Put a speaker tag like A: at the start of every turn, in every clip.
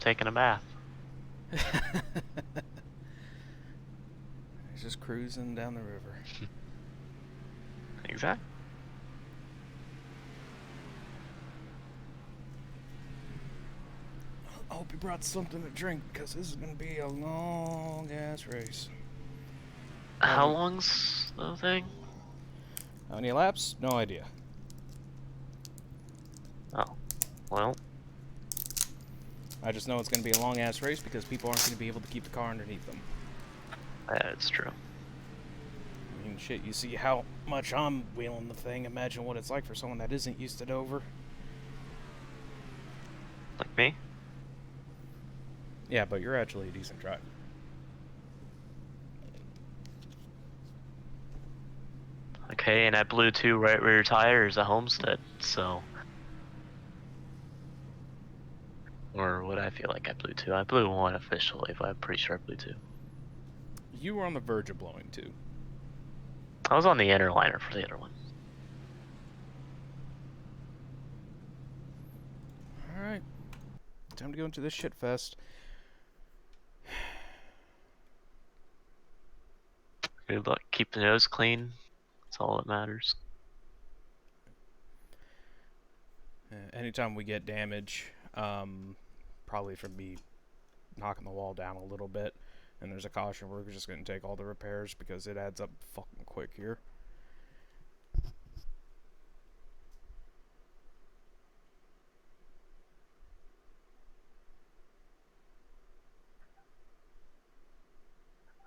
A: taking a bath.
B: He's just cruising down the river.
A: Exactly.
B: I hope you brought something to drink, because this is going to be a long-ass race.
A: How long's the thing?
B: How many laps? No idea.
A: Oh, well.
B: I just know it's going to be a long-ass race because people aren't going to be able to keep the car underneath them.
A: That's true.
B: I mean, shit, you see how much I'm wheeling the thing. Imagine what it's like for someone that isn't used to Dover.
A: Like me?
B: Yeah, but you're actually a decent driver.
A: Okay, and I blew 2 right rear tires at Homestead, so... Or what I feel like I blew 2. I blew 1 officially, but I'm pretty sure I blew 2.
B: You were on the verge of blowing 2.
A: I was on the inner liner for the other one.
B: Alright. Time to go into this shit fest.
A: Good luck. Keep the nose clean. That's all that matters.
B: Anytime we get damage, probably from me knocking the wall down a little bit, and there's a caution, we're just going to take all the repairs because it adds up fucking quick here.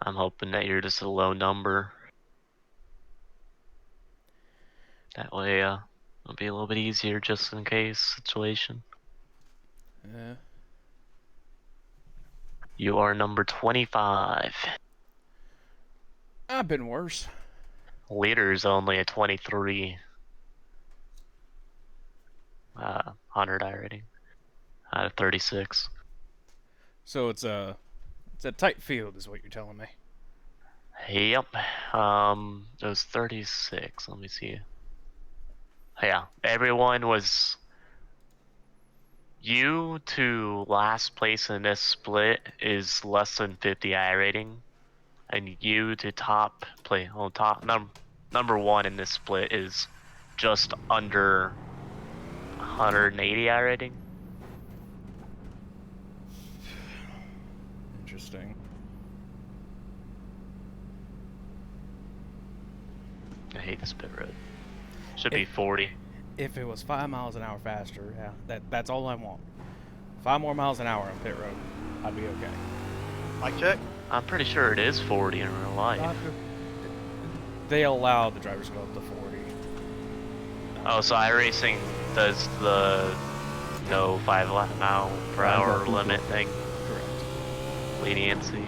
A: I'm hoping that you're just a low number. That way, it'll be a little bit easier just in case situation.
B: Yeah.
A: You are number 25.
B: I've been worse.
A: Leader's only a 23. 100 I rating out of 36.
B: So it's a tight field, is what you're telling me.
A: Yep. It was 36. Let me see. Yeah, everyone was. You to last place in this split is less than 50 I rating, and you to top play on top number 1 in this split is just under 180 I rating.
B: Interesting.
A: I hate this pit road. Should be 40.
B: If it was 5 miles an hour faster, yeah, that's all I want. 5 more miles an hour on pit road, I'd be okay.
C: Mic check.
A: I'm pretty sure it is 40 in real life.
B: They allow the drivers to go up to 40.
A: Oh, so iRacing does the no 5 mile per hour limit thing?
B: Correct.
A: Leniency.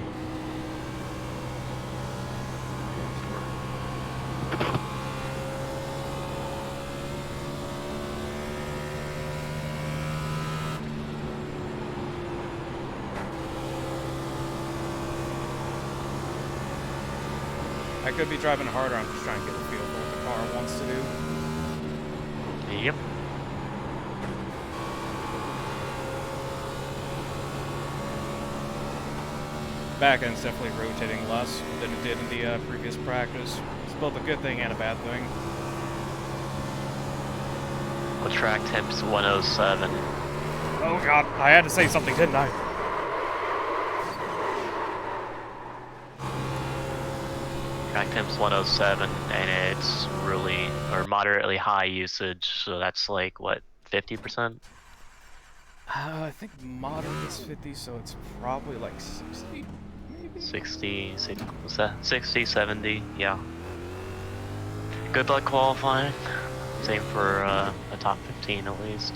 B: I could be driving harder, I'm just trying to get a feel for what the car wants to do.
A: Yep.
B: Back end's definitely rotating less than it did in the previous practice. It's both a good thing and a bad thing.
A: The track temp's 107.
B: Oh god, I had to say something, didn't I?
A: Track temp's 107, and it's really, or moderately high usage, so that's like, what, 50%?
B: I think moderate is 50, so it's probably like 60, maybe?
A: 60, 70, yeah. Good luck qualifying. Same for a top 15 at least.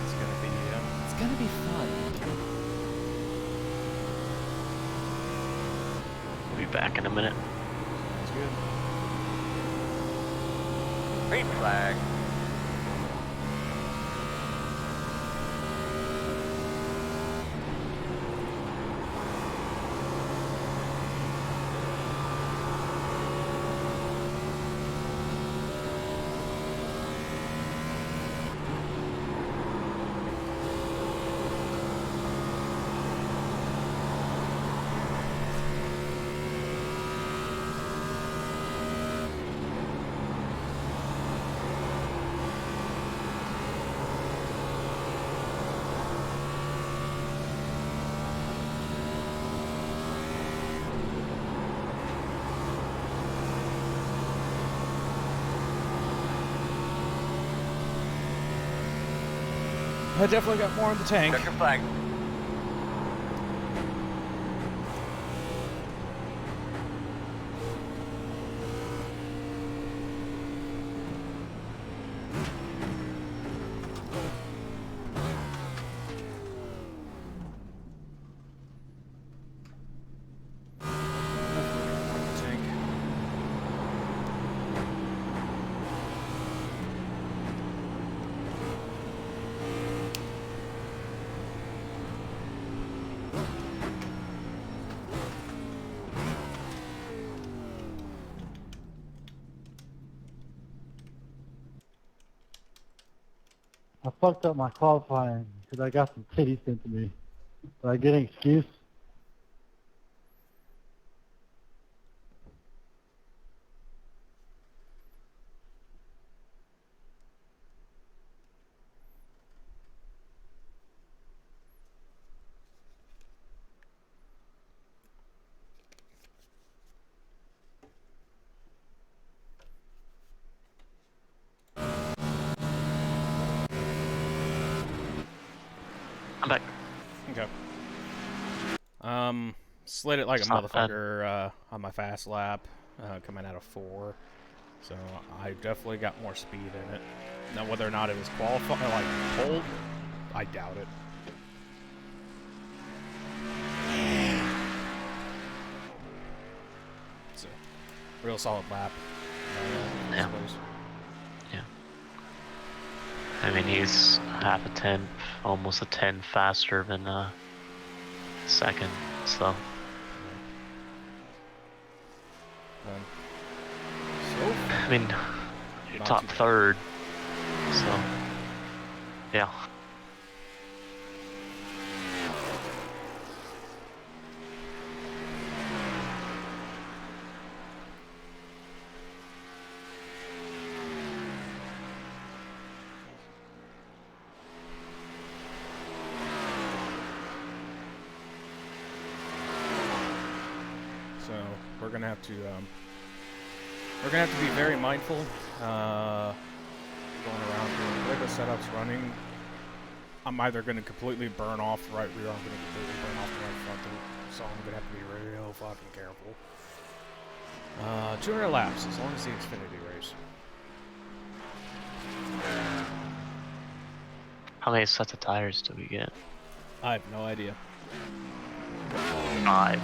B: It's gonna be fun.
A: We'll be back in a minute.
B: It's good.
C: Green flag.
B: I definitely got more in the tank.
C: Checker flag.
B: Tank.
D: I fucked up my qualifying because I got some titties sent to me. Did I get an excuse?
A: I'm back.
B: Okay. Slid it like a
A: It's not bad.
B: motherfucker on my fast lap, coming out of 4. So I definitely got more speed in it. Now whether or not it was qualified, like pulled, I doubt it. It's a real solid lap.
A: Yeah. I mean, he's half a tenth, almost a 10 faster than second, so.
B: So
A: I mean, you're
B: not
A: top
B: too bad.
A: third, so. Yeah.
B: So we're gonna have to be very mindful going around here. The way the setup's running, I'm either gonna completely burn off the right rear, or I'm gonna completely burn off the right frontal. So I'm gonna have to be real fucking careful. 200 laps, as long as the Xfinity race.
A: How many sets of tires do we get?
B: I have no idea.
A: 5.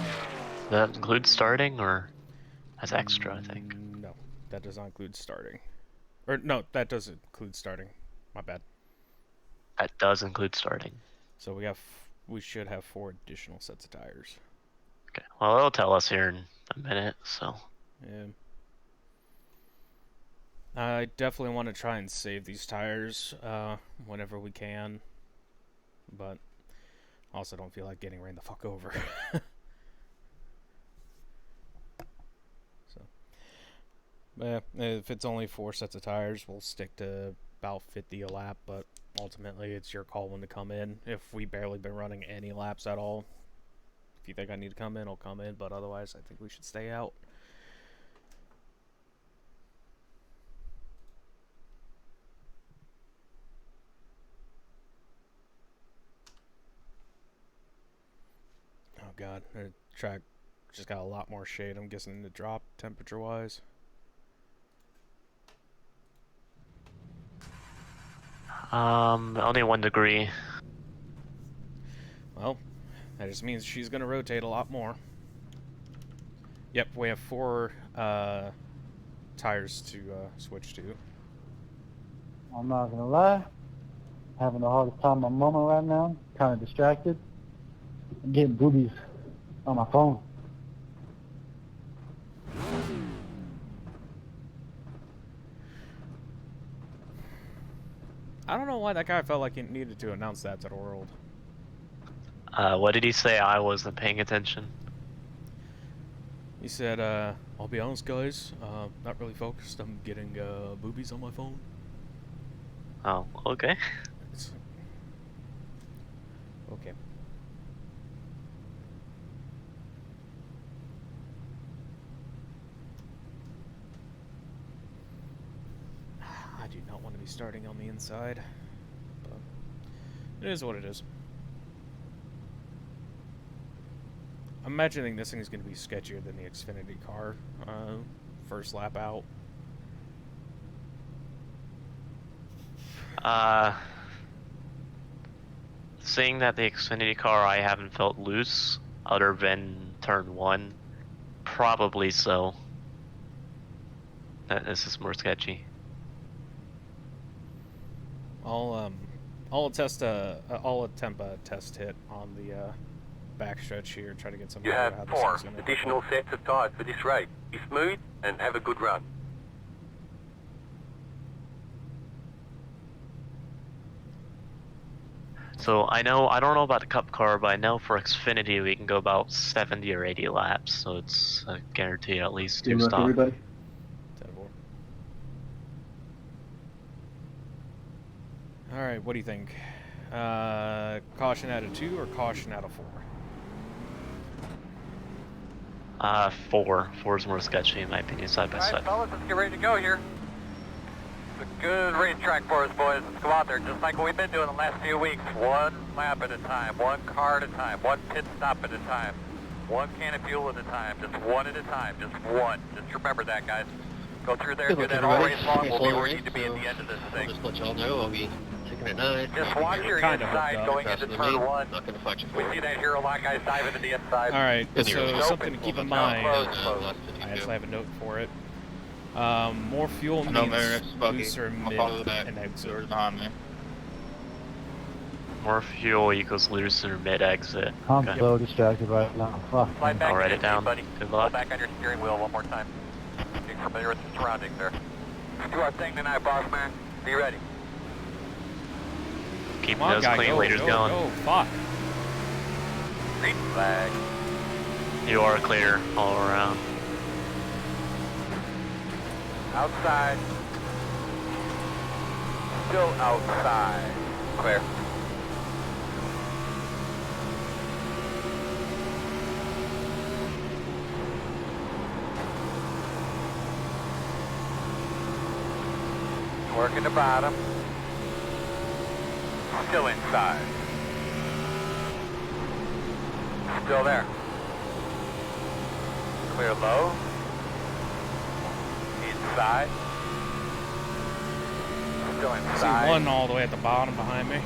A: Does that include starting, or as extra, I think?
B: No, that does not include starting. Or no, that does include starting. My bad.
A: That does include starting.
B: So we should have 4 additional sets of tires.
A: Okay, well, it'll tell us here in a minute, so.
B: Yeah. I definitely want to try and save these tires whenever we can, but also don't feel like getting ran the fuck over. So, yeah, if it's only 4 sets of tires, we'll stick to about 50 a lap, but ultimately it's your call when to come in. If we barely been running any laps at all, if you think I need to come in, I'll come in, but otherwise I think we should stay out. Oh god, the track just got a lot more shade. I'm guessing the drop temperature wise.
A: Only 1 degree.
B: Well, that just means she's gonna rotate a lot more. Yep, we have 4 tires to switch to.
D: I'm not gonna lie. Having the hardest time with my mama right now. Kind of distracted. I'm getting boobies on my phone.
B: I don't know why that guy felt like he needed to announce that to the world.
A: What did he say? I wasn't paying attention.
B: He said, I'll be honest guys, not really focused. I'm getting boobies on my phone.
A: Oh, okay.
B: It's... Okay. I do not want to be starting on the inside, but It is what it is. I'm imagining this thing is going to be sketchier than the Xfinity car. First lap out.
A: Seeing that the Xfinity car I haven't felt loose, other than turn 1, probably so. This is more sketchy.
B: I'll attempt a test hit on the backstretch here, try to get some
E: You
B: idea
E: have
B: how this
E: 4
B: thing's gonna
E: additional sets of tires for this race. Be smooth and have a good run.
A: So I don't know about the Cup car, but I know for Xfinity we can go about 70 or 80 laps, so it's a guarantee at least 2 stops.
D: everybody.
B: 10-4. Alright, what do you think? Caution out of 2 or caution out of 4?
A: 4. 4 is more sketchy in my opinion, side by
C: All right,
A: side.
C: fellas, let's get ready to go here. It's a good racetrack for us, boys. Let's go out there just like we've been doing the last few weeks. One lap at a time, one car at a time, one pit stop at a time, one can of fuel at a time, just one at a time, just one. Just remember that, guys. Go through there, do that all race long. We'll be where we need to be at the end of this thing.
F: Just let y'all know I'll be taking a 9.
C: Just watch your inside going into turn 1.
F: Not gonna fight you
C: We
F: for
C: see
F: it.
C: that here a lot, guys diving to the inside.
B: Alright,
F: Good
B: so
F: news.
B: something to keep in mind. I actually have a note for it. More fuel
G: No,
B: means
G: Mary, it's buggy.
B: looser
G: I'll
B: mid
G: follow the back.
B: and exit.
G: Doors behind me.
A: More fuel equals looser mid-exit.
D: I'm
A: Okay.
D: so distracted right now. Fuck.
C: Slide back
A: I'll write
C: in
A: it down.
C: buddy.
A: Good
C: Pull
A: luck.
C: back on your steering wheel one more time. Getting familiar with the surroundings there. Let's do our thing tonight, boss man. Be ready.
A: Keep
B: Come on,
A: those
B: guy,
A: clean
B: go,
A: leaders
B: go,
A: going.
B: go, fuck.
C: Green flag.
A: You are clear all around.
C: Outside. Still outside. Clear. Working the bottom. Still inside. Still there. Clear low. Inside. Still
B: I see
C: inside.
B: one all the way at the bottom behind me.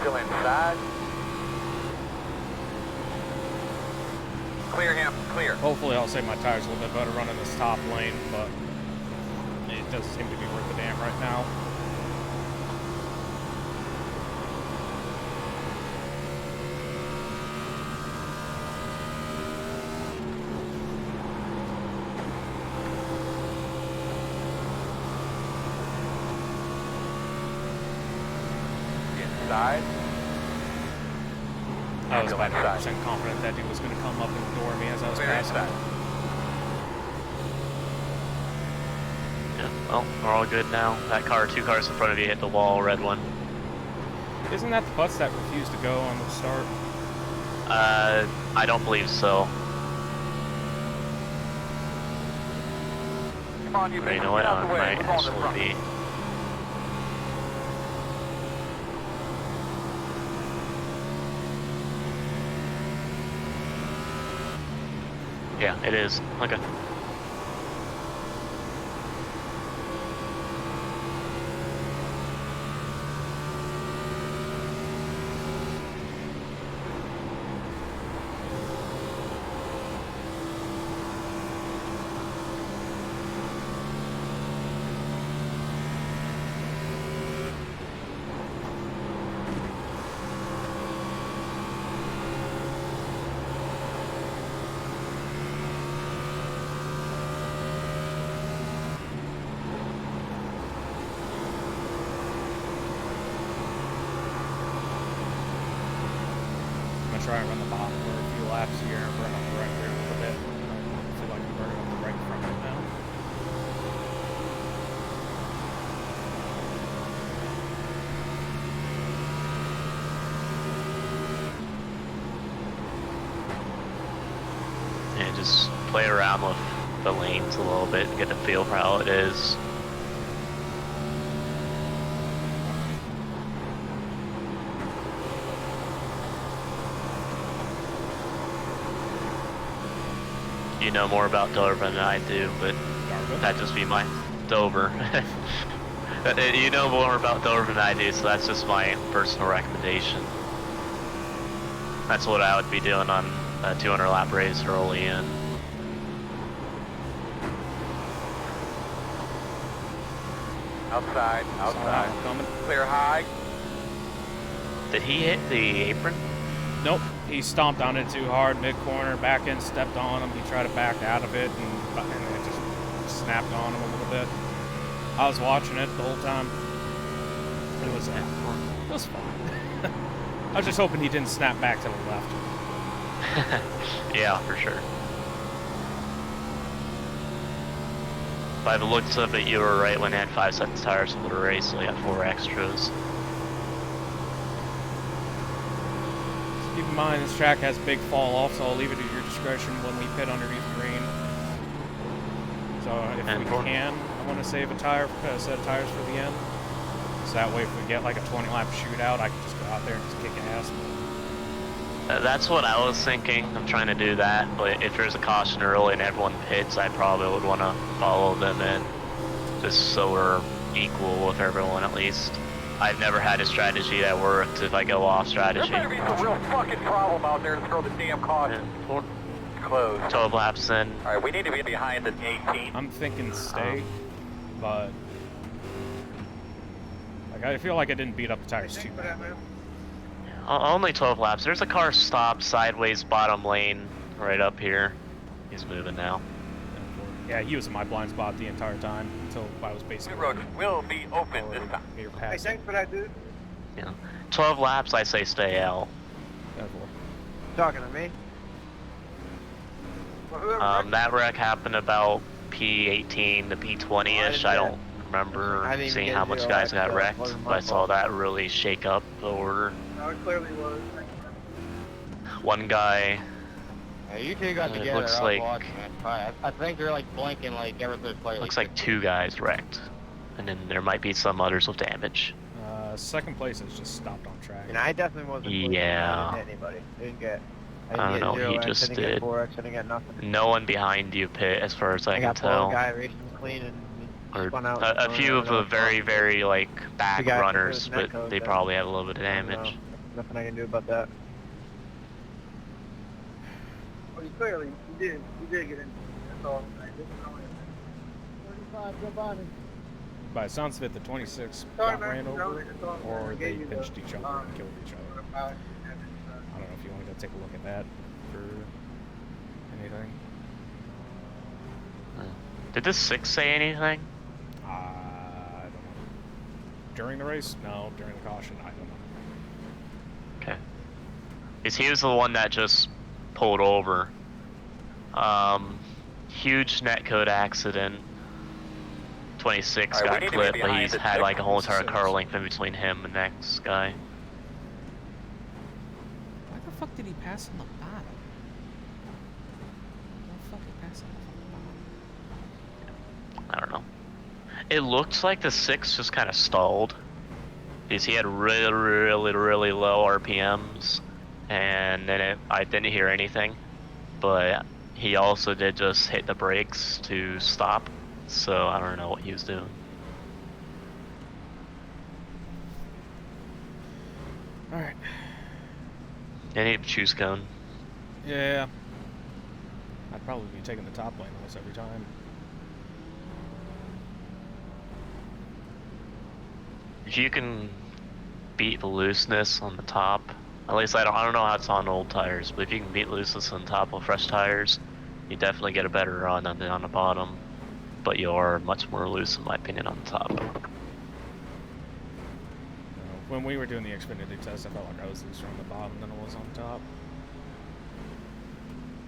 C: Still inside. Clear him. Clear.
B: Hopefully I'll save my tires a little bit better running this top lane, but it doesn't seem to be worth a damn right now.
C: Inside.
B: I was
C: Still
B: about
C: inside.
B: 100% confident that dude was going to come up and ignore me as I was
C: Clear
B: passing.
C: inside.
A: Yeah, well, we're all good now. That car, 2 cars in front of you hit the wall, red one.
B: Isn't that the bus that refused to go on the start?
A: I don't believe so.
C: Come on, you
A: But you
C: bitches,
A: know what?
C: get out
A: It
C: the way.
A: might
C: We're going to the
A: actually
C: front.
A: be. Yeah, it is. Okay.
B: I'm going to try and run the bottom for a few laps here and burn up the right rear a little bit. I feel like I'm burning up the right front right now.
A: And just play around with the lanes a little bit and get a feel for how it is. you know more about Dover than I do, but
B: Darva.
A: that'd just be my Dover. You know more about Dover than I do, so that's just my personal recommendation. That's what I would be doing on a 200 lap race early in.
C: Outside, outside.
B: Coming.
C: Clear high.
A: Did he hit the apron?
B: Nope. He stomped on it too hard, mid-corner, back end, stepped on him. He tried to back out of it, and it just snapped on him a little bit. I was watching it the whole time. It was fun. I was just hoping he didn't snap back to the left.
A: Yeah, for sure. By the looks of it, you were right when I had 5 sets of tires for the race, so you got 4 extras.
B: Keep in mind, this track has big fall off, so I'll leave it at your discretion when we pit underneath green. So if we can, I want to save a set of tires for the end. So that way, if we get like a 20-lap shootout, I can just go out there and just kick ass.
A: That's what I was thinking. I'm trying to do that, but if there's a caution early and everyone pits, I probably would want to follow them in, just so we're equal with everyone at least. I've never had a strategy that worked if I go off strategy.
C: There's gonna be some real fucking problem out there to throw the damn caution.
A: Yeah.
C: Closed.
A: 12 laps in.
C: Alright, we need to be behind the 18.
B: I'm thinking stay, but like I feel like I didn't beat up the tires too bad.
A: Only 12 laps. There's a car stopped sideways bottom lane right up here. He's moving now.
B: Yeah, he was in my blind spot the entire time until I was basically.
C: The road will be open this time.
G: Hey, thanks for that, dude.
A: Yeah. 12 laps, I say stay out.
G: Talking to me. Well, whoever
A: That wreck happened about P18 to P20-ish. I don't remember seeing how much guys got wrecked, but I saw that really shake up the order.
G: No, it clearly was.
A: One guy,
F: Yeah, you two got together.
A: looks
F: I was
A: like-
F: watching that. I think they're like blinking like every third player.
A: looks like 2 guys wrecked. And then there might be some others with damage.
B: Second place is just stopped on track.
G: And I definitely wasn't.
A: Yeah.
G: I didn't hit anybody. I
A: I don't
G: didn't
A: know,
G: get
A: he
G: 0x,
A: just
G: I didn't get
A: did.
G: 4x, I didn't get nothing.
A: No one behind you pit, as far as I
G: I
A: can
G: got
A: tell.
G: one guy racing clean and
A: Or
G: spun out.
A: a few of the very like back
G: guy
A: runners,
G: from the
A: but
G: netcode
A: they
G: there.
A: probably have a little bit of
G: I don't know.
A: damage.
G: Nothing I can do about that.
H: Well, you clearly, you did get in. That's all I'm saying. 45, go by me.
B: By the sounds of it, the 26
H: Sorry,
B: got
H: man.
B: ran over,
H: It's all-
B: or
H: I
B: they
H: gave you the,
B: pinched each other and killed each other. I don't know if you want to go take a look at that for anything.
A: Did this 6 say anything?
B: I don't know. During the race? No. During the caution? I don't know.
A: Okay. Because he was the one that just pulled over. Huge netcode accident. 26
C: Alright, we
A: got
C: need to be
A: clipped, but
C: behind
A: he's
C: the
A: had like a whole entire
B: 26.
A: car length in between him and the next guy.
B: Why the fuck did he pass on the bottom? Why the fuck did he pass on the bottom?
A: I don't know. It looks like the 6 just kind of stalled. Because he had really low RPMs. And then I didn't hear anything. But he also did just hit the brakes to stop. So I don't know what he was doing.
B: Alright.
A: I need to choose cone.
B: Yeah. I'd probably be taking the top lane almost every time.
A: If you can beat the looseness on the top, at least I don't know how it's on old tires, but if you can beat looseness on top of fresh tires, you definitely get a better run than on the bottom. But you are much more loose, in my opinion, on the top.
B: When we were doing the Xfinity test, I felt like I was looser on the bottom than I was on top.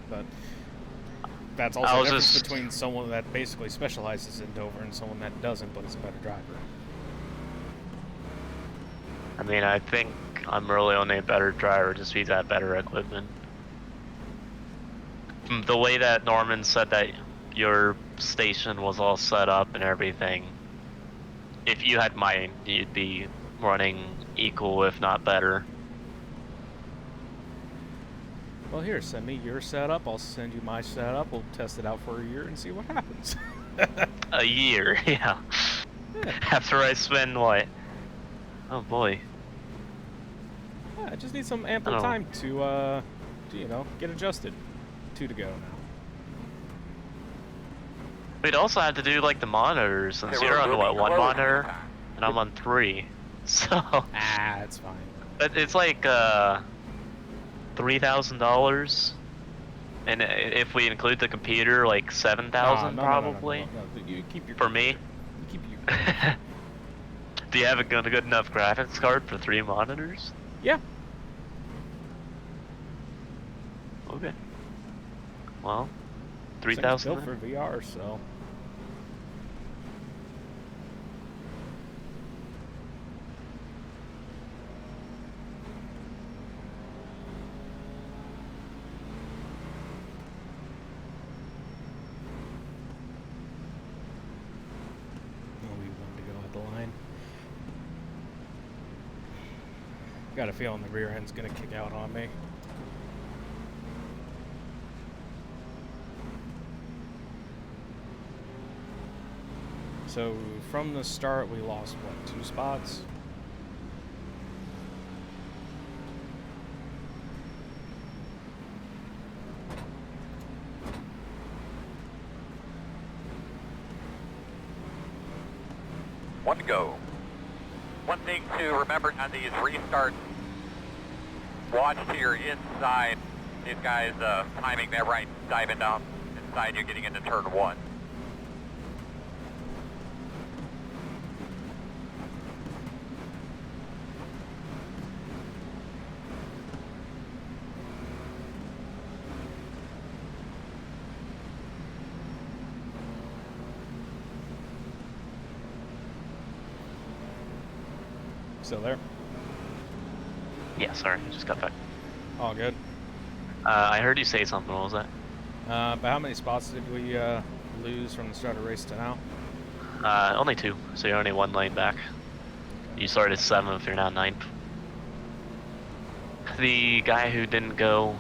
B: But that's also the difference between someone that basically specializes in Dover and someone that doesn't, but is a better driver.
A: I mean, I think I'm really only a better driver just because I have better equipment. The way that Norman said that your station was all set up and everything, if you had mine, you'd be running equal, if not better.
B: Well, here, send me your setup. I'll send you my setup. We'll test it out for a year and see what happens.
A: A year, yeah. After I spend what? Oh boy.
B: Yeah, I just need some
A: I
B: ample
A: don't know.
B: time to, you know, get adjusted. 2 to go now.
A: We'd also have to do like the monitors, since
C: Hey,
A: you're on
C: we'll
A: what,
C: be
A: one
C: closed
A: monitor,
C: anytime.
A: and I'm on 3. So
B: Ah, it's fine.
A: it's like $3,000, and if we include the computer, like 7,000
B: No,
A: probably
B: You keep your
A: for me.
B: You keep your
A: Do you have a good enough graphics card for 3 monitors?
B: Yeah.
A: Okay. Well,
B: Thing's
A: 3,000.
B: built for VR, so. We wanted to go at the line. Got a feeling the rear end's gonna kick out on me. So from the start, we lost what, 2 spots?
C: One to go. One thing to remember on these restarts, watch to your inside. These guys timing that right, diving down inside you, getting into turn 1.
B: Still there?
A: Yeah, sorry, I just got back.
B: All good.
A: I heard you say something. What was that?
B: But how many spots did we lose from the start of race to now?
A: Only 2, so you're only 1 lane back. You started 7th, you're now 9th. The guy who didn't go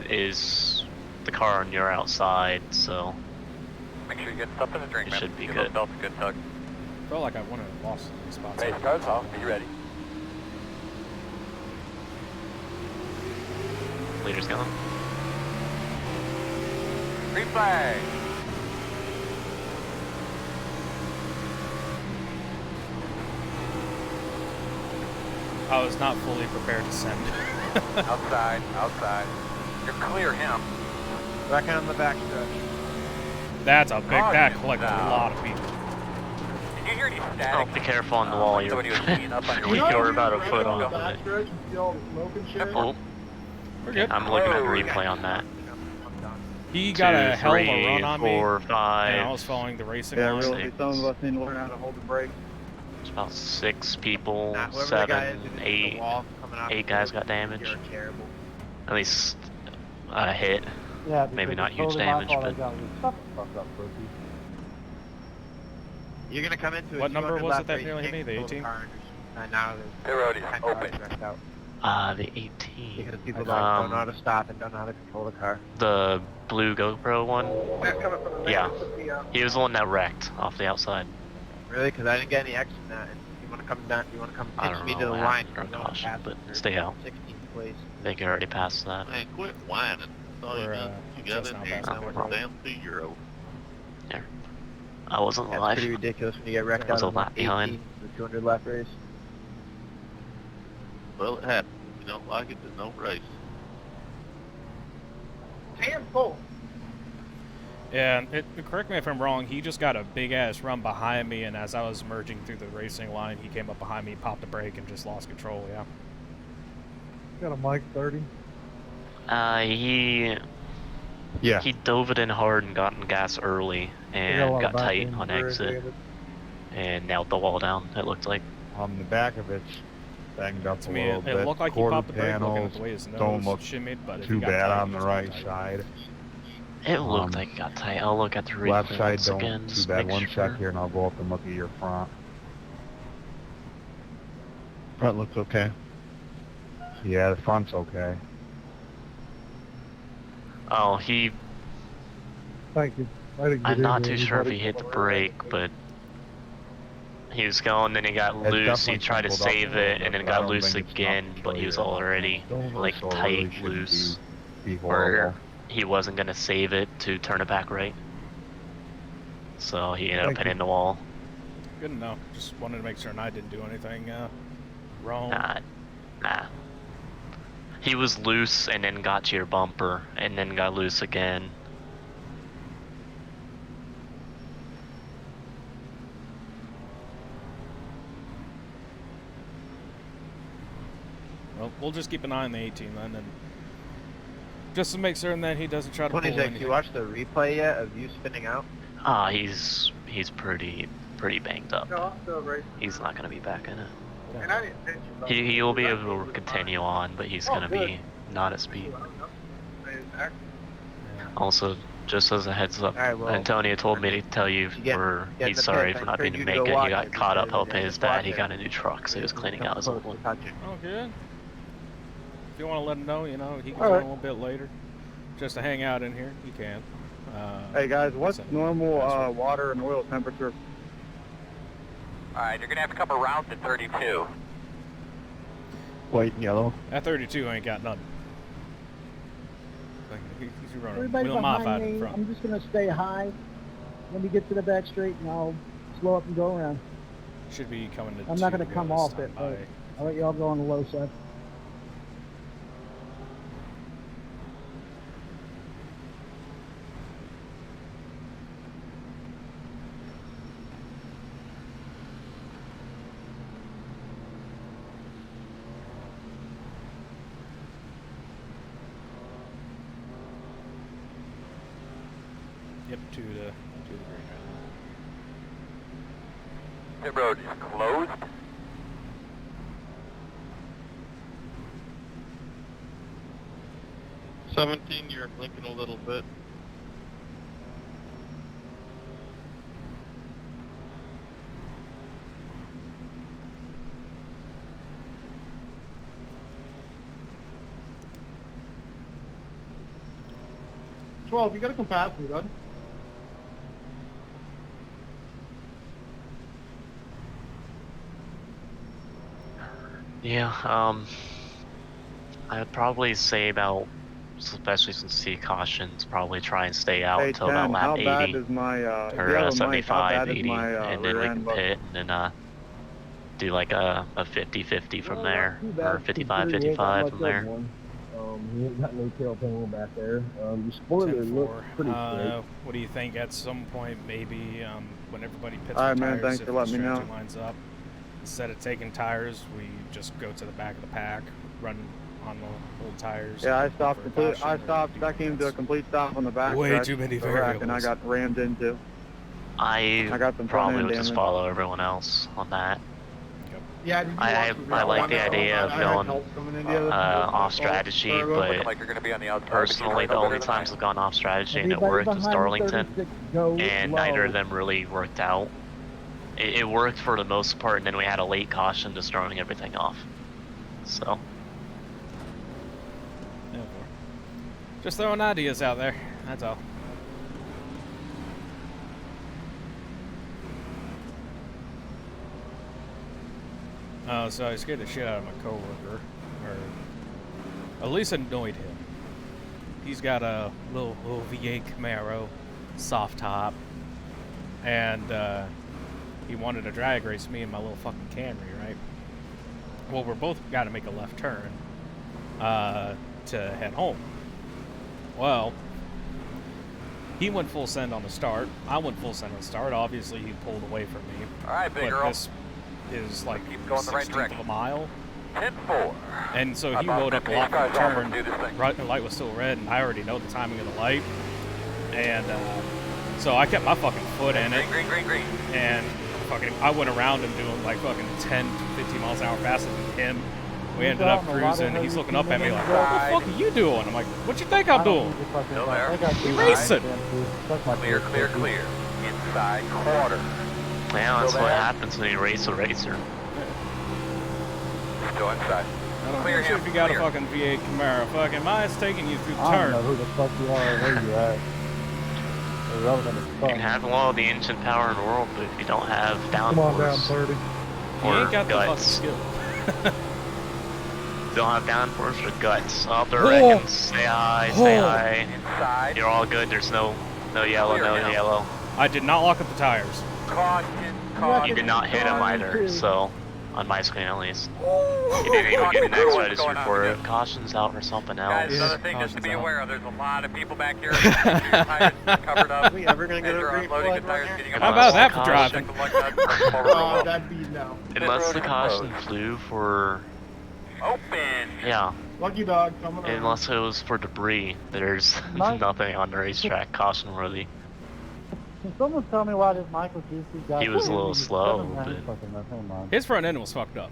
A: is the car on your outside, so
C: Make sure you get something to drink,
A: it
C: man.
A: should be
C: Give
A: good.
C: those belts a good tug.
B: Felt like I wouldn't have lost any spots.
C: Race cars off, be ready.
A: Leader's going.
C: Green flag.
B: I was not fully prepared to send.
C: Outside, outside. You're clear him.
G: Back on the back stretch.
B: That's a big. That
C: Caution
B: collected a
C: down.
B: lot of people.
C: Did you hear any
A: Oh,
C: static?
A: be careful on the wall.
C: Like
A: You're,
C: somebody was keying up on your
A: you're
C: window.
A: about a foot
H: on the
A: off of it.
H: backstretch and see all the smoke and shit.
A: Oh,
B: We're good.
A: I'm looking at the
C: Oh,
A: replay on that.
G: I'm done.
B: He got a
A: 2,
B: hell of
A: 3,
B: a run on me,
A: 4,
B: and
A: 5.
B: I was following the racing
G: Yeah,
B: line.
G: really, some of us need to learn how to hold the brake.
A: It's about 6 people,
G: Nah, whoever the guy is
A: 7,
G: who hits
A: 8.
G: the wall coming out
A: 8
G: the
A: guys
G: road,
A: got damaged.
G: You're terrible.
A: At least a hit.
D: Yeah,
A: Maybe
D: because
A: not
D: it's
A: huge
D: totally
A: damage,
D: my fault I
A: but-
D: got this stuff fucked up, pussy.
G: You're gonna come into
B: What
G: a
B: number
G: 200
B: was
G: lap
B: it that
G: race,
B: nearly hit me?
G: can't
B: The
G: control
B: 18?
G: car, and now
C: Pit road is
G: there's 10
C: open.
G: cars wrecked out.
A: The 18.
G: Because people don't know how to stop and don't know how to control the car.
A: The blue GoPro one?
H: That's coming from the
A: Yeah.
H: man that put the,
A: He was the one that wrecked off the outside.
G: Really? Because I didn't get any extra than that. And you want to come down? You want to come
A: I
G: pitch
A: don't
G: me
A: know
G: to the
A: what
G: line?
A: happened
G: so
A: for
G: I don't
A: caution,
G: pass
A: but
G: for
A: stay out.
G: 16th place.
A: I think you already passed that.
I: Man, quit whining. Oh, you
B: We're,
I: got, you got
B: just
I: in
B: now
I: here,
B: back
I: you
A: on
I: were
A: the
I: damn 2-year-old.
A: I wasn't
G: That's
A: alive.
G: pretty ridiculous when you get wrecked
A: I was
G: out
A: a
G: on
A: lap behind.
G: 18 the 200 lap race.
I: Well, it happened. If you don't like it, then don't race.
H: tan full.
B: Yeah, correct me if I'm wrong, he just got a big-ass run behind me, and as I was merging through the racing line, he came up behind me, popped the brake, and just lost control, yeah.
D: Got a mic 30.
A: He dove it in hard and got in gas early and got tight on exit and nailed the wall down, it looked like.
J: The back of it's banged up
B: To
J: a
B: me,
J: little
B: it
J: bit.
B: looked like he
J: Quarter
B: popped the brake looking at
J: panels
B: the way his nose
J: don't look
B: shimmied, but if
J: too
B: he got
J: bad
B: tight,
J: on
B: he
J: the
B: just got
J: right
B: tight.
J: side.
A: It looked like it got tight. I'll look at the replay
J: Left side
A: once
J: don't
A: again.
J: too
A: just
J: bad.
A: make
J: One
A: sure.
J: sec here and I'll go up and look at your front. Front looks okay. Yeah, the front's okay.
A: Oh,
D: Thank you. I didn't get
A: I'm not
D: into
A: too sure if he
D: anybody.
A: hit the brake, but he was going, then he got
J: It's
A: loose, he
J: definitely
A: tried to
J: crumpled up a
A: save
J: little
A: it,
J: bit,
A: and then
J: but I
A: got
J: don't
A: loose
J: think it's
A: again,
J: enough to
A: but
J: kill
A: he was
J: you on
A: already,
J: NiS Dover,
A: like,
J: so it
A: tight
J: really shouldn't
A: loose,
J: be
A: where
J: horrible.
A: he wasn't gonna save it to turn it back right. So he ended up
D: Thank you.
A: hitting the wall.
B: Good to know. Just wanted to make sure I didn't do anything wrong.
A: Nah. He was loose and then got to your bumper, and then got loose again.
B: Well, we'll just keep an eye on the 18 then, and just to make certain that he doesn't try to pull
G: 26,
B: anything.
G: you watched the replay yet of you spinning out?
A: He's pretty banged up.
H: No, I'm still racing.
A: He's not gonna be back in it.
H: And I didn't think you about
A: He will be
H: I
A: able
H: think
A: to
H: it
A: continue on, but he's
H: Oh,
A: gonna
H: good.
A: be not at speed.
H: was fine. It's actually-
A: Also, just as a heads up,
G: Alright, well,
A: Antonio told
G: I
A: me
G: mean,
A: to tell you
G: get in
A: he's
G: the
A: sorry
G: pits.
A: for
G: I
A: not being
G: encourage
A: to
G: you to
A: make
G: go
A: it. He
G: watch
A: got
G: it
A: caught up
G: because,
A: helping
G: yeah,
A: his
G: just
A: dad.
G: watch
A: He
G: it.
A: got a new truck, so he was
G: You're
A: cleaning
G: gonna
A: out his
G: come
A: old
G: close
A: one.
G: to touch it.
B: Oh, good. If you want to let him know, he can
D: All
B: join
D: right.
B: a little bit later, just to hang out in here. He can.
D: Hey guys, what's
B: Send
D: normal
B: password.
D: water and oil temperature?
C: Alright, you're gonna have to come around to 32.
J: White and yellow.
B: That 32 ain't got nothing. Like, he's running
K: Everybody
B: wheel modified
K: behind
B: in
K: me,
B: front.
K: I'm just going to stay high. Let me get to the back straight and I'll slow up and go around.
B: Should be coming to
K: I'm not
B: two
K: going to come
B: this
K: off
B: time
K: it,
B: by.
K: but I'll let y'all go on the low side.
B: Yep, to the green right
C: Pit road is closed.
I: You're blinking a little bit.
D: Well, you gotta come past me, bud.
A: Yeah, I'd probably say about, especially since the cautions, probably try and stay out
D: Hey,
A: until about
D: 10,
A: lap
D: how
A: 80
D: bad is my,
A: or
D: if you have a mic, how
A: 75,
D: bad is
A: 80,
D: my,
A: and then
D: rear
A: we
D: end
A: can
D: look?
A: pit and then do like a 50-50 from
K: Well,
A: there,
K: not too
A: or
K: bad, considering he ain't got
A: 55-55
K: much
A: from
K: of
A: there.
K: one. He ain't got no tail panel back there. Your
B: now.
K: spoiler looks
B: 10-4.
K: pretty straight.
B: What do you think? At some point, maybe when everybody pits
D: All right,
B: for
D: man,
B: tires,
D: thanks
B: if
D: for
B: the
D: letting me know.
B: strategy lines up, instead of taking tires, we just go to the back of the pack, run on the old tires.
D: Yeah, I
B: and
D: stopped
B: for a
D: complete.
B: caution,
D: I
B: or
D: stopped.
B: do you
D: That
B: think
D: came to a
B: that's
D: complete stop on the back
B: way
D: stretch
B: too many
D: of the rack, and I
B: variables.
D: got rammed into. I
A: I
D: got some front
A: probably
D: end
A: would just
D: damage.
A: follow everyone else on that.
D: Yeah, did you watch the
A: I
D: video?
A: like the
D: I
A: idea of
D: had
A: going
D: help coming in the other
A: off strategy,
C: Looking
A: but
C: like you're gonna be on the outside, but you
A: personally,
C: probably
A: the
C: know
A: only
C: better than I
A: times
C: am.
A: I've gone off strategy and it
K: Everybody
A: worked was
K: behind
A: Darlington,
K: 36, go
A: and
K: low.
A: neither of them really worked out. It worked for the most part, and then we had a late caution just throwing everything off. So,
B: Yeah, just throwing ideas out there. That's all. So I scared the shit out of my coworker, or at least annoyed him. He's got a little V8 Camaro, soft top, and he wanted to drag race me in my little fucking Camry, right? Well, we're both got to make a left turn to head home. Well, he went full send on the start. I went full send on the start. Obviously, he pulled away from me.
C: Alright, big
B: But
C: girl.
B: this is like
C: Keep going the right
B: 16th of
C: direction.
B: a mile.
C: 10-4.
B: And so he
C: About
B: rode up a
C: 15
B: lot
C: cars
B: for the
C: off,
B: turn.
C: let's do this thing.
B: Right, the light was still red, and I already know the timing of the light. And so I kept my fucking foot in it.
C: Green, green, green, green.
B: And fucking, I went around him doing like fucking 10, 15 miles an hour faster than him. We ended up cruising. He's looking up at me like, what the fuck are you doing? I'm like, what you think I'm doing?
C: Still there.
B: We racing.
C: Clear, clear, clear. Inside quarter.
A: yeah, that's
C: Still
A: what
C: there?
A: happens when you race a racer.
C: Still inside.
B: I don't
C: Clear
B: care
C: him,
B: if you got
C: clear.
B: a fucking V8 Camaro. Fucking mine's taking you through
D: I don't know
B: turn.
D: who the fuck you are or where you at. Irrelevant as
A: You
D: fuck.
A: can have all the engine power in the world, but if you don't have
K: Come on down,
A: downforce
K: 30.
B: You
A: or
B: ain't got the fucking
A: guts,
B: skill.
A: don't have downforce or guts. Up the
B: Oh.
A: wrecking, say hi, say
B: Oh.
A: hi.
C: Inside.
A: You're all good. There's no yellow,
C: Clear
A: no
C: him.
A: yellow.
B: I did not lock up the tires.
C: Caution,
A: You
C: caution.
A: did not hit him
K: Caution,
A: either,
K: too.
A: so on my screen at least. You didn't even get an
C: Caution,
A: X
C: what's
A: registered
C: going on?
A: for
C: We
A: it.
C: got-
A: Caution's out for something
C: Guys,
A: else.
C: another thing just to
B: Caution's
C: be
B: out.
C: aware of, there's a lot of people back here. Make sure your tires are covered up.
G: Are we ever gonna
C: As
G: get a
C: you're
G: green
C: unloading the
G: flag
C: tires,
G: right
C: getting
G: here?
C: them
A: How about
C: off.
B: that for
C: Check
B: driving?
C: the lug nuts, push them over real
K: Oh,
C: well.
K: that'd be no.
A: Unless the
C: road
A: caution
C: closed.
A: flew for,
C: Open.
A: yeah,
K: Lucky dog coming around.
A: unless it was for debris, there's
D: Mike?
A: nothing on the racetrack caution worthy.
D: Can someone tell me why this Michael GC guy...
A: He was a little
D: uses
A: slow,
D: 7 times
A: but-
D: fucking nothing, never mind.
B: His front end was fucked up.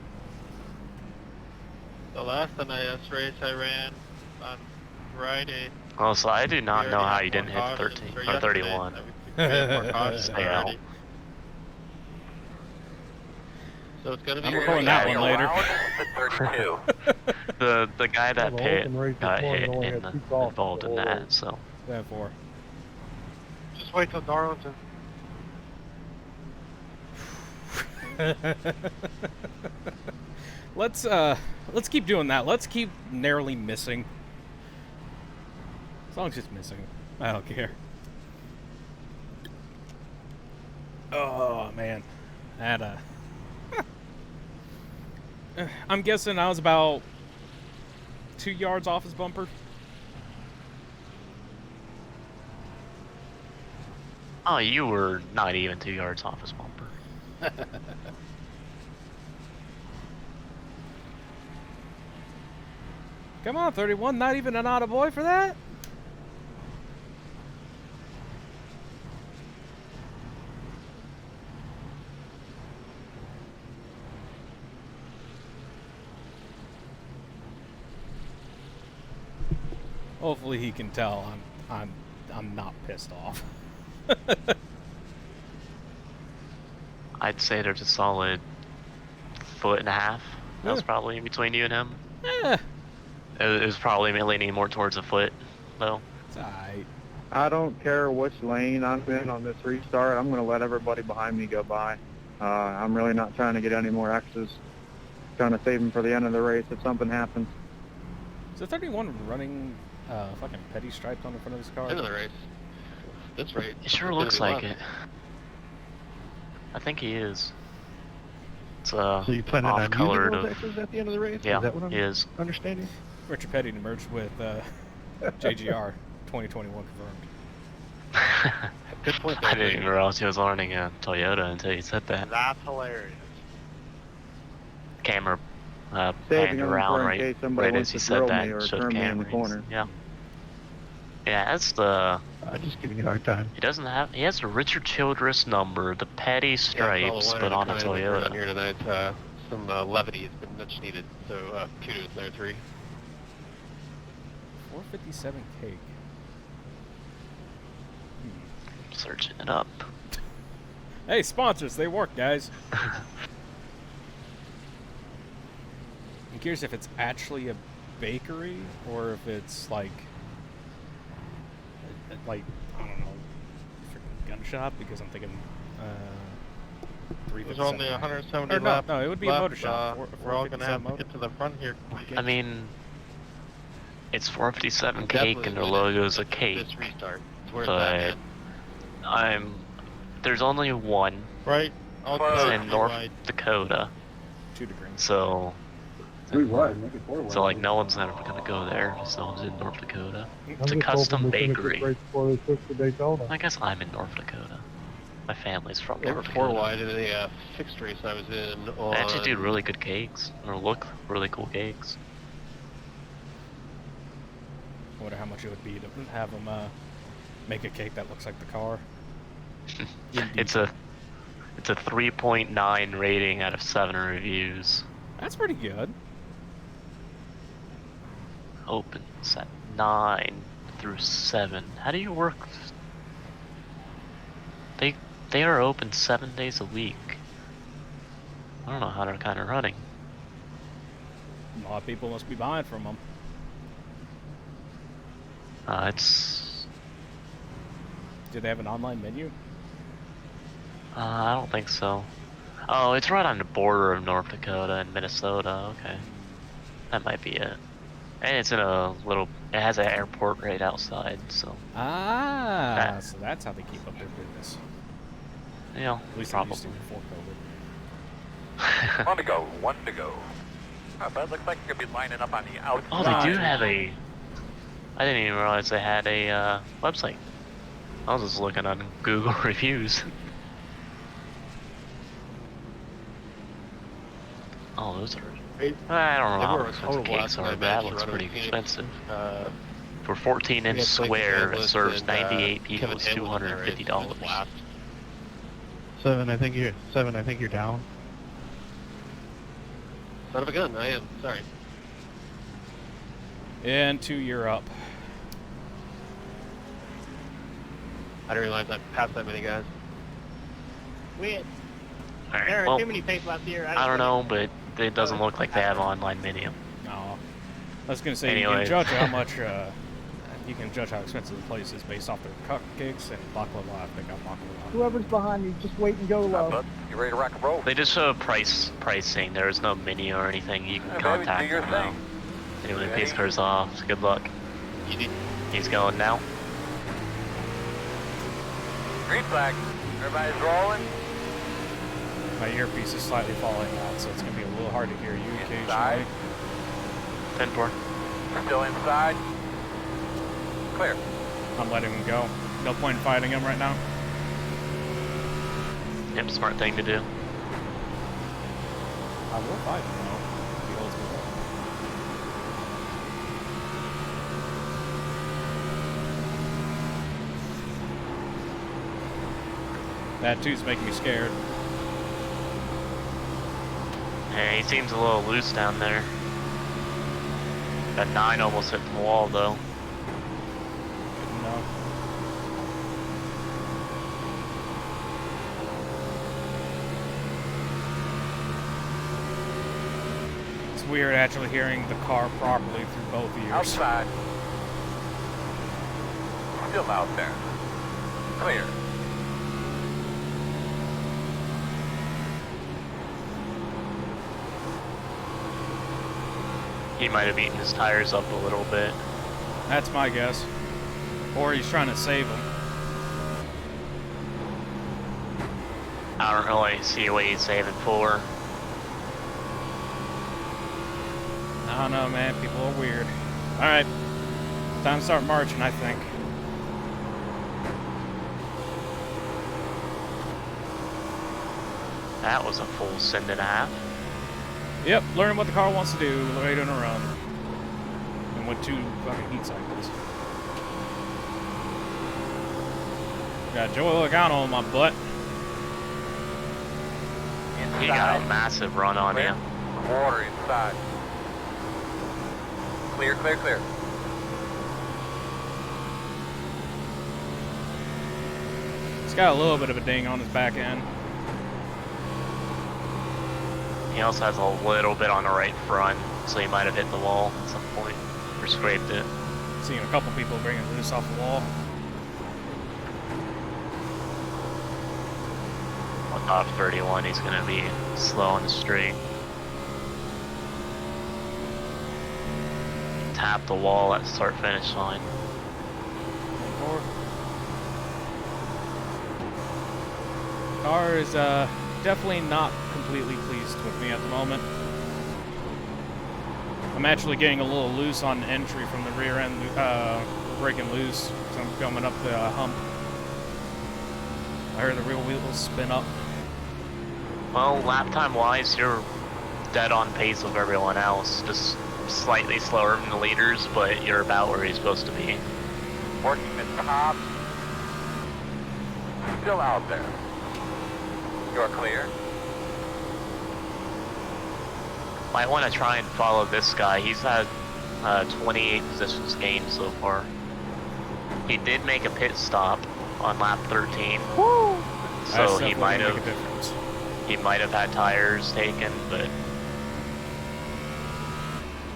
I: The last NIS race I ran on Friday.
A: Oh, so I do
I: we
A: not know
I: already
A: how
I: had
A: you didn't
I: more
A: hit
I: cautions,
A: 13
I: or
A: or
I: yesterday,
A: 31.
I: that we had more cautions
A: Yeah.
I: already. So it's gonna be
B: I'm
C: You're
B: recording
C: gonna
B: that
C: be
B: one later.
C: around the 32.
A: The guy that
K: the
A: pit
K: open race this
A: got
K: morning
A: hit
K: only
A: and
K: had 2 cautions
A: involved
K: the
A: in
K: whole
A: that,
K: race.
A: so.
B: Therefore.
G: Just wait till Darlington.
B: Let's keep doing that. Let's keep narrowly missing. As long as it's missing, I don't care. Oh man, that I'm guessing I was about 2 yards off his bumper.
A: Oh, you were not even 2 yards off his bumper.
B: Come on, 31. Not even an auto boy for that. Hopefully he can tell I'm not pissed off.
A: I'd say there's a solid 1.5 feet. That was
B: Yeah.
A: probably in between you and him.
B: Eh,
A: It was probably leaning more towards a foot, though.
B: it's alright.
J: I don't care which lane I'm in on this restart. I'm going to let everybody behind me go by. I'm really not trying to get any more X's. Trying to save them for the end of the race if something happens.
B: Is the 31 running fucking petty stripes on the front of his car?
I: End of the race. This rate.
A: It sure
I: it's
A: looks
I: gonna be
A: like
I: left.
A: it. I think he is. It's
G: So you planning on using
A: off-colored
G: those
A: of...
G: X's at the end of the race?
A: Yeah,
G: Is that what I'm
A: he is.
G: understanding?
B: Richard Petty merged with JGR 2021 confirmed.
I: Good point
A: I
I: there.
A: didn't even realize he was learning a Toyota until you said that.
G: That's hilarious.
A: Camera
J: Saving
A: panned
J: them
A: around
J: for in
A: right,
J: case somebody
A: right
J: wants
A: as he
J: to
A: said
J: drill
A: that.
J: me or
A: Showed
J: turn me in the
A: cameras.
J: corner.
A: Yeah. Yeah, that's the...
G: Just giving you a hard time.
A: He doesn't have... He has the Richard Childress number, the petty stripes,
I: Yeah,
A: but on a
I: On
A: Toyota.
I: here tonight, some levity has been much needed, so kudos there, 3.
B: 457 cake.
A: Searching it up.
B: Hey, sponsors, they work, guys. I'm curious if it's actually a bakery or if it's like I don't know, freaking gun shop, because I'm thinking
I: There's
B: 357.
I: only 170
B: Or no,
I: left.
B: no, it would be a
I: left,
B: motor shop.
I: We're all gonna have to
B: 457
I: get to the front here.
A: I mean... It's 457
I: Definitely
A: cake and their
I: win it.
A: logo's a cake.
I: This restart. It's worth
A: But...
I: that, man.
A: There's only one.
I: Right? All
C: Well,
A: It's
I: code,
A: in
I: be
A: North
I: wide.
A: Dakota.
B: 2 degrees.
A: So...
K: Three wide, make it 4 wide.
A: So like no one's ever gonna go there. Just no one's in North Dakota.
K: I'm
A: It's a
K: just
A: custom
K: hoping we finish this
A: bakery.
K: race before they switch to Daytona.
A: I guess I'm in North Dakota. My family's from
I: They
A: North
I: were 4
A: Dakota.
I: wide in a fixed race I was in on...
A: They actually do really good cakes, or look really cool cakes.
B: I wonder how much it would be to have them make a cake that looks like the car.
A: It's a 3.9 rating out of 7 reviews.
B: That's pretty good.
A: Opens at 9 through 7. How do you work? They are open 7 days a week. I don't know how they're kind of running.
B: A lot of people must be buying from them.
A: It's.
B: Do they have an online menu?
A: I don't think so. Oh, it's right on the border of North Dakota and Minnesota. Okay, that might be it. And it's in a little. It has an airport right outside, so.
B: Ah, so that's how they keep up their business.
A: Yeah,
B: At least
A: probably.
B: they used to before COVID.
C: One to go, one to go. But it looks like you're gonna be lining up on the outside.
A: Oh, they do have a. I didn't even realize they had a website. I was just looking on Google reviews. Oh, those are. I don't know how expensive cakes are, but that looks pretty expensive. For 14-inch square, it serves 98 people. It's $250.
I: Seven, I think you're down. Son of a gun, I am. Sorry.
B: And 2, you're up.
I: I didn't realize I passed that many guys.
F: Weird.
A: Alright,
F: There are
A: well,
F: too many people out here.
A: I don't know, but it doesn't look like they have an online menu.
B: No. I was gonna say
A: Anyway.
B: you can judge how much. You can judge how expensive the place is based off their cupcakes and baklava. I think I'm baklava.
K: Whoever's behind you, just wait and go low.
C: Bud, you ready to rock and roll?
A: They just show pricing. There is no menu or anything. You can
C: baby,
A: contact
C: do your
A: them now.
C: thing.
A: Anyone who
C: Ready?
A: pays cars off. Good luck. He's going now.
C: Green flag. Everybody's rolling.
B: My earpiece is slightly falling out, so it's gonna be a little hard to hear you
C: Inside.
B: occasionally.
A: 10-4.
C: Still inside. Clear.
B: I'm letting him go. No point in fighting him right now.
A: Yep, smart thing to do.
B: I will fight him though. If he holds me up. That too's making me scared.
A: Yeah, he seems a little loose down there. That 9 almost hit the wall though.
B: No. It's weird actually hearing the car properly through both ears.
C: Outside. Still out there. Clear.
A: He might have eaten his tires up a little bit.
B: That's my guess. Or he's trying to save them.
A: I don't really see what he's saving for.
B: I don't know, man. People are weird. Alright. Time to start marching, I think.
A: That was a full send and a half.
B: Yep, learning what the car wants to do right on a run. And with 2 fucking heat cycles. Got Joey Logano on my butt.
A: He got a massive run on
C: Clear.
A: you.
C: Water inside. Clear, clear, clear.
B: He's got a little bit of a ding on his back end.
A: He also has a little bit on the right front, so he might have hit the wall at some point, or scraped it.
B: Seeing a couple people bringing loose off the wall.
A: On top 31, he's going to be slow on the straight. Tap the wall at start-finish line.
B: Car is definitely not completely pleased with me at the moment. I'm actually getting a little loose on entry from the rear end, breaking loose, so I'm coming up the hump. I heard the rear wheels spin up.
A: Well, lap time wise, you're dead on pace with everyone else. Just slightly slower than the leaders, but you're about where you're supposed to be.
C: Working the top. Still out there. You're clear.
A: Might want to try and follow this guy. He's had 28 positions gained so far. He did make a pit stop on lap 13.
K: Woo!
A: So he might
B: make a
A: have
B: difference.
A: had tires taken, but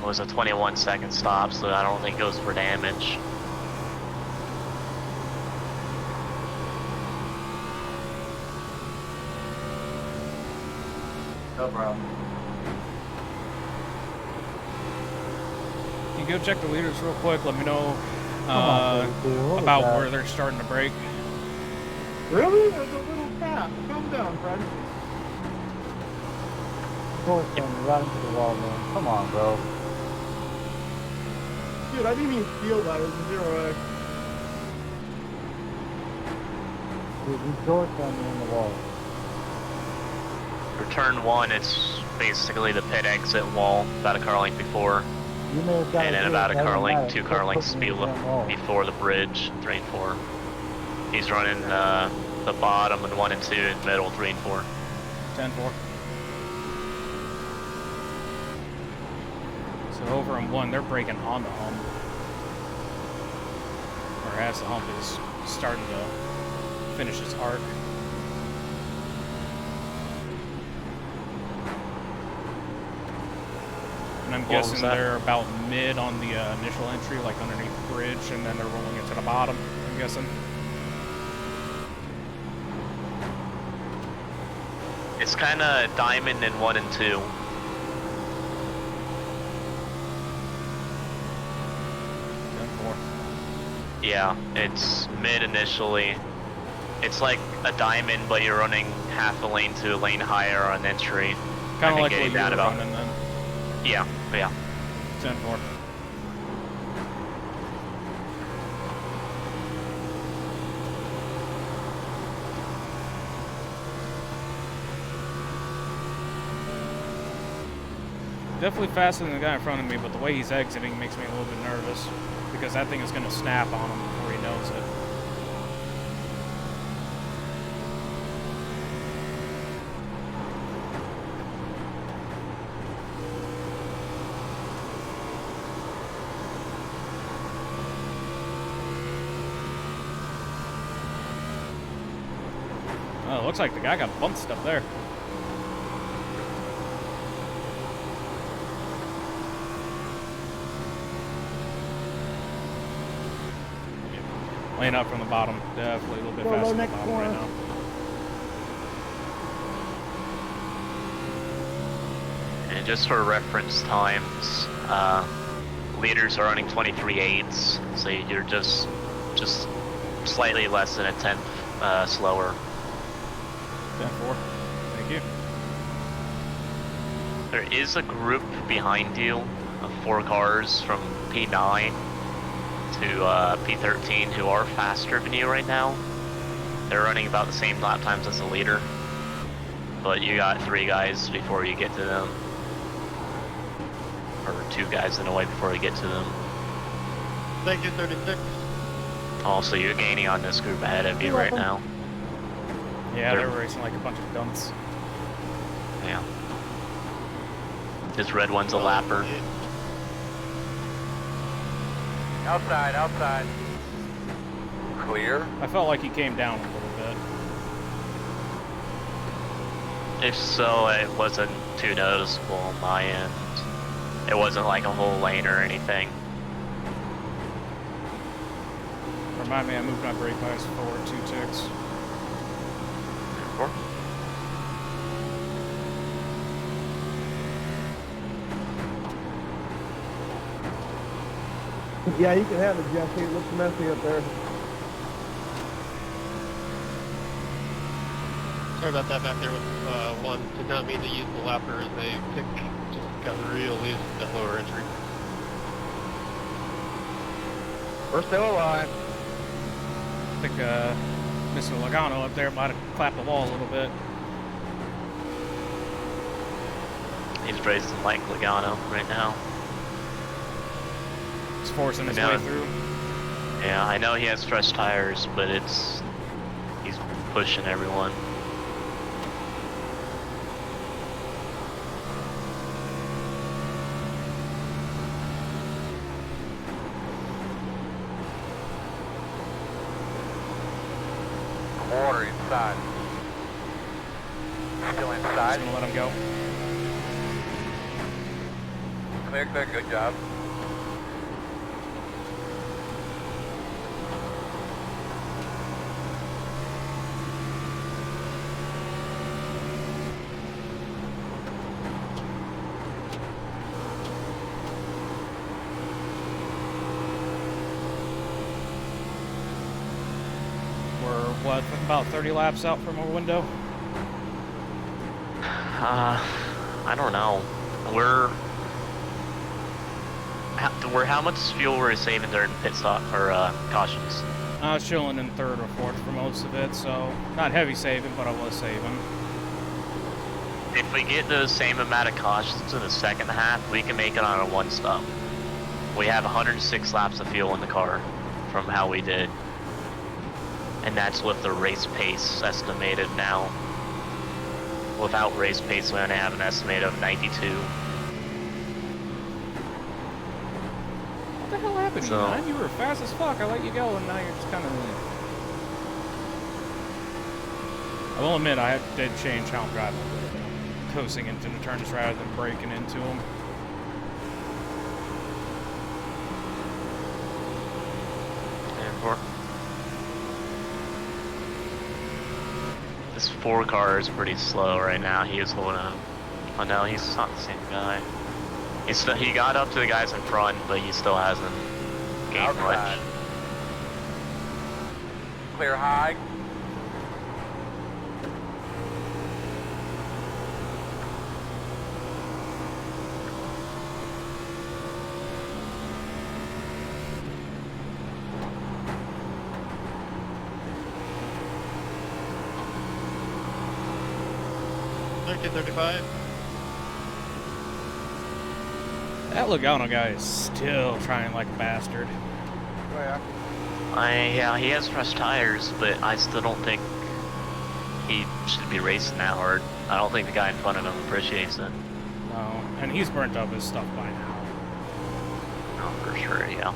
A: was a 21-second stop, so I don't think it goes for damage.
D: No problem.
B: You go check the leaders real quick. Let me know
D: About
B: about where they're starting to break.
H: Really? There's a little gap. Calm down, friend.
D: Of course, son, right into the wall, man. Come on, bro.
H: Dude, I didn't even feel that. It was a 0X.
D: Dude, these doors on me in the wall.
A: For turn 1, it's basically the pit exit wall, about a car length before,
D: You may have got
A: and then
D: it,
A: about a
D: that
A: car
D: doesn't
A: length,
D: matter.
A: 2
D: Just
A: car
D: put
A: lengths
D: me in the damn wall.
A: before the bridge, 3 and 4. He's running the bottom and 1 and 2, and middle 3 and 4.
B: 10-4. So over in 1, they're breaking on the hump. Or as the hump is starting to finish its arc. And I'm guessing they're about mid on the initial entry, like underneath the bridge, and then they're rolling it to the bottom, I'm guessing.
A: It's kind of diamond in 1 and 2. Yeah, it's mid initially. It's like a diamond, but you're running half a lane to a lane higher on entry.
B: Kind of like what you were running then.
A: Yeah, yeah.
B: 10-4. Definitely faster than the guy in front of me, but the way he's exiting makes me a little bit nervous because that thing is going to snap on him before he knows it. Oh, it looks like the guy got bunched up there. Laying up from the bottom, definitely a little bit faster than the bottom right now.
A: And just for reference times, leaders are running 23.8s, so you're just slightly less than a tenth slower.
B: 10-4. Thank you.
A: There is a group behind you of 4 cars from P9 to P13 who are faster than you right now. They're running about the same lap times as the leader, but you got 3 guys before you get to them, or 2 guys in a way before you get to them.
G: Thank you, 36.
A: Also, you're gaining on this group ahead of you right now.
B: Yeah, they're racing like a bunch of dunks.
A: Yeah. This red one's a lapper.
C: Outside, outside. Clear.
B: I felt like he came down a little bit.
A: If so, it wasn't too noticeable on my end. It wasn't like a whole lane or anything.
B: Remind me, I moved my brake bias forward 2 ticks.
A: 4.
H: Yeah, you can have it, Jesse. It looks messy up there.
I: Sorry about that back there with 1. Did not mean to use the lapper as a pick. Just got real loose at that lower entry.
G: We're still alive.
B: I think Mr. Logano up there might have clapped the wall a little bit.
A: He's racing like Logano right now.
B: He's forcing his way through.
A: Yeah, I know he has fresh tires, but he's pushing everyone.
C: Quarter inside. Still inside.
B: Just gonna let him go.
C: Clear, clear, good job.
B: We're, what, about 30 laps out from our window?
A: I don't know. We're how much fuel were we saving during pit stop or cautions?
B: I was chilling in third or fourth for most of it, so not heavy saving, but I was saving.
A: If we get the same amount of cautions in the second half, we can make it on a one stop. We have 106 laps of fuel in the car from how we did. And that's with the race pace estimated now. Without race pace, we only have an estimate of 92.
B: What the hell happened to you, man? You were fast as fuck. I let you go, and now you're just kind of... I will admit, I did change how I'm driving a little bit. I'm coasting into the turns rather than braking into them.
A: This 4 car is pretty slow right now. He is holding up. Oh no, he's not the same guy. He got up to the guys in front, but he still hasn't gained much.
C: Clear high.
B: That Logano guy is still trying like a bastard.
A: Yeah, he has fresh tires, but I still don't think he should be racing that hard. I don't think the guy in front of him appreciates it.
B: No, and he's burnt up his stuff by now.
A: Oh, for sure, yeah.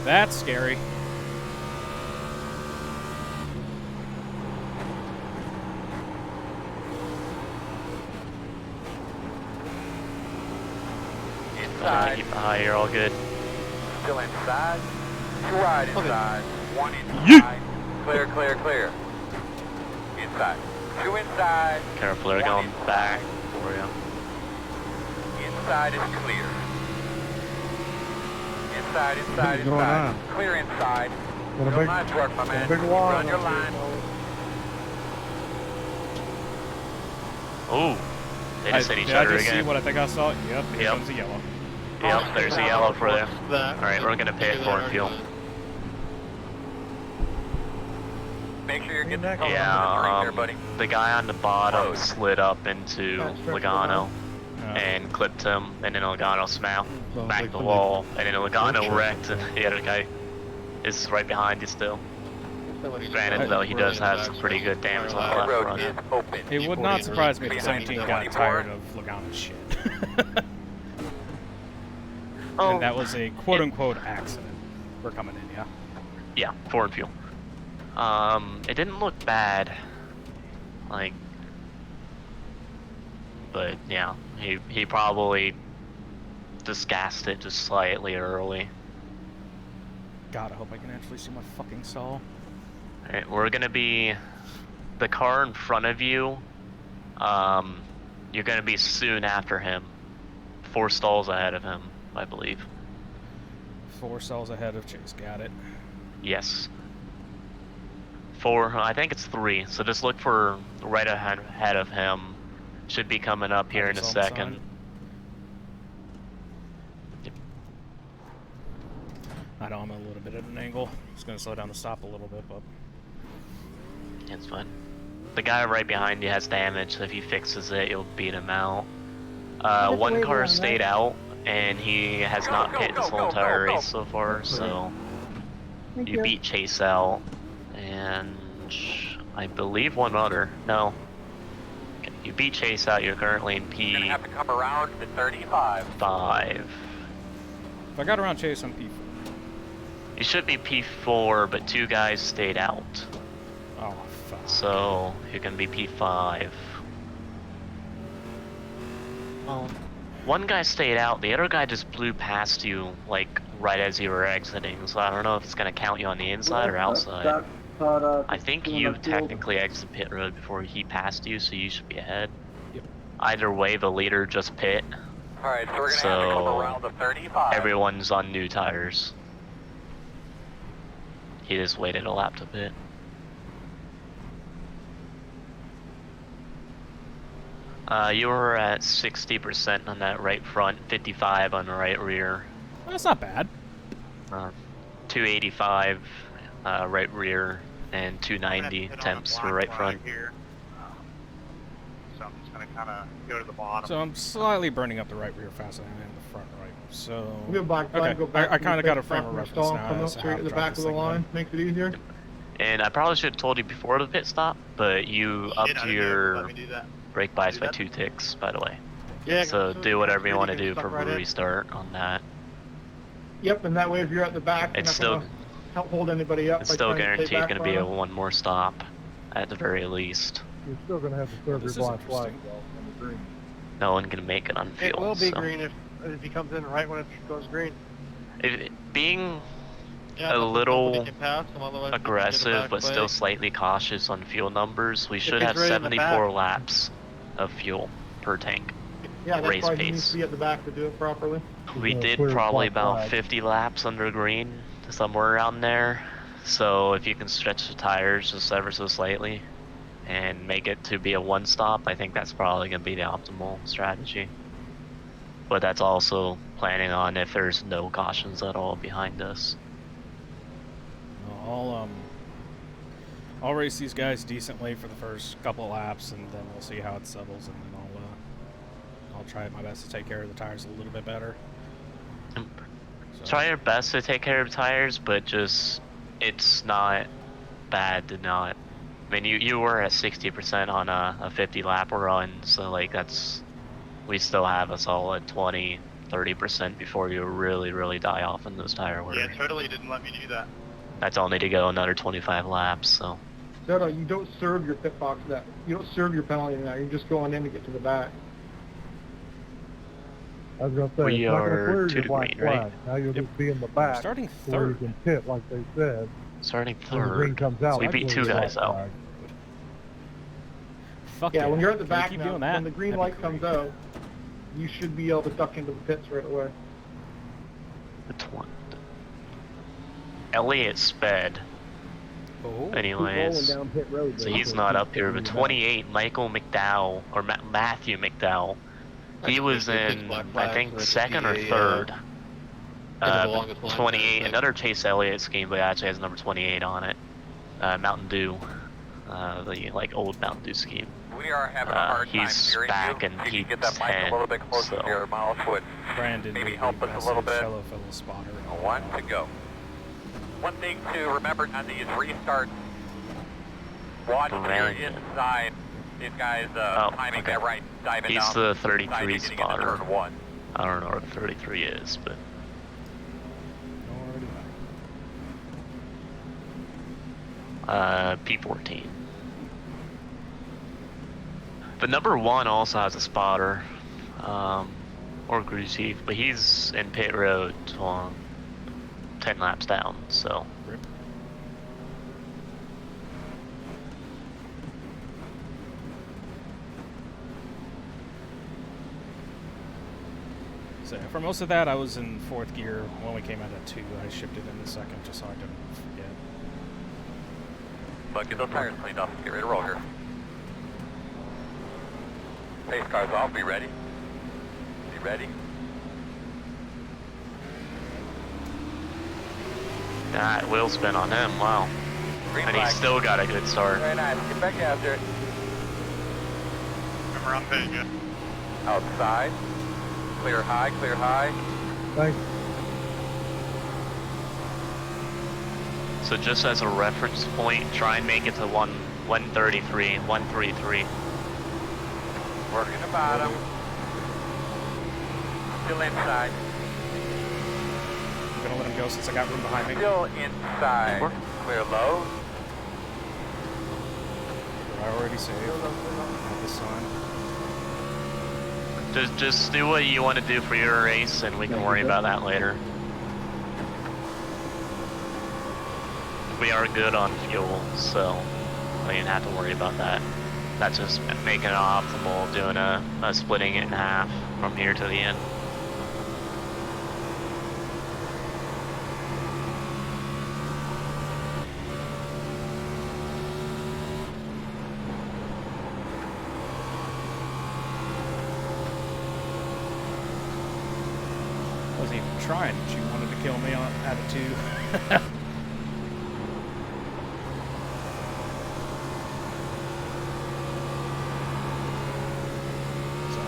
B: That's scary.
A: Keep the high, you're all good.
C: Still inside. 2 wide inside. 1 inside. Clear, clear, clear. Inside. 2 inside.
A: Careful, they're going back for you.
C: Inside is clear. Inside, inside, inside. Clear inside. Real nice work, my man. Run your line.
A: Ooh, they just hit each other
B: Did I just
A: again.
B: see what I think I saw? Yep, here comes the yellow.
A: Yep, there's a yellow for them. Alright, we're gonna pay it for fuel.
C: Make sure you're getting the
A: Yeah,
C: buddy.
A: the guy on the bottom slid up into Logano and clipped him, and then Logano smacked back the wall, and then Logano wrecked, and the other guy is right behind you still. Granted, though, he does have some pretty good damage on the left front.
B: It would not surprise me if the 17 got tired of Logano's shit.
A: Oh,
B: and that was a quote-unquote accident. We're coming in, yeah?
A: Yeah, foreign fuel. It didn't look bad. Like, but yeah, he probably just gassed it just slightly early.
B: God, I hope I can actually see my fucking stall.
A: Alright, we're gonna be the car in front of you. You're gonna be soon after him. 4 stalls ahead of him, I believe.
B: 4 stalls ahead of Chase, got it.
A: Yes. 4, I think it's 3, so just look for right ahead of him. Should be coming up here in a second. Yep.
B: I know I'm a little bit at an angle. Just gonna slow down the stop a little bit, but...
A: It's fine. The guy right behind you has damage, so if he fixes it, you'll beat him out. 1 car stayed out, and he has not pit this whole entire race so far, so you beat Chase out, and I believe 1 other. No. Okay, you beat Chase out, you're currently in P5.
C: You're gonna have to come around to 35.
B: If I got around Chase, I'm P4.
A: You should be P4, but 2 guys stayed out.
B: Oh, fuck.
A: So, you're gonna be P5. Well, one guy stayed out. The other guy just blew past you, like, right as you were exiting. So I don't know if it's going to count you on the inside or outside. I think you technically exit pit road before he passed you, so you should be ahead.
B: Yep.
A: Either way, the leader just pit.
C: Alright, so we're going to have to come around the 35.
A: Everyone's on new tires. He just waited a lap to pit. You were at 60% on that right front, 55 on the right rear.
B: That's not bad.
A: 285 right rear, and 290 temps for right front.
G: Here. So I'm just gonna kind of go to the bottom.
B: So I'm slightly burning up the right rear faster than the front right. So
H: Go back,
B: okay,
H: go back
B: I kind of got a frame
H: back
B: of
H: from the
B: reference
H: stall,
B: now.
H: come up
B: as to
H: straight
B: how
H: to
B: to
H: the
B: drive
H: back of
B: this
H: the
B: thing
H: line,
B: down.
H: makes it easier.
A: And I probably should have told you before the pit stop, but you upped your brake bias by 2 ticks, by the way.
G: Yeah,
A: So do whatever you want to do
G: stuck
A: for
G: right in.
A: restart on that.
H: Yep, and that way if you're at the back,
A: It's
H: you're not gonna help hold anybody up.
A: It's
H: by
A: still
H: trying to stay
A: guaranteed
H: back
A: going to be
H: from
A: a
H: them.
A: one more stop, at the very least.
D: You're still going to have to serve
B: This
D: your
B: is
D: black flag,
B: interesting.
D: though, on the green.
A: No one can make it on fuel.
G: It will be
A: so.
G: green if he comes in right when it goes green.
A: Being
G: Yeah,
A: a little
G: he can pass him, otherwise he can get a
A: aggressive
G: back
A: but
G: plate.
A: still slightly cautious on fuel numbers, we should
G: he's
A: have
G: right in the
A: 74
G: back.
A: laps of fuel per tank.
H: Yeah, that's
A: race
H: why he needs
A: pace.
H: to be at the back to do it properly.
A: We
D: gonna
A: did
D: clear
A: probably
D: black
A: about
D: flag.
A: 50 laps under green, somewhere around there. So if you can stretch the tires just ever so slightly and make it to be a one stop, I think that's probably going to be the optimal strategy. But that's also planning on if there's no cautions at all behind us.
B: I'll race these guys decently for the first couple of laps, and then we'll see how it settles, and then I'll try my best to take care of the tires a little bit better. So.
A: Try your best to take care of tires, but just it's not bad to not. I mean, you were at 60% on a 50 lap run, so like we still have a solid 20-30% before you really die off in those tire wear.
G: Yeah, totally didn't let me do that.
A: That's only to go another 25 laps, so.
H: So you don't serve your pit box that. You don't serve your penalty now. You're just going in to get to the back.
D: I was going to say,
A: We
D: it's not going to
A: are
D: clear
A: to
D: your
A: the
D: black
A: green,
D: flag.
A: right?
D: Now you'll
B: Yep.
D: just be in the back
B: Starting
D: where you
B: third.
D: can pit, like they said.
A: Starting
D: When the green
A: third.
D: comes out,
A: So we
D: that
A: beat
D: clears
A: 2
D: your
A: guys
D: black
A: out.
D: flag.
B: Fuck
H: Yeah, when you're at the
B: Can we
H: back
B: keep
H: now,
B: doing that?
H: when the green
B: That'd
H: light
B: be
H: comes
B: great.
H: out, you should be able to duck into the pits right away.
A: That's one. Elliott sped,
B: Oh,
K: Keep rolling
A: anyways.
K: down pit road.
A: So
K: there.
A: he's not up here, but 28, Michael McDowell, or Matthew McDowell. He was in, I think, second or third.
I: the longest line
A: 28,
I: there,
A: another Chase Elliott scheme, but it actually has number 28 on it. Mountain Dew, the like old Mountain Dew scheme.
C: We are having a hard time
A: He's
C: hearing
A: back
C: you.
A: in
C: If you
A: P10,
C: could get that mic a little bit closer
A: so.
C: to your mouth would
B: Brandon,
C: maybe
B: leave
C: help us a
B: message,
C: little bit.
B: fellow spotter.
C: One to go. One thing to remember on these restarts, watch your
A: Brandon.
C: inside. These guys timing
A: okay.
C: that right, diving
A: He's
C: down.
A: the
C: side,
A: 33
C: getting into
A: spotter.
C: turn one.
A: I don't know what 33 is, but P14. But number 1 also has a spotter, or crew chief, but he's in pit road 10 laps down, so.
B: Rip. So for most of that, I was in 4th gear. When we came out of 2, I shifted into 2nd just so I didn't forget.
C: But get those tires cleaned up. Get ready to roll here. Pace cars off. Be ready. Be ready.
A: That wheel spin on him, wow.
C: Green
A: And
C: flag.
A: he's still got a good start.
C: Very nice. Get back after it.
G: Remember, I'm paying you.
C: Outside. Clear high. Clear high.
D: Thanks.
A: So just as a reference point, try and make it to 133, 133.
C: Working the bottom. Still inside.
B: I'm gonna let him go since I got room behind me.
C: Still inside. Clear low.
B: I already saved. Have this on.
A: Just do what you want to do for your race, and we can worry about that later. We are good on fuel, so we didn't have to worry about that. That's just making it optimal, doing a splitting it in half from here to the end.
B: Wasn't even trying. She wanted to kill me on attitude.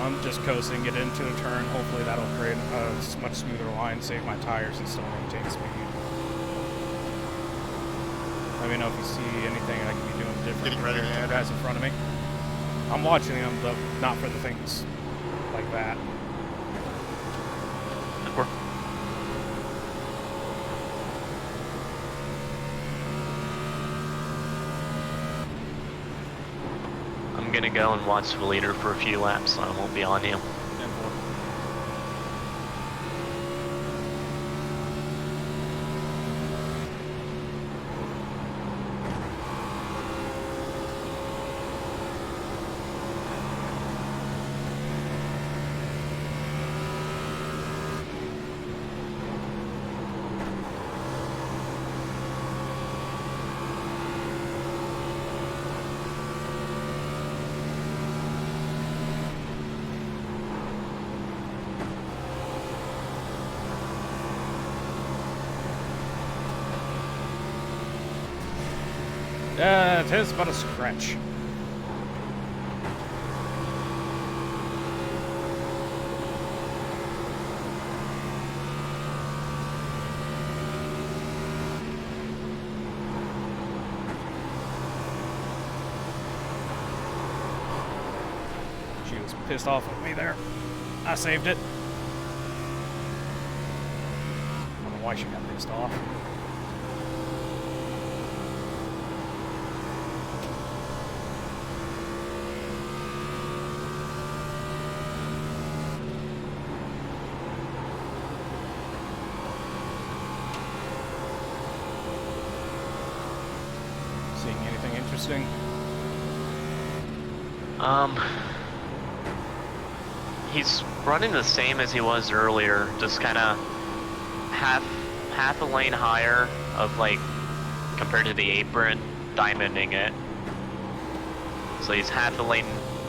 B: I'm just coasting, get into a turn. Hopefully that'll create a much smoother line, save my tires, and still maintain speed. Let me know if you see anything I can be doing different.
I: Getting ready to
B: the guys in front of me. I'm watching them, but not for the things like that.
A: I'm gonna go and watch the leader for a few laps, so I won't be on you.
B: It is but a scratch. She was pissed off at me there. I saved it. I don't know why she got pissed off. Seeing anything interesting?
A: He's running the same as he was earlier, just kind of half a lane higher of like compared to the apron, diamonding it. So he's half a lane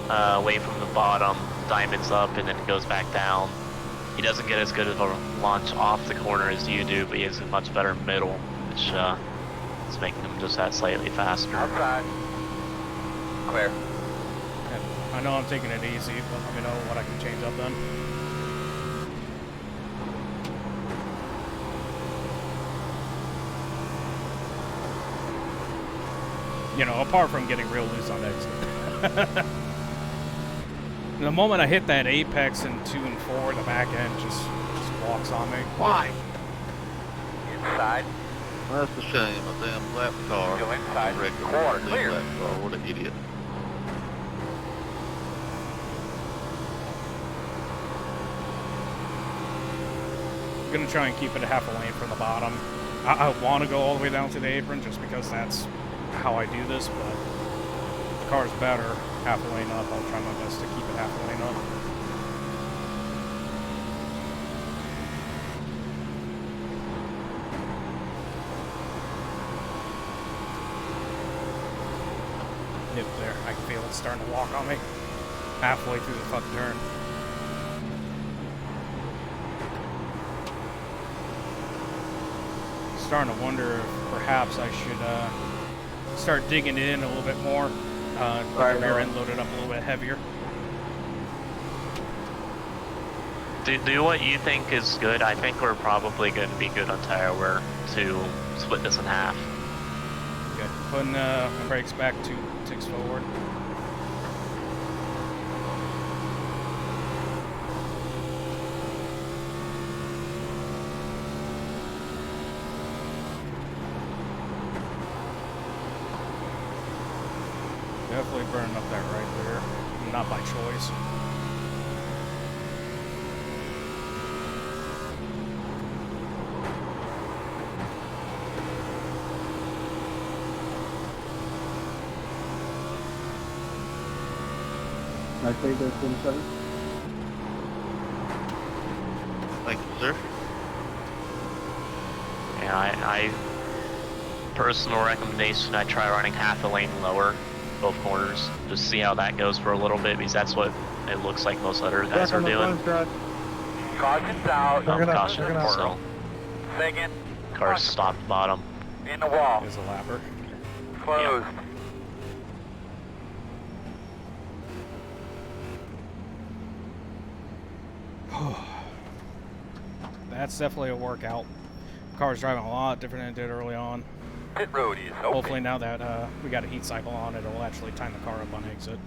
A: away from the bottom, diamonds up, and then goes back down. He doesn't get as good of a launch off the corner as you do, but he has a much better middle, which is making him just that slightly faster.
C: Outside. Clear.
B: I know I'm taking it easy, but let me know what I can change up then. You know, apart from getting real loose on exit. The moment I hit that apex in 2 and 4, the back end just walks on me.
G: Why?
C: Inside.
I: Well, that's a shame. A damn lap car.
C: Go inside.
I: Regular
C: Quarter,
I: damn
C: clear.
I: lap car. What an idiot.
B: I'm gonna try and keep it a half a lane from the bottom. I want to go all the way down to the apron just because that's how I do this, but if the car's better half a lane up, I'll try my best to keep it half a lane up. Yep, there. I can feel it starting to walk on me halfway through the fucking turn. Starting to wonder if perhaps I should start digging it in a little bit more. With the rear end loaded up a little bit heavier.
A: Do what you think is good. I think we're probably going to be good on tire wear to split this in half.
B: Good. Putting the brakes back 2 ticks forward. Definitely burning up that right rear. Not by choice.
H: Nice day there, 47.
G: Thank you, sir.
A: Yeah, I personal recommendation, I try running half a lane lower, both corners, just see how that goes for a little bit, because that's what it looks like most other guys
J: Back
A: are
J: on the
A: doing.
J: front stretch.
C: Caution's out.
A: Caution, so
C: Second.
A: cars stopped bottom.
C: In the wall.
B: There's a lapper.
C: Closed.
B: That's definitely a workout. Car's driving a lot different than it did early on.
C: Pit road is open.
B: Hopefully now that we got a heat cycle on, it'll actually time the car up on exit.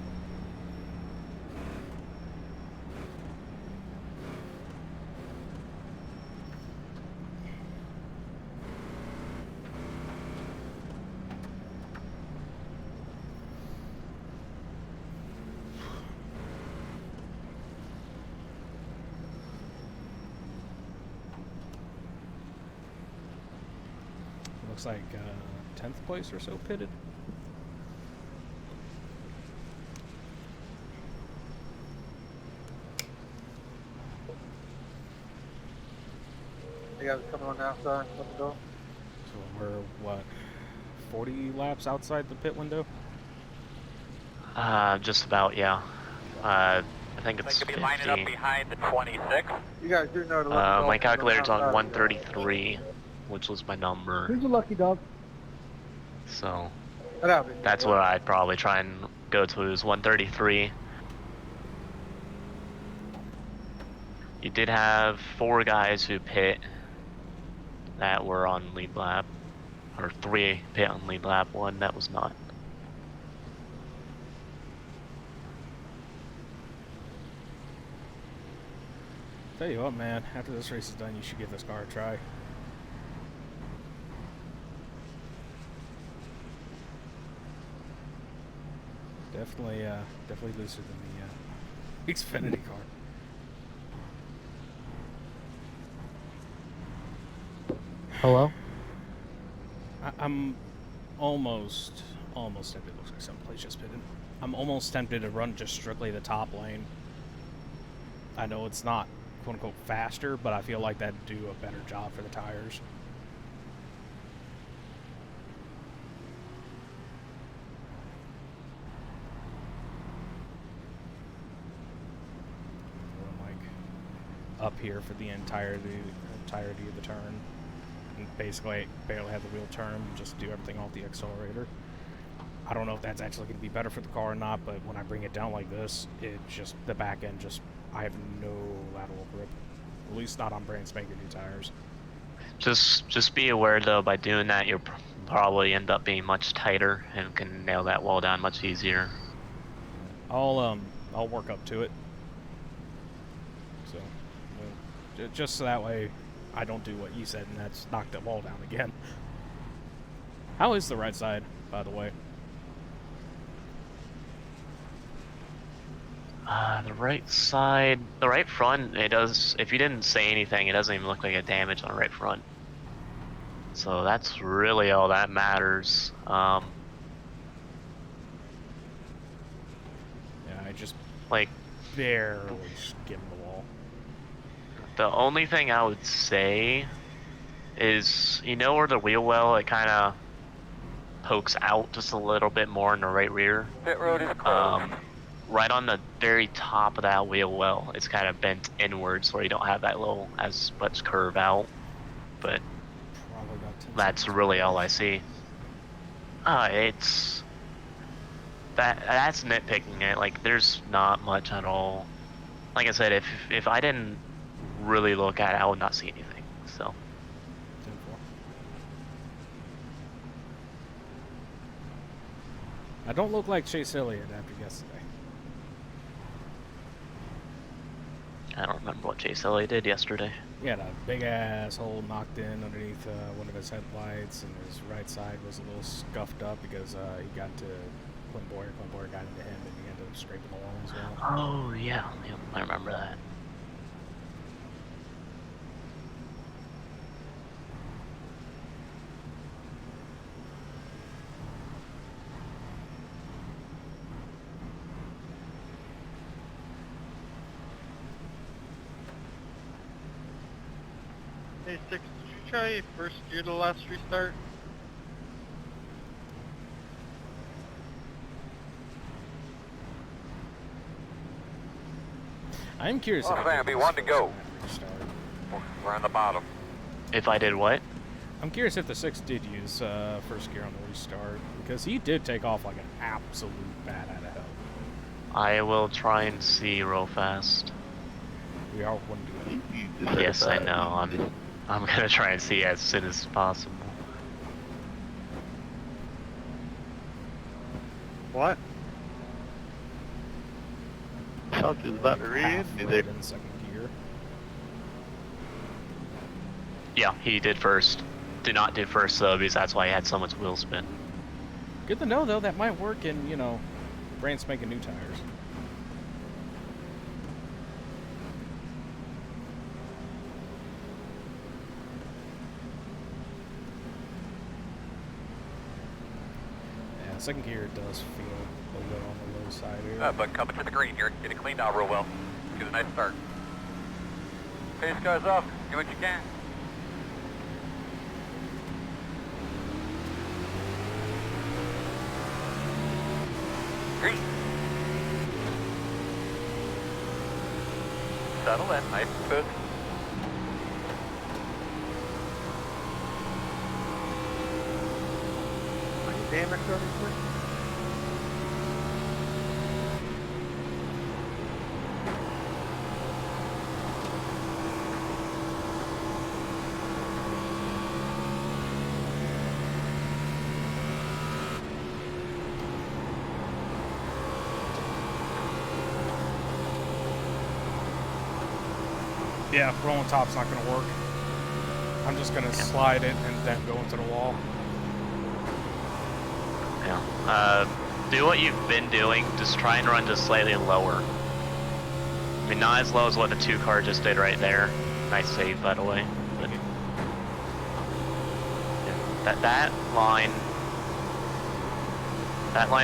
B: Looks like 10th place or so pitted.
J: You guys coming on now, sir? Let's go.
B: So we're, what, 40 laps outside the pit window?
A: Just about, yeah. I think it's
C: They could
A: 50.
C: be lining up behind the 26.
J: You guys do know to let me know
A: My
J: if you're
A: calculator's on
J: outside.
A: 133, which was my number,
K: Who's a lucky dog?
A: so
J: Get out of here.
A: that's what I'd probably try and go to, is 133. You did have 4 guys who pit that were on lead lap, or 3 pit on lead lap, 1 that was not.
B: Tell you what, man, after this race is done, you should give this car a try. Definitely, definitely looser than the Xfinity car.
F: Hello?
B: I'm almost tempted. Looks like someplace just pitted. I'm almost tempted to run just strictly the top lane. I know it's not quote unquote faster, but I feel like that'd do a better job for the tires. I'm like up here for the entirety of the turn. And basically barely have the wheel turn and just do everything off the accelerator. I don't know if that's actually going to be better for the car or not, but when I bring it down like this, it just, the back end just, I have no lateral grip. At least not on brand spanking new tires.
A: Just be aware though, by doing that you'll probably end up being much tighter and can nail that wall down much easier.
B: I'll work up to it. So, just so that way I don't do what you said and that's knock the wall down again. How is the right side, by the way?
A: The right side, the right front, it does, if you didn't say anything, it doesn't even look like a damage on the right front. So that's really all that matters.
B: Yeah, I just
A: Like,
B: barely skimmed the wall.
A: the only thing I would say is, you know where the wheel well, it kind of pokes out just a little bit more in the right rear?
C: Pit road is closed.
A: Right on the very top of that wheel well, it's kind of bent inwards where you don't have that little as much curve out. But that's really all I see. It's that's nitpicking it. Like there's not much at all. Like I said, if I didn't really look at it, I would not see anything. So.
B: I don't look like Chase Elliott after yesterday.
A: I don't remember what Chase Elliott did yesterday.
B: He had a big ass hole knocked in underneath one of his headlights, and his right side was a little scuffed up because he got to Clint Boyer. Clint Boyer got into him, and he ended up scraping the wall as well.
A: Oh yeah, I remember that.
I: Hey, Six, did you try first gear to the last restart?
B: I'm curious.
C: Oh,
B: if
C: Sam,
B: it
C: be
B: does
C: one to
B: first
C: go.
B: on that restart.
C: We're on the bottom.
A: If I did what?
B: I'm curious if the 6 did use first gear on the restart, because he did take off like an absolute bat out of hell.
A: I will try and see real fast.
B: We all wouldn't do that.
A: Yes, I know. I'm gonna try and see as soon as possible.
G: What?
I: I'll do the battery.
B: Halfway in second gear.
A: Yeah, he did first. Did not do first though, because that's why he had so much wheel spin.
B: Good to know though, that might work in, you know, brands making new tires. Yeah, second gear does feel a little on the low side here.
C: But coming to the green here, get it cleaned out real well. Get a nice start. Pace cars off, do what you can. Green. Settle in, nice and smooth.
G: Damn it, really quick.
B: Yeah, rolling top's not gonna work. I'm just gonna slide it and then go into the wall.
A: Yeah. Do what you've been doing. Just try and run just slightly lower. I mean, not as low as what the 2 car just did right there. Nice save, by the way. But yeah, that line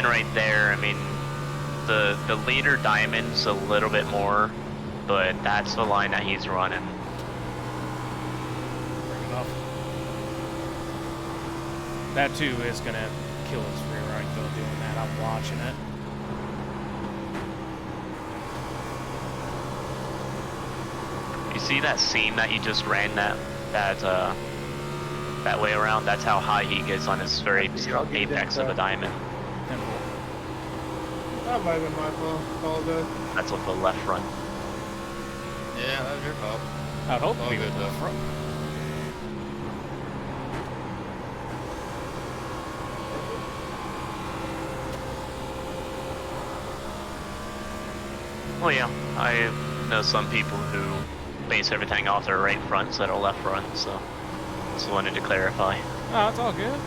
A: right there. I mean, the leader diamond's a little bit more, but that's the line that he's running.
B: Bring it up. That too is gonna kill his rear right though doing that. I'm watching it.
A: You see that seam that you just ran that way around? That's how high he gets on his very apex of a diamond.
H: That might have been my fault. All good.
A: That's with the left front.
I: Yeah, that was your fault.
B: I'd hope
I: All
B: we
I: good
B: would
I: though.
B: front.
A: Well, yeah, I know some people who base everything off their right front instead of left front, so just wanted to clarify.
B: Oh, it's all good.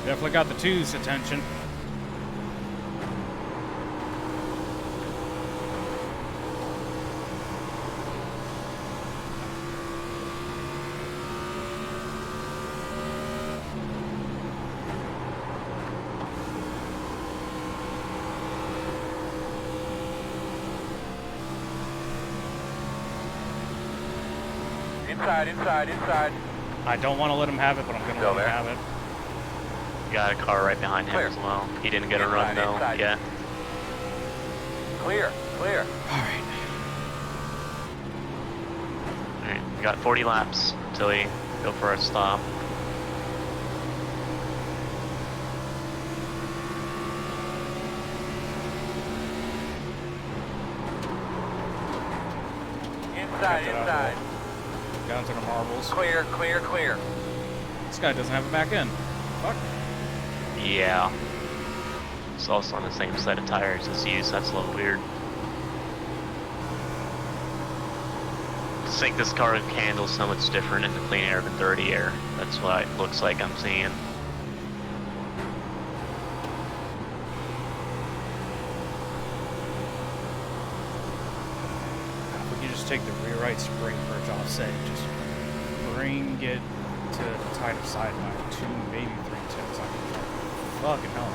B: Definitely got the 2's attention.
C: Inside.
B: I don't want to let him have it, but I'm going to let him have it.
A: Got a car right behind him as well. He didn't get a run though yet.
C: Clear.
B: All right.
A: We got 40 laps until we go for our stop.
C: Inside, inside.
B: Down to the marbles.
C: Clear, clear, clear.
B: This guy doesn't have a back end. Fuck.
A: Yeah. It's also on the same set of tires as you, so that's a little weird. I think this car handles so much different in the clean air than dirty air. That's what it looks like I'm seeing.
B: If we could just take the rear right spring perch offset, just bring it to the tighter side by 2, maybe 3/10. Fucking hell.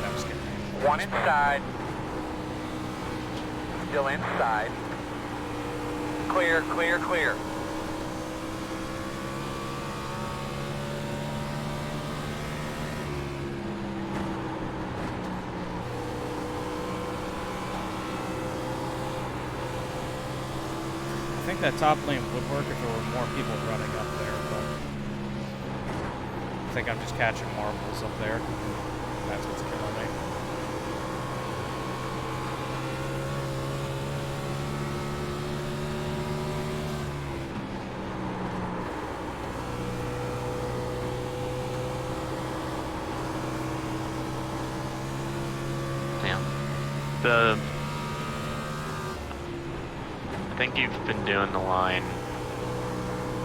B: That was good.
C: One inside. Still inside. Clear, clear, clear.
B: I think that top lane would work if there were more people running up there, but I think I'm just catching marbles up there. That's what's killing me.
A: Yeah. I think you've been doing the line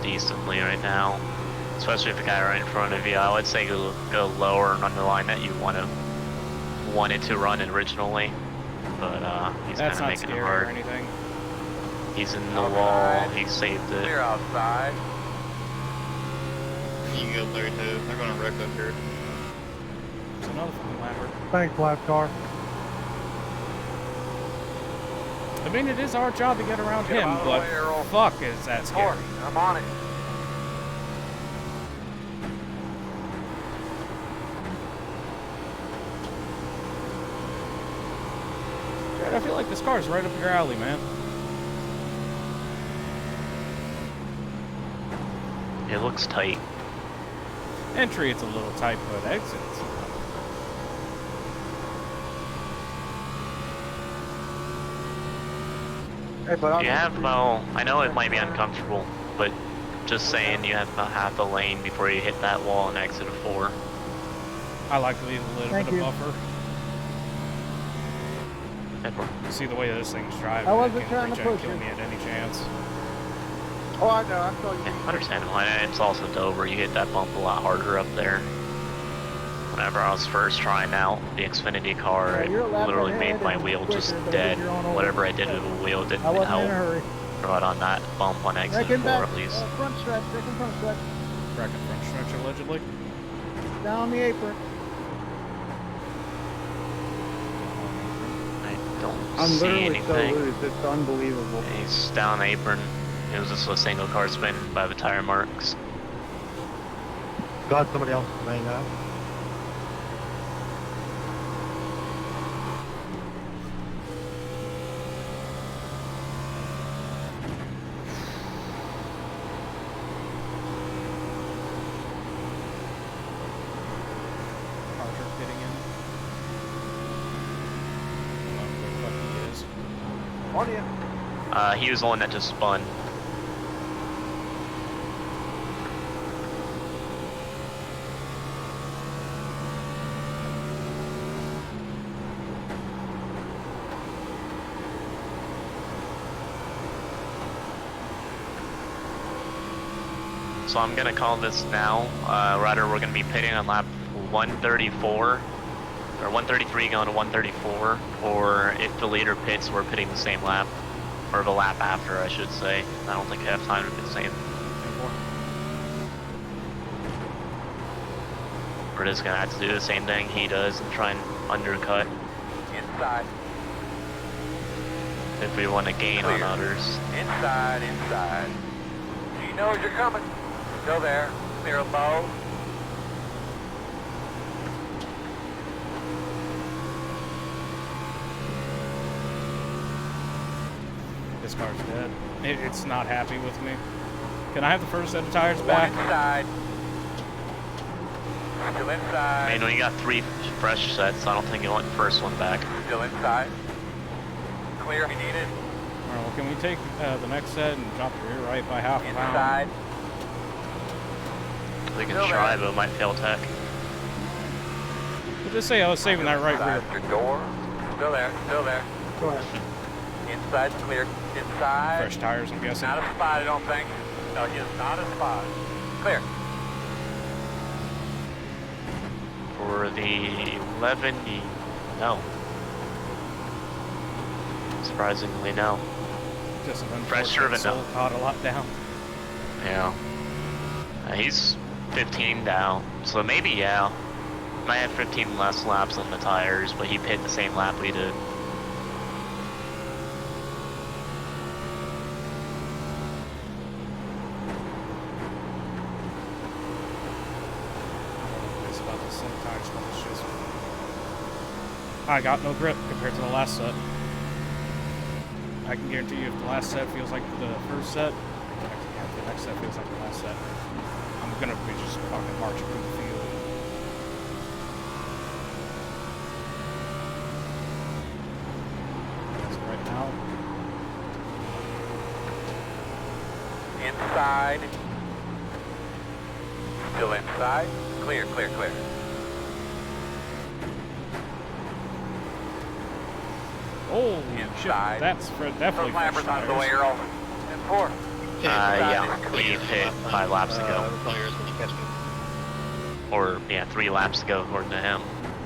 A: decently right now, especially with the guy right in front of you. I would say go lower and run the line that you wanted to run originally, but he's kind of making it hard.
B: Or anything.
A: He's in the wall. He saved it.
C: Clear outside.
I: You can go there too. They're gonna wreck up here.
B: There's another fucking Lambert.
J: Thanks, last car.
B: I mean, it is our job to get around
C: Get
B: him,
C: out of the
B: but
C: way, Earl.
B: fuck is that scary.
C: I'm on it.
B: Jared, I feel like this car is right up your alley, man.
A: It looks tight.
B: Entry, it's a little tight, but exits.
J: Hey, but
A: You have about, I know it might be uncomfortable, but just saying you have about half a lane before you hit that wall and exit a 4.
B: I like to leave a little
K: Thank
B: bit
K: you.
B: of buffer. You see the way this thing's driving,
K: I
B: it
K: wasn't
B: can
K: trying
B: reach
K: to
B: out and
K: push
B: kill
K: you.
B: me at any chance.
J: Oh, I know. I saw you.
A: Yeah, understandable. And it's also Dover. You hit that bump a lot harder up there. Whenever I was first trying out the Xfinity car,
K: Yeah,
A: it
K: you're a lap
A: literally
K: ahead
A: made my
K: and
A: wheel just
K: quicker, but I
A: dead.
K: think you're on over.
A: Whatever I did to the wheel didn't
K: I wasn't
A: help.
K: in a hurry.
A: Right on that bump on exit
K: Second
A: 4
K: back,
A: at least.
K: front stretch, second front stretch.
B: Bracket front stretch, allegedly.
K: Down the apron.
A: I don't
J: I'm
A: see
J: literally so
A: anything.
J: loose. It's unbelievable.
A: He's down the apron. It was just a single car spin by the tire marks.
G: God, somebody else is laying that.
B: Archer getting in. I don't know where the fuck he is.
J: On you.
A: He was the one that just spun. So I'm gonna call this now. Ryder, we're gonna be pitting on lap 134, or 133 going to 134, or if the leader pits, we're pitting the same lap. Or the lap after, I should say. I don't think I have time to do the same. We're just gonna have to do the same thing he does and try and undercut
C: Inside.
A: if we want to gain on others.
C: Inside, inside. He knows you're coming. Still there. Clear low.
B: this car's dead. It's not happy with me. Can I have the first set of tires
C: One
B: back?
C: inside. Still inside.
A: I mean, we got 3 fresh sets, so I don't think you want the first one back.
C: Still inside. Clear if you need it.
B: Alright, well, can we take the next set and drop the rear right by half a pound?
C: Inside.
A: We can
C: Still
A: try,
C: there.
A: but it might fail tech.
B: We'll just say I was saving that right rear.
C: Inside your door. Still there. Still there.
H: Go ahead.
C: Inside's clear. Inside.
B: Fresh tires, I'm guessing.
C: Not a spot, I don't think. No, he is not a spot. Clear.
A: For the 11, no. Surprisingly, no.
B: Just an
A: Fresher
B: unfortunate
A: than no.
B: soul caught a lot down.
A: Yeah. He's 15 down, so maybe, yeah. Might have 15 less laps on the tires, but he pit the same lap we did.
B: It's about the same tires, but it's just... I got no grip compared to the last set. I can guarantee you if the last set feels like the first set, the next set feels like the last set, I'm gonna be just fucking marching through the field. As of right now,
C: Inside. Still inside. Clear, clear, clear.
B: holy shit,
C: Inside.
B: that's definitely
C: Those
B: fresh
C: lappers on the way,
B: tires.
C: Earl. And 4.
A: Yeah, we pit 5 laps ago.
I: Call yours when you catch me.
A: Or, yeah, 3 laps ago, according to him.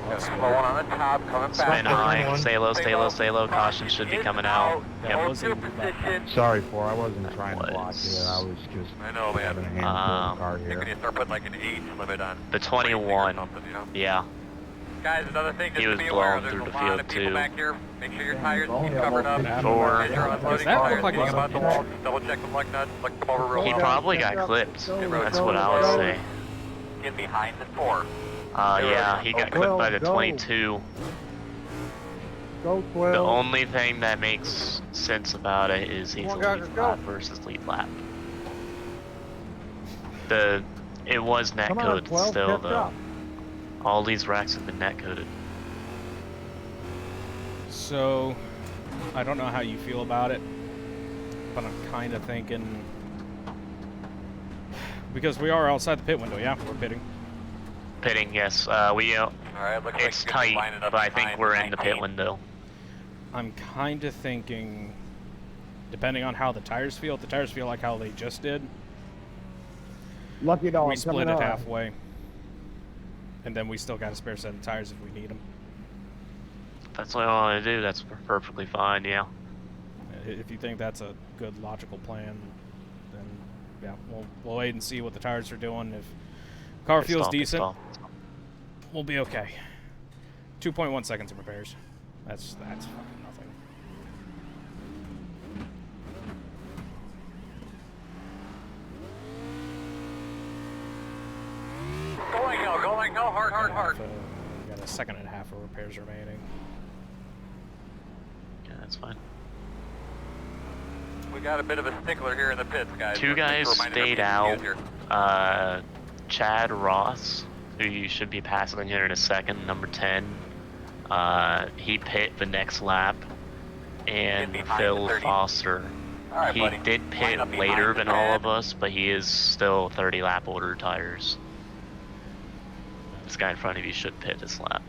C: Got slow one on the top, coming
A: Spin
C: back.
A: high, stay low, stay low, stay low. Caution should be coming out.
B: Yeah,
C: Hold
B: was
C: your
B: in the
C: position.
J: Sorry, for I wasn't
A: That
J: trying to block
A: was-
J: you. I was just
C: I know,
J: having a
C: man.
J: handful of car
C: I think we
J: here.
C: need to start putting like an age limit on
A: The
C: racing or
A: 21,
C: something, you know?
A: yeah.
C: Guys, another thing just
A: He
C: to
A: was
C: be aware of,
A: blown
C: there's
A: through
C: a
A: the
C: lot
A: field,
C: of people
A: too.
C: back here. Make sure your tires keep covered up.
A: Four.
C: As you're unloading
B: Does that look
C: tires,
B: like
C: think
B: it's
C: about the
B: a-
C: walls, double check them like nuts, look them over real
A: He
C: well.
A: probably got clipped. That's what I would say.
C: Get behind the 4.
A: Yeah, he got clipped by the 22.
K: Go
A: The
K: 12.
A: only thing that makes sense about it is he's
K: Come on,
A: a
K: guys,
A: lead
K: let's go.
A: lap versus lead lap. It was net
K: Come on,
A: coded
K: 12,
A: still
K: catch
A: though.
K: up.
A: All these racks have been net coded.
B: So, I don't know how you feel about it, but I'm kind of thinking... Because we are outside the pit window, yeah? We're pitting.
A: Pitting, yes.
C: Alright, looks like
A: It's
C: you're gonna be
A: tight,
C: lining up
A: but I think
C: behind
A: we're in the pit
C: 19.
A: window.
B: I'm kind of thinking, depending on how the tires feel, if the tires feel like how they just did,
K: Lucky dog.
B: we split
K: coming
B: it
K: on.
B: halfway. And then we still got a spare set of tires if we need them.
A: If that's what I want to do, that's perfectly fine, yeah.
B: If you think that's a good logical plan, then yeah, we'll wait and see what the tires are doing. If car
A: Pissed
B: feels
A: off, pissed
B: decent,
A: off.
B: we'll be okay. 2.1 seconds in repairs. That's fucking nothing.
C: Going hill, hard.
B: We got a second and a half of repairs remaining.
A: Yeah, that's fine.
C: We got a bit of a stickler here in the pits, guys.
A: Two
C: So just
A: guys
C: a reminder
A: stayed
C: to
A: out.
C: use here.
A: Chad Ross, who you should be passing here in a second, number 10. He pit the next lap. And
C: Get behind
A: Phil
C: the 30.
A: Foster.
C: Alright,
A: He
C: buddy.
A: did
C: Line
A: pit
C: up behind
A: later
C: the
A: than all
C: 10.
A: of us, but he is still 30 lap older tires. This guy in front of you should pit this lap.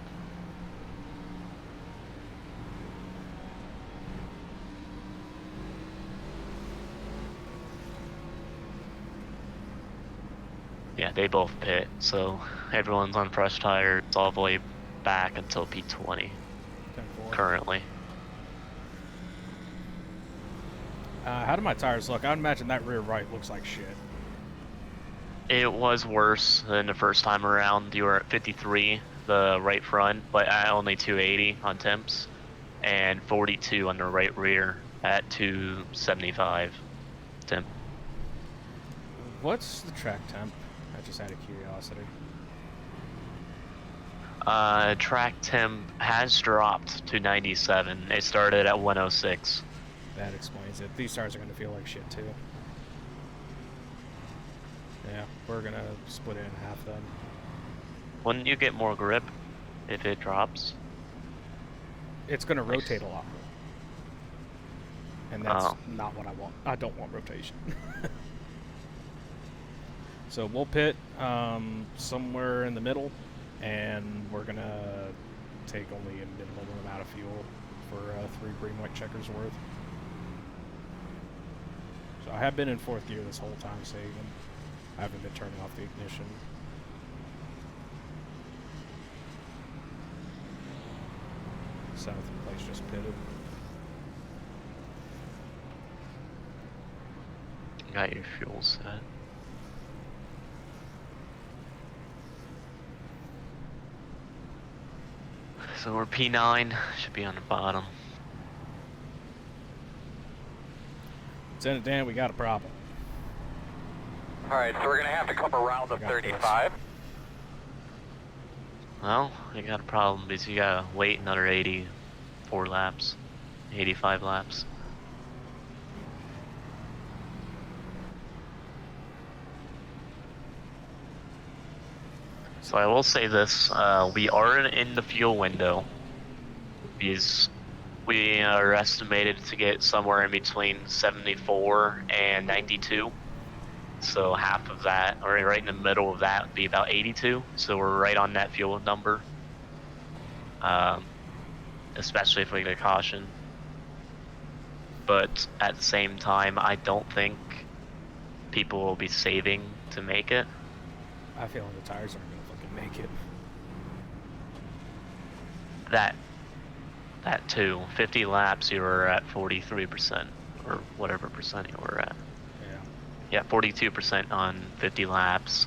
A: Yeah, they both pit, so everyone's on fresh tires all the way back until P20
B: 10-4.
A: currently.
B: How do my tires look? I would imagine that rear right looks like shit.
A: It was worse than the first time around. You were at 53, the right front, but at only 280 on temps, and 42 on the right rear at 275 temp.
B: What's the track temp? I just out of curiosity.
A: Track temp has dropped to 97. It started at 106.
B: That explains it. These tires are going to feel like shit too. Yeah, we're going to split it in half then.
A: Wouldn't you get more grip if it drops?
B: It's going to rotate a lot more. And that's
A: Oh.
B: not what I want. I don't want rotation. So we'll pit somewhere in the middle, and we're going to take only a minimum amount of fuel for 3 green white checkers worth. So I have been in 4th gear this whole time saving. I haven't been turning off the ignition. Seventh place just pitted.
A: Got your fuel set. So we're P9, should be on the bottom.
B: Lieutenant Dan, we got a problem.
C: Alright, so we're going to have to come around the 35.
A: Well, you got a problem because you gotta wait another 84 laps, 85 laps. So I will say this, we are in the fuel window because we are estimated to get somewhere in between 74 and 92. So half of that, or right in the middle of that, would be about 82. So we're right on that fuel number. Especially if we get a caution. But at the same time, I don't think people will be saving to make it.
B: I feel like the tires aren't gonna fucking make it.
A: That too. 50 laps, you were at 43%, or whatever percent you were at. Yeah, 42% on 50 laps.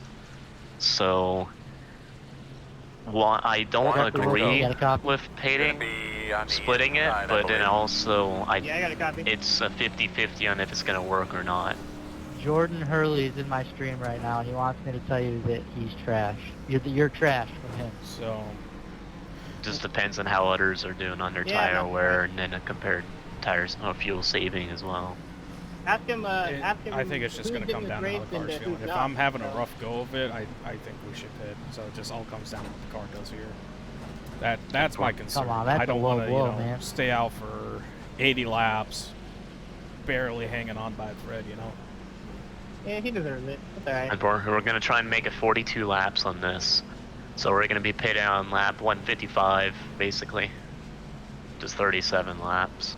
A: So, I don't agree with pitting, splitting it, but then also it's a 50-50 on if it's going to work or not.
L: Jordan Hurley is in my stream right now, and he wants me to tell you that he's trash. You're trash from him.
B: So,
A: just depends on how others are doing on their tire wear, and then compared tires, fuel saving as well.
K: Ask him,
B: I think it's just going to come down to how the car's feeling. If I'm having a rough go of it, I think we should pit. So it just all comes down to what the car does here. That's my concern.
L: Come on, that's
B: I don't want to,
L: man.
B: stay out for 80 laps, barely hanging on by a thread, you know.
K: Yeah, he deserves it. That's alright.
A: And we're going to try and make it 42 laps on this. So we're going to be pitting on lap 155, basically. Just 37 laps.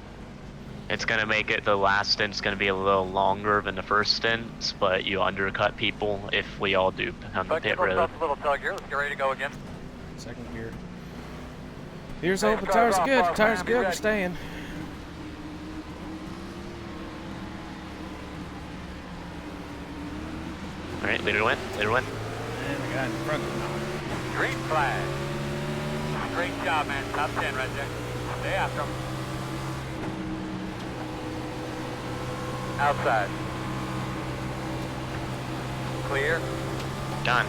A: It's going to make it, the last stint's going to be a little longer than the first stint, but you undercut people if we all do on the pit road.
C: A little tug here. Let's get ready to go again.
B: Second gear. Here's hope the tires are good. Tires are good. We're staying.
A: Alright, leader win. Leader win.
B: And the guy in front of him.
C: Green flag. Great job, man. Top 10 right there. Stay after him. Outside. Clear.
A: Done.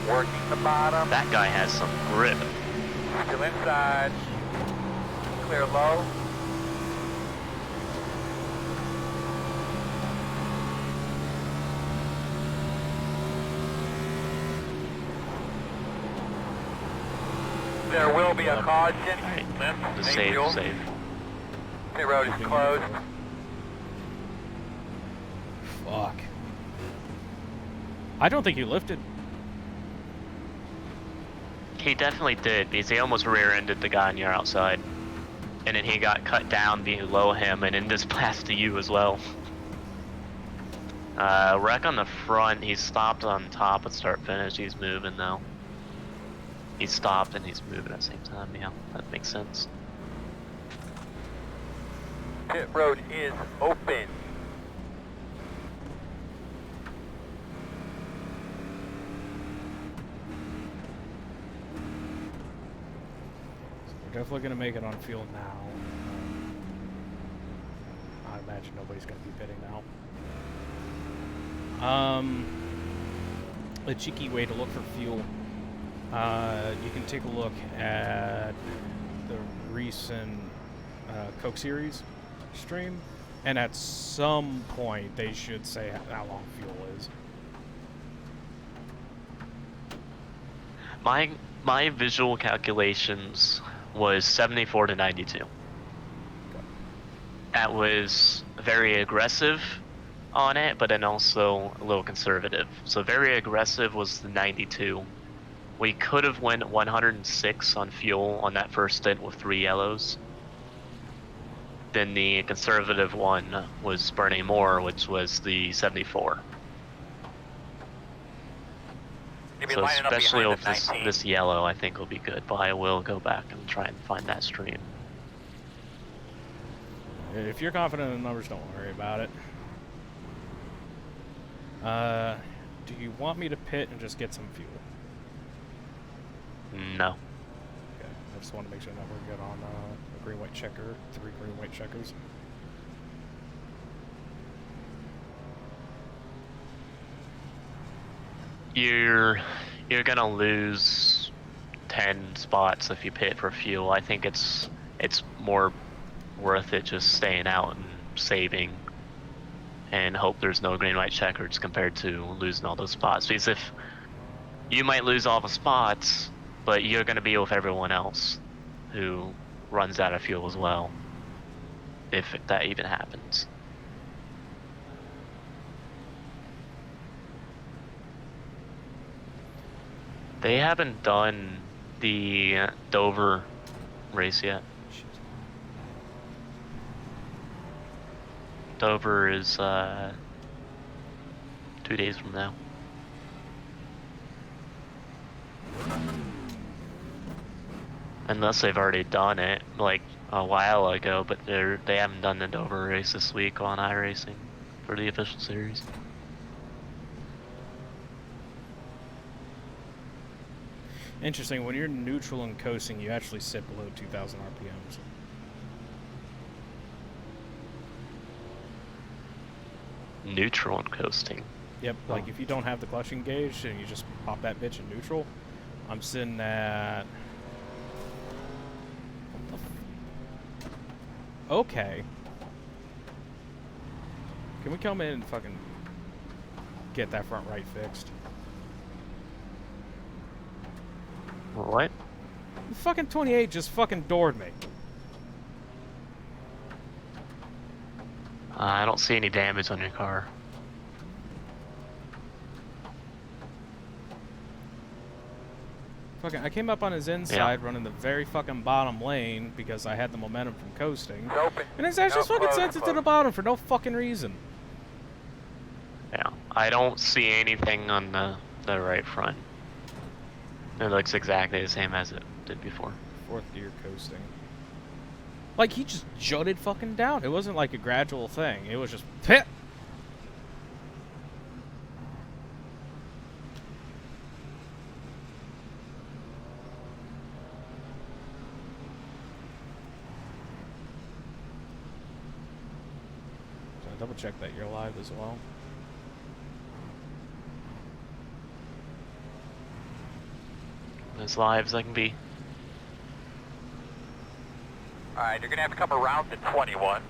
C: Working the bottom.
A: That guy has some grip.
C: Still inside. Clear low. There will be a caution.
A: Right. Just save.
C: Pit road is closed.
B: Fuck. I don't think you lifted.
A: He definitely did, because he almost rear-ended the guy on your outside. And then he got cut down below him, and then just blasted you as well. Wreck on the front, he stopped on top at start-finish. He's moving now. He stopped and he's moving at the same time, yeah, that makes sense.
C: Pit road is open.
B: We're definitely going to make it on fuel now. I imagine nobody's going to be pitting now. A cheeky way to look for fuel. You can take a look at the recent Coke Series stream. And at some point, they should say how long fuel is.
A: My visual calculations was 74 to 92. That was very aggressive on it, but then also a little conservative. So very aggressive was the 92. We could have went 106 on fuel on that first stint with 3 yellows. Then the conservative one was burning more, which was the 74. So especially with this yellow, I think will be good, but I will go back and try and find that stream.
B: If you're confident in the numbers, don't worry about it. Do you want me to pit and just get some fuel?
A: No.
B: Okay, I just want to make sure that we're good on a green-white checker, 3 green-white checkers.
A: You're gonna lose 10 spots if you pit for fuel. I think it's more worth it just staying out and saving and hope there's no green-white checkers compared to losing all those spots. Because if you might lose all the spots, but you're gonna be with everyone else who runs out of fuel as well, if that even happens. They haven't done the Dover race yet. Dover is 2 days from now. Unless they've already done it like a while ago, but they haven't done the Dover race this week on iRacing for the official series.
B: Interesting, when you're neutral and coasting, you actually sit below 2,000 RPMs.
A: Neutral and coasting?
B: Yep, like if you don't have the clutch engaged and you just pop that bitch in neutral, I'm sitting at... What the okay. Can we come in and fucking get that front right fixed?
A: What?
B: The fucking 28 just fucking doored me.
A: I don't see any damage on your car.
B: Fucking, I came up on his inside running the very fucking bottom lane because I had the momentum from coasting. And his ass just fucking sent it to the bottom for no fucking reason.
A: Yeah, I don't see anything on the right front. It looks exactly the same as it did before.
B: 4th gear coasting. Like, he just jutted fucking down. It wasn't like a gradual thing. It was just hit. So I double check that you're live as well.
A: As live as I can be.
C: Alright, you're going to have to come around to 21.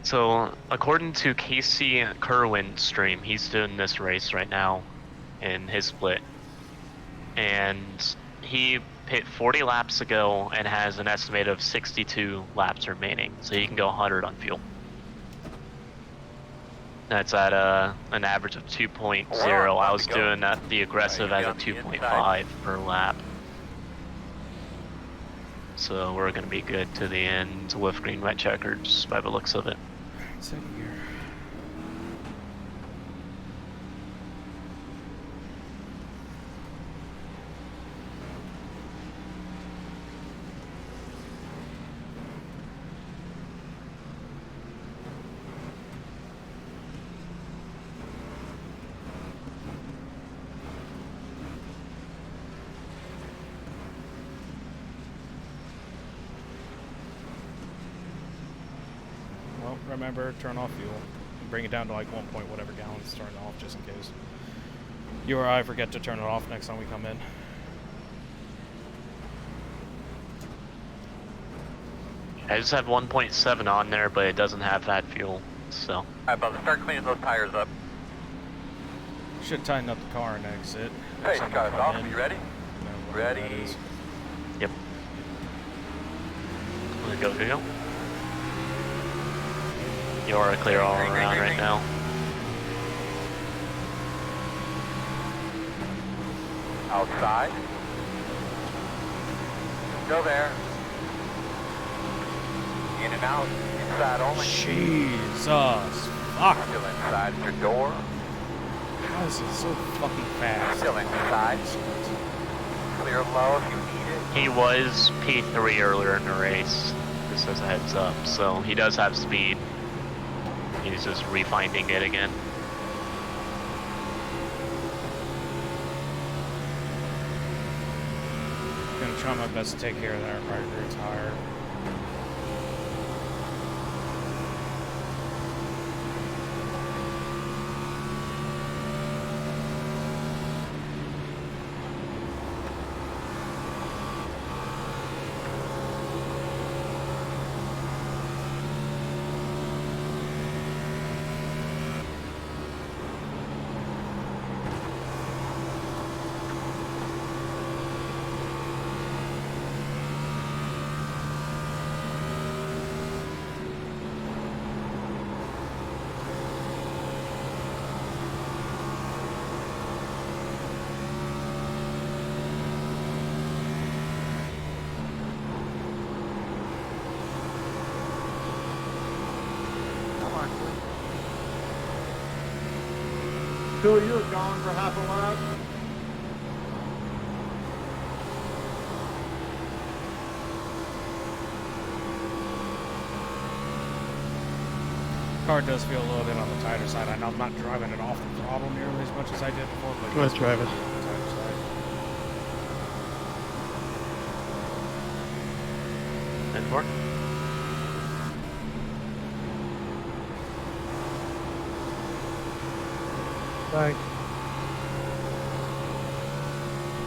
A: So, according to Casey Kerwin's stream, he's doing this race right now in his split. And he hit 40 laps ago and has an estimate of 62 laps remaining. So he can go 100 on fuel. That's at an average of 2.0. I was doing the aggressive as a 2.5 per lap. So we're going to be good to the end with green white checkers by the looks of it.
B: Second gear. Remember, turn off fuel. Bring it down to like 1 point whatever gallons, turn it off just in case. You or I forget to turn it off next time we come in.
A: I just have 1.7 on there, but it doesn't have that fuel, so.
C: Alright, Bubba, start cleaning those tires up.
B: Should tighten up the car and exit.
C: Hey,
B: Someone
C: car's
B: come
C: off.
B: in.
C: You ready?
B: No,
C: Ready.
B: that is.
A: Yep. Go, go. You're clear all around right now.
C: Outside. Still there. In and out. Inside only.
B: Jesus. Fuck.
C: Still inside at your door.
B: How is it so fucking fast?
C: Still inside. Clear low if you need it.
A: He was P3 earlier in the race, just as a heads up, so he does have speed. He's just refinding it again.
B: I'm gonna try my best to take care of that right rear tire.
H: Phil, you were gone for half a lap.
B: Car does feel a little bit on the tighter side. I know I'm not driving it off the throttle nearly as much as I did before, but
I: Go ahead, Travis.
B: on the tighter side.
A: And more.
H: Thanks.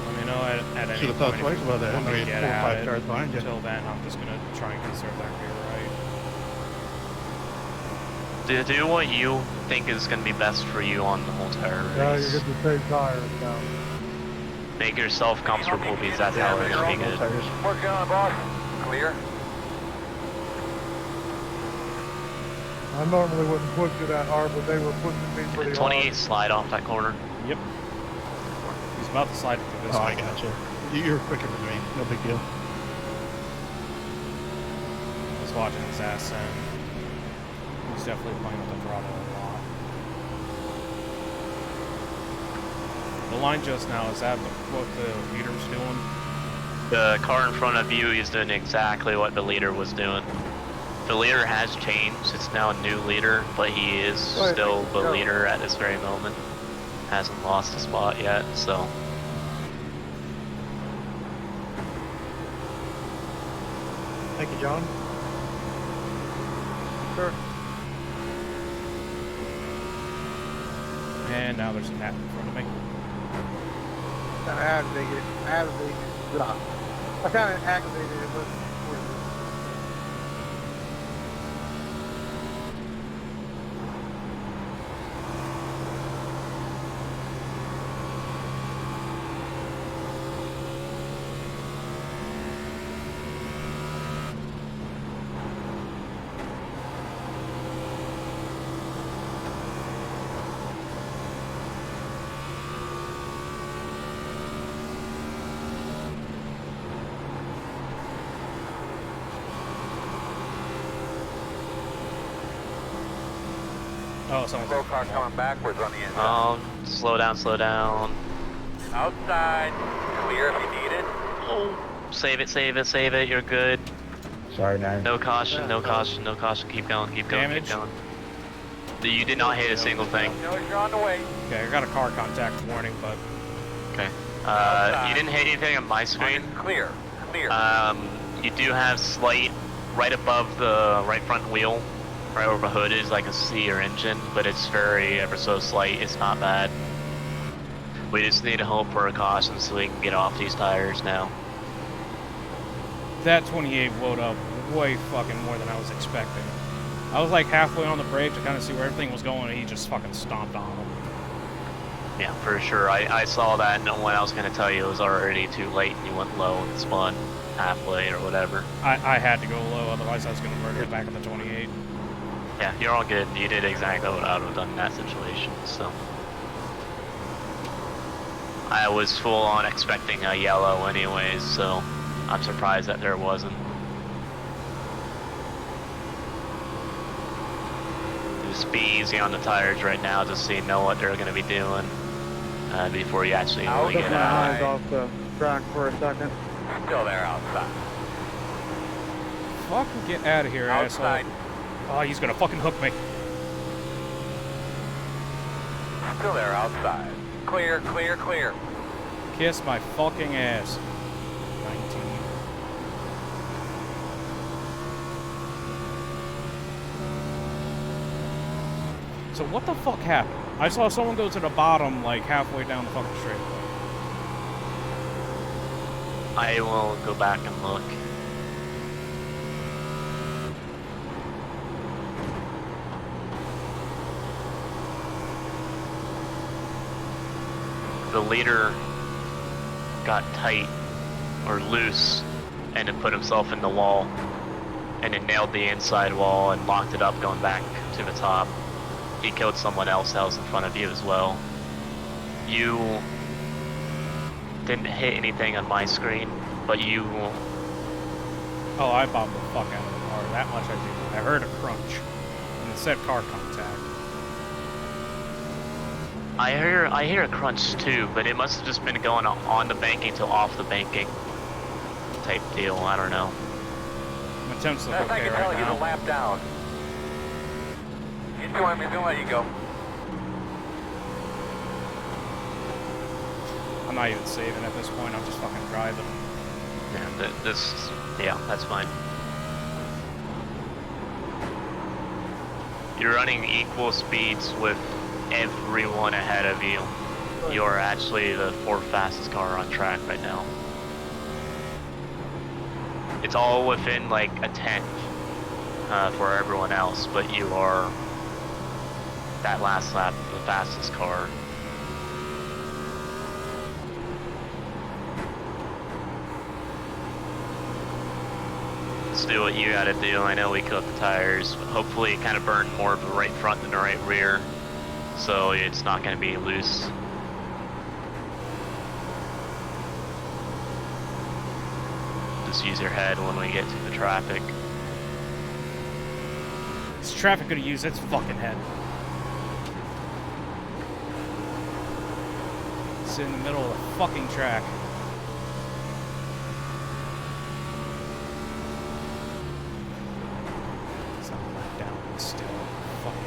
B: Let me know at any
I: Should have
B: point
I: thought
B: if
I: twice
B: you
I: about that.
B: want me to
I: I mean,
B: get
I: 4 or
B: at
I: 5
B: it.
I: cars behind you.
B: Until then, I'm just gonna try and conserve that gear right.
A: Do what you think is going to be best for you on the whole entire race.
H: You're getting the same tires now.
A: Make yourself comfortable because that's how it's going to be good.
C: Working on it, boss. Clear.
H: I normally wouldn't push you that hard, but they were pushing me pretty
A: 28
H: hard.
A: slide off that corner.
B: Yep. He's about to slide into this
I: Oh,
B: one.
I: I got you. You're quicker than me. No big deal.
B: I was watching his ass and he's definitely playing with the throttle a lot. The line just now, is that what the leader's doing?
A: The car in front of you is doing exactly what the leader was doing. The leader has changed, it's now a new leader, but he is still the leader at this very moment. Hasn't lost a spot yet, so.
H: Thank you, John. Sure.
B: And now there's a nap in front of me.
H: I kind of activated it, but
B: Oh, someone's
C: Slow car coming backwards on the inside.
A: Slow down, slow down.
C: Outside. Clear if you need it.
A: Oh, save it, save it, save it, you're good.
J: Sorry, man.
A: No caution, no caution, no caution, keep going, keep going,
B: Damage.
A: keep going. You did not hit a single thing.
C: No, you're on the way.
B: Okay, I got a car contact warning, but
A: Okay. You didn't hit anything on my screen.
C: Clear. Clear.
A: You do have slight, right above the right front wheel, right where the hood is, like a C or engine, but it's very ever so slight, it's not bad. We just need to hope for a caution so we can get off these tires now.
B: That 28 blowed up way fucking more than I was expecting. I was like halfway on the brake to kind of see where everything was going, and he just fucking stomped on him.
A: Yeah, for sure. I saw that, and when I was going to tell you it was already too late, and you went low and spun halfway or whatever.
B: I had to go low, otherwise I was going to murder the back of the 28.
A: Yeah, you're all good. You did exactly what I would have done in that situation, so. I was full on expecting a yellow anyways, so I'm surprised that there wasn't. Just be easy on the tires right now, just so you know what they're going to be doing before you actually really get out.
J: Eyes off the track for a second.
C: Still there outside.
B: Fucking get out of here,
C: Outside.
B: asshole. Oh, he's going to fucking hook me.
C: Still there outside. Clear, clear, clear.
B: Kiss my fucking ass. 19. So what the fuck happened? I saw someone go to the bottom like halfway down the fucking straightaway.
A: I will go back and look. The leader got tight or loose and then put himself in the wall and then nailed the inside wall and locked it up going back to the top. He killed someone else that was in front of you as well. You didn't hit anything on my screen, but you...
B: Oh, I bombed the fuck out of the car. That much I do. I heard a crunch. And it said car contact.
A: I hear a crunch too, but it must have just been going on the banking to off the banking type deal. I don't know.
B: My temps look
C: Best I
B: okay
C: can tell
B: right
C: you,
B: now.
C: the lap down. He's doing me, don't let you go.
B: I'm not even saving at this point. I'm just fucking driving.
A: Yeah, that's fine. You're running equal speeds with everyone ahead of you. You're actually the fourth fastest car on track right now. It's all within like a tenth for everyone else, but you are that last lap the fastest car. Just do what you gotta do. I know we cooked the tires, but hopefully it kind of burned more of the right front than the right rear, so it's not gonna be loose. Just use your head when we get to the traffic.
B: Is traffic gonna use its fucking head? It's in the middle of the fucking track. It's not let down, it's still fucking.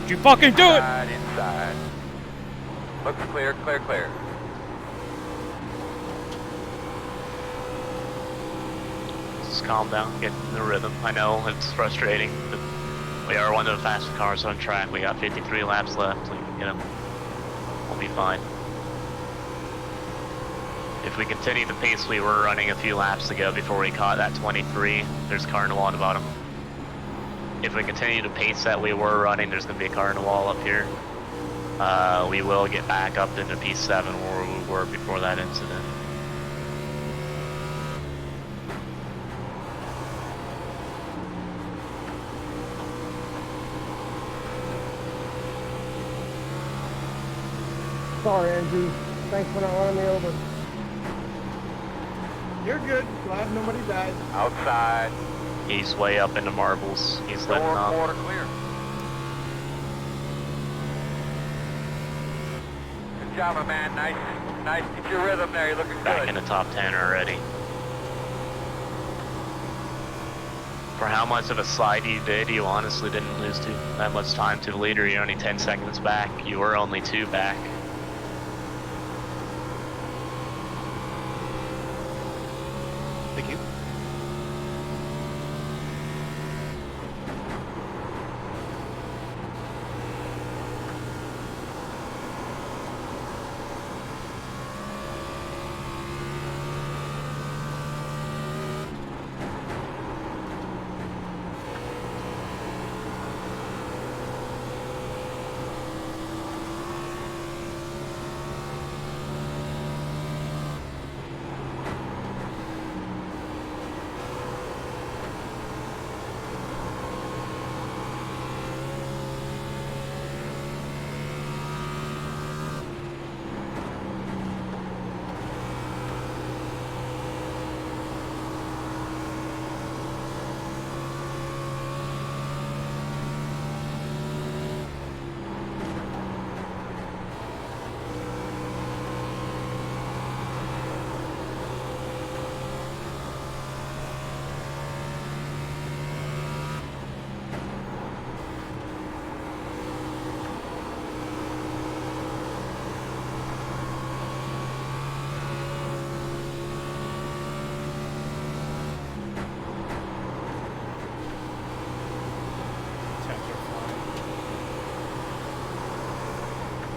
B: You fucking do it!
C: Inside. Looks clear, clear, clear.
A: Just calm down, get in the rhythm. I know it's frustrating, but we are one of the fastest cars on track. We got 53 laps left, so we can get them. We'll be fine. If we continue the pace we were running a few laps ago before we caught that 23, there's a car in the wall on the bottom. If we continue the pace that we were running, there's going to be a car in the wall up here. We will get back up into P7 where we were before that incident.
K: Sorry, Andrew. Thanks for not running me over.
H: You're good. Glad nobody died.
C: Outside.
A: He's way up into marbles. He's letting
C: Door
A: up.
C: quarter clear. Good job, my man. Nice. Get your rhythm there. You're looking
A: Back
C: good.
A: in the top 10 already. For how much of a slide you did, you honestly didn't lose that much time to the leader. You're only 10 seconds back. You were only 2 back.
I: Thank you.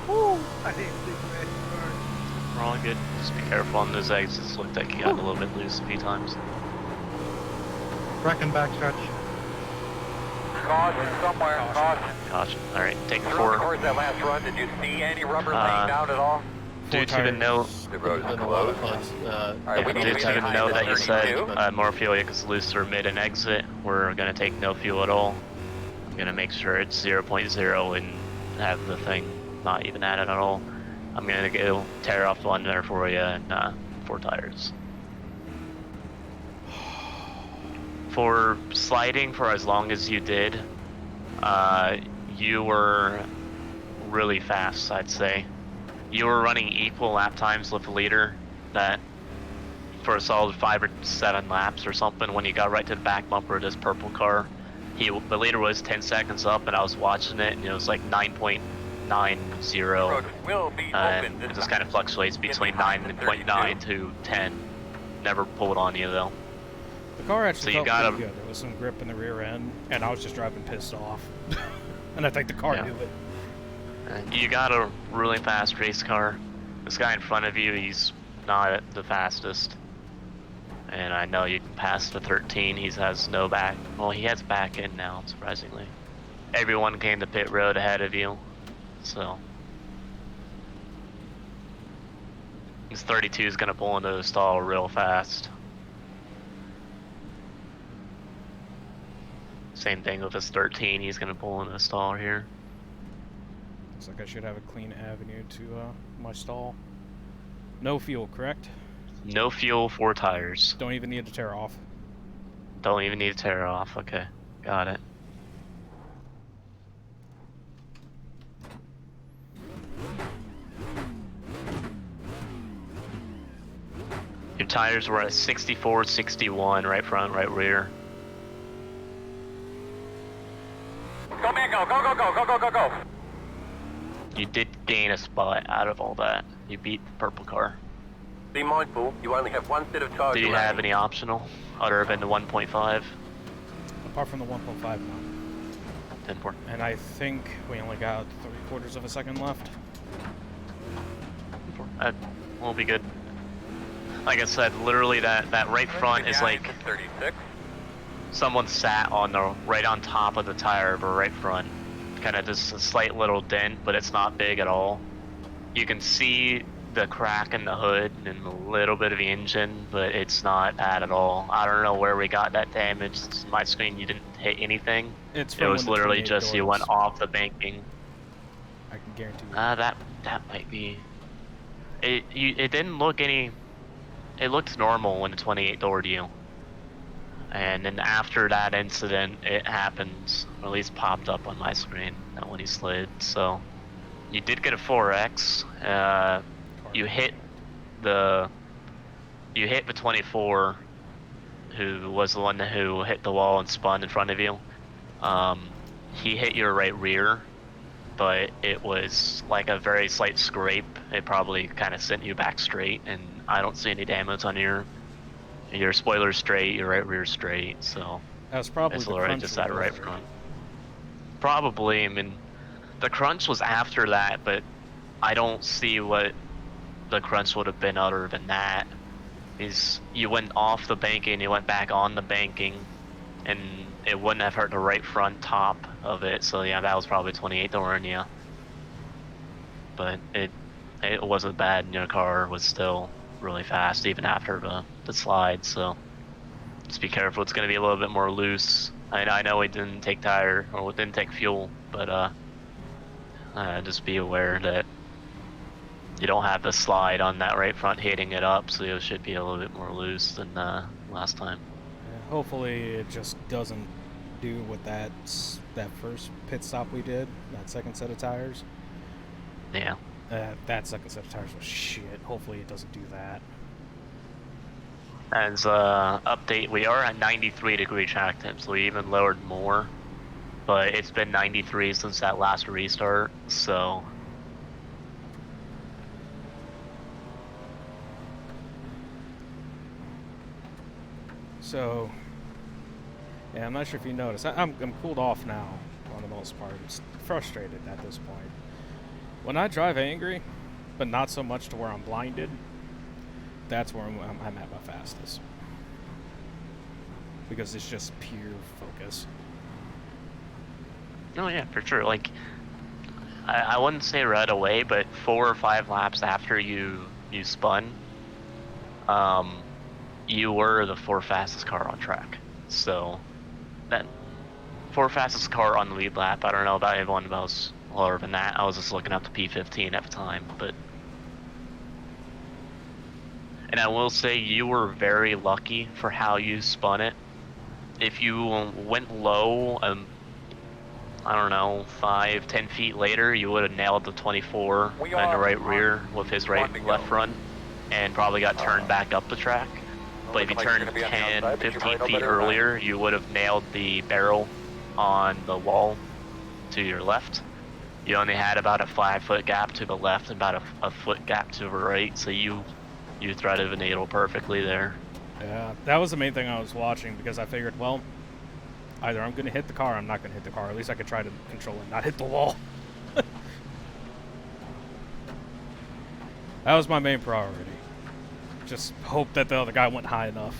H: I didn't think that.
A: We're all good. Just be careful on those exits. Looked like you got a little bit loose a few times.
G: Wrecking backstretch.
C: Caution somewhere. Caution.
A: Caution. Alright, take
C: You're
A: 4.
C: towards that last run. Did you see any rubber laying down at all?
A: Due to the note,
C: The road is
I: Been a lot of
C: closed.
I: fun.
C: Alright, we need
A: due
C: to be
A: to the
C: behind
A: note
C: the
A: that you said
C: 32.
A: more fuel is loose or mid and exit, we're gonna take no fuel at all. I'm gonna make sure it's 0.0 and have the thing not even at it at all. I'm gonna go tear off one there for you and 4 tires. For sliding for as long as you did, you were really fast, I'd say. You were running equal lap times with the leader that for a solid 5 or 7 laps or something. When you got right to the back bumper of this purple car, the leader was 10 seconds up and I was watching it and it was like 9.90.
C: Road will be open
A: It
C: this
A: just
C: time.
A: kind of fluctuates between
C: behind the
A: 9.9 to 10. Never pulled on you though.
B: The car actually
A: So you
B: felt
A: gotta-
B: pretty good. There was some grip in the rear end, and I was just driving pissed off. And I think the car
A: Yeah.
B: knew it.
A: And you got a really fast race car. This guy in front of you, he's not the fastest. And I know you can pass the 13, he has no back. Well, he has back end now, surprisingly. Everyone came to pit road ahead of you, so. This 32 is gonna pull into the stall real fast. Same thing with this 13, he's gonna pull into the stall here.
B: Looks like I should have a clean avenue to my stall. No fuel, correct?
A: No fuel, 4 tires.
B: Don't even need to tear off.
A: Don't even need to tear off, okay. Got it. Your tires were at 64, 61, right front, right rear.
C: Go man, go.
A: You did gain a spot out of all that. You beat the purple car.
E: Be mindful, you only have one set of tires
A: Do you
E: remaining.
A: have any optional other than the 1.5?
B: Apart from the 1.5 now.
A: 10-4.
B: And I think we only got 3/4 of a second left.
A: We'll be good. Like I said, literally that right front is like
C: 36.
A: someone sat on the right on top of the tire of a right front. Kind of just a slight little dent, but it's not big at all. You can see the crack in the hood and a little bit of the engine, but it's not bad at all. I don't know where we got that damage. My screen, you didn't hit anything.
B: It's
A: It
B: from
A: was
B: when the
A: literally
B: 28
A: just you
B: doors.
A: went off the banking.
B: I can guarantee you.
A: That might be It didn't look any. It looked normal when the 28 doored you. And then after that incident, it happened, or at least popped up on my screen, not when he slid. So you did get a 4X. You hit the 24, who was the one who hit the wall and spun in front of you. He hit your right rear, but it was like a very slight scrape. It probably kind of sent you back straight, and I don't see any damage on your spoiler's straight, your right rear's straight, so
B: That was probably
A: it's
B: the
A: alright,
B: crunch
A: just that right
B: rebuilder.
A: front. Probably, I mean, the crunch was after that, but I don't see what the crunch would have been other than that. Is you went off the banking, you went back on the banking, and it wouldn't have hurt the right front top of it, so yeah, that was probably 28 door in you. But it wasn't bad, and your car was still really fast even after the slide, so just be careful. It's going to be a little bit more loose. I know we didn't take tire, or we didn't take fuel, but just be aware that you don't have the slide on that right front hitting it up, so it should be a little bit more loose than last time.
B: Yeah, hopefully it just doesn't do what that first pit stop we did, that second set of tires.
A: Yeah.
B: That second set of tires was shit. Hopefully it doesn't do that.
A: As update, we are at 93-degree track temp, so we even lowered more. But it's been 93 since that last restart, so.
B: So, yeah, I'm not sure if you noticed. I'm cooled off now, on the most part. I'm frustrated at this point. When I drive angry, but not so much to where I'm blinded, that's where I'm at my fastest. Because it's just pure focus.
A: Oh yeah, for sure. Like, I wouldn't say right away, but 4 or 5 laps after you spun, you were the 4th fastest car on track. So, that 4th fastest car on the lead lap. I don't know about everyone else lower than that. I was just looking up the P15 at the time, but. And I will say you were very lucky for how you spun it. If you went low, I don't know, 5-10 feet later, you would have nailed the 24 in the right rear with his left front, and probably got turned back up the track. But if you turned 10, 15 feet earlier, you would have nailed the barrel on the wall to your left. You only had about a 5-foot gap to the left and about a foot gap to the right, so you threaded the needle perfectly there.
B: Yeah, that was the main thing I was watching, because I figured, well, either I'm going to hit the car or I'm not going to hit the car. At least I could try to control and not hit the wall. That was my main priority. Just hope that the other guy went high enough.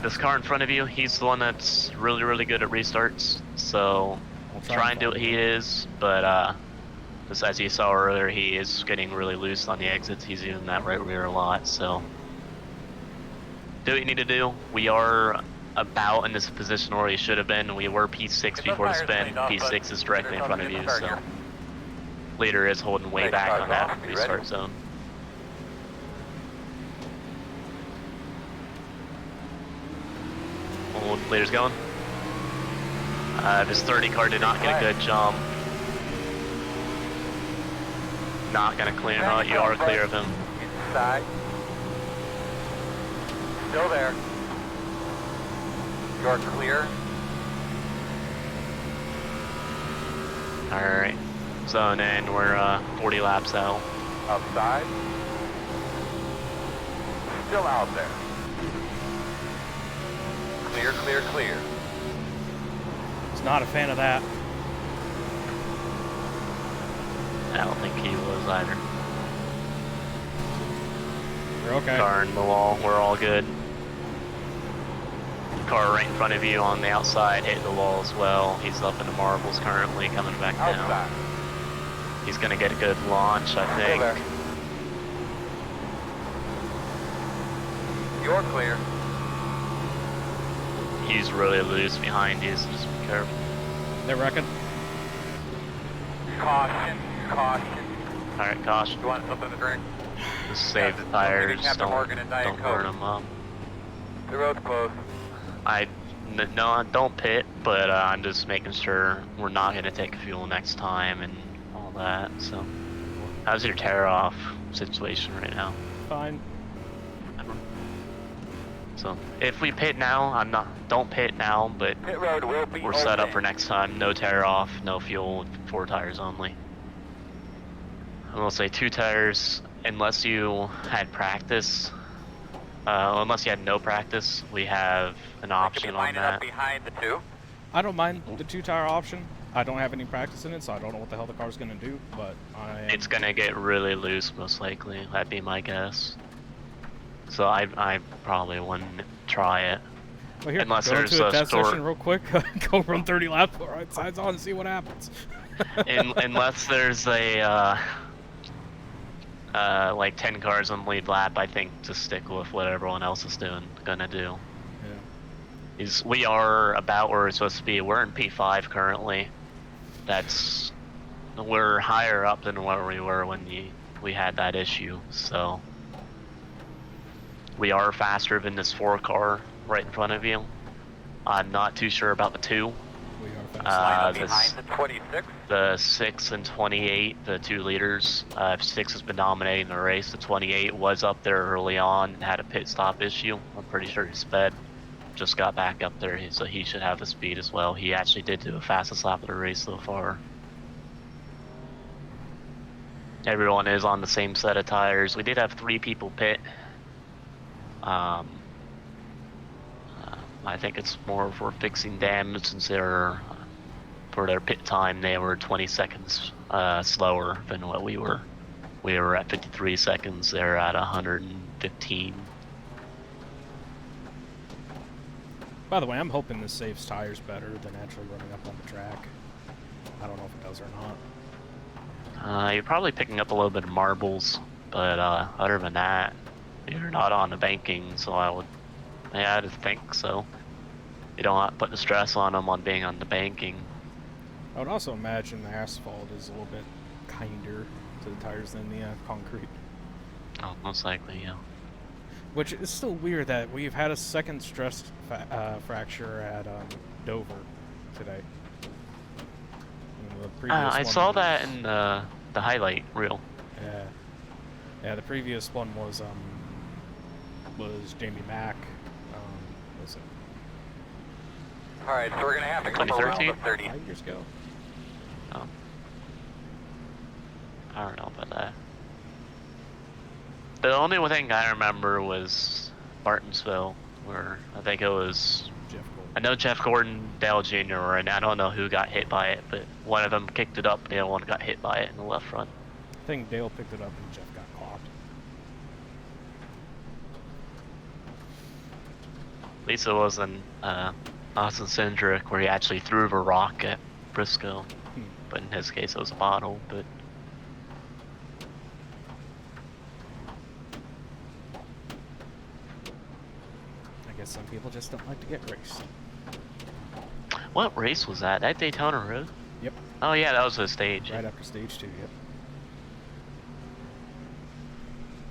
A: This car in front of you, he's the one that's really, really good at restarts. So try and do what he is, but just as you saw earlier, he is getting really loose on the exits. He's using that right rear a lot, so do what you need to do. We are about in this position where we should have been. We were P6 before the spin. P6 is directly in front of you, so leader is holding way back on that restart zone. Leader's going. This 30 car did not get a good jump. Not gonna clear him out. You are clear of him.
C: Inside. Still there. You're clear.
A: Alright. Zone in. We're 40 laps out.
C: Outside. Still out there. Clear, clear, clear.
B: Was not a fan of that.
A: I don't think he was either.
B: You're okay.
A: Car in the wall. We're all good. Car right in front of you on the outside hit the wall as well. He's up in the marbles currently, coming back down. He's gonna get a good launch, I think.
C: You're clear.
A: He's really loose behind you, so just be careful.
B: They reckon?
C: Caution, caution.
A: Alright, caution.
C: You want something to drink?
A: Just save the
C: maybe
A: tires,
C: Captain Morgan and Diet
A: don't
C: Coke.
A: burn them up.
C: The road's closed.
A: No, don't pit, but I'm just making sure we're not going to take fuel next time and all that, so. How's your tear-off situation right now?
B: Fine.
A: So, if we pit now, don't pit now, but
C: Pit road will be
A: we're set up
C: open.
A: for next time. No tear-off, no fuel, 4 tires only. I will say 2 tires, unless you had practice. Unless you had no practice, we have an option on
C: Lining up
A: that.
C: behind the 2.
B: I don't mind the 2-tire option. I don't have any practice in it, so I don't know what the hell the car's gonna do, but
A: It's gonna get really loose, most likely. That'd be my guess. So I probably wouldn't try it.
B: Well, here,
A: unless
B: go
A: there's
B: into a
A: a
B: test
A: store.
B: session real quick. Go run 30 laps, put right sides on, and see what happens.
A: Unless there's a like 10 cars on the lead lap, I think just stick with what everyone else is gonna do.
B: Yeah.
A: We are about where we're supposed to be. We're in P5 currently. We're higher up than where we were when we had that issue, so we are faster than this 4 car right in front of you. I'm not too sure about the 2.
B: We are fast.
C: Behind the 26.
A: The 6 and 28, the 2 leaders. 6 has been dominating the race. The 28 was up there early on and had a pit stop issue. I'm pretty sure he sped. Just got back up there, so he should have the speed as well. He actually did do the fastest lap of the race so far. Everyone is on the same set of tires. We did have 3 people pit. I think it's more for fixing damage since for their pit time, they were 20 seconds slower than what we were. We were at 53 seconds, they're at 115.
B: By the way, I'm hoping this saves tires better than actually running up on the track. I don't know if it does or not.
A: You're probably picking up a little bit of marbles, but other than that, you're not on the banking, so I just think so. You don't have to put the stress on them on being on the banking.
B: I would also imagine the asphalt is a little bit kinder to the tires than the concrete.
A: Oh, most likely, yeah.
B: Which is still weird that we've had a second stress fracture at Dover today.
A: I saw that in the highlight reel.
B: Yeah. Yeah, the previous one was Jamie Mack. Was it?
C: Alright, so we're gonna have to come around the 30.
B: 5 years ago.
A: Oh. I don't know about that. The only thing I remember was Martinsville, where I think it was
B: Jeff Gordon.
A: I know Jeff Gordon, Dale Jr. were, and I don't know who got hit by it, but one of them kicked it up, the other one got hit by it in the left front.
B: I think Dale picked it up and Jeff got clocked.
A: At least it wasn't Austin Cindric where he actually threw a rock at Briscoe, but in his case it was a bottle. But
B: I guess some people just don't like to get raced.
A: what race was that? That Daytona Road?
B: Yep.
A: Oh yeah, that was a stage.
B: Right after stage 2, yep.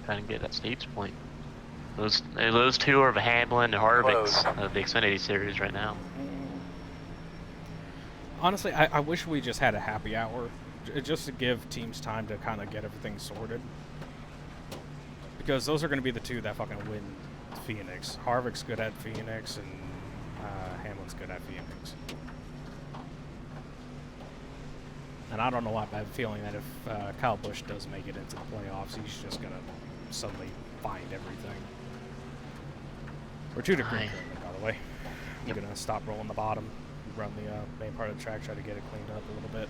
A: Trying to get that stage point. Those 2 are the Hamlin and Harvick's of the Xfinity Series right now.
B: Honestly, I wish we just had a happy hour, just to give teams time to kind of get everything sorted. Because those are going to be the 2 that fucking win Phoenix. Harvick's good at Phoenix, and Hamlin's good at Phoenix. And I don't know why, but I have a feeling that if Kyle Busch does make it into the playoffs, he's just going to suddenly find everything. We're 2 to green, by the way. I'm going to stop rolling the bottom, run the main part of the track, try to get it cleaned up a little bit.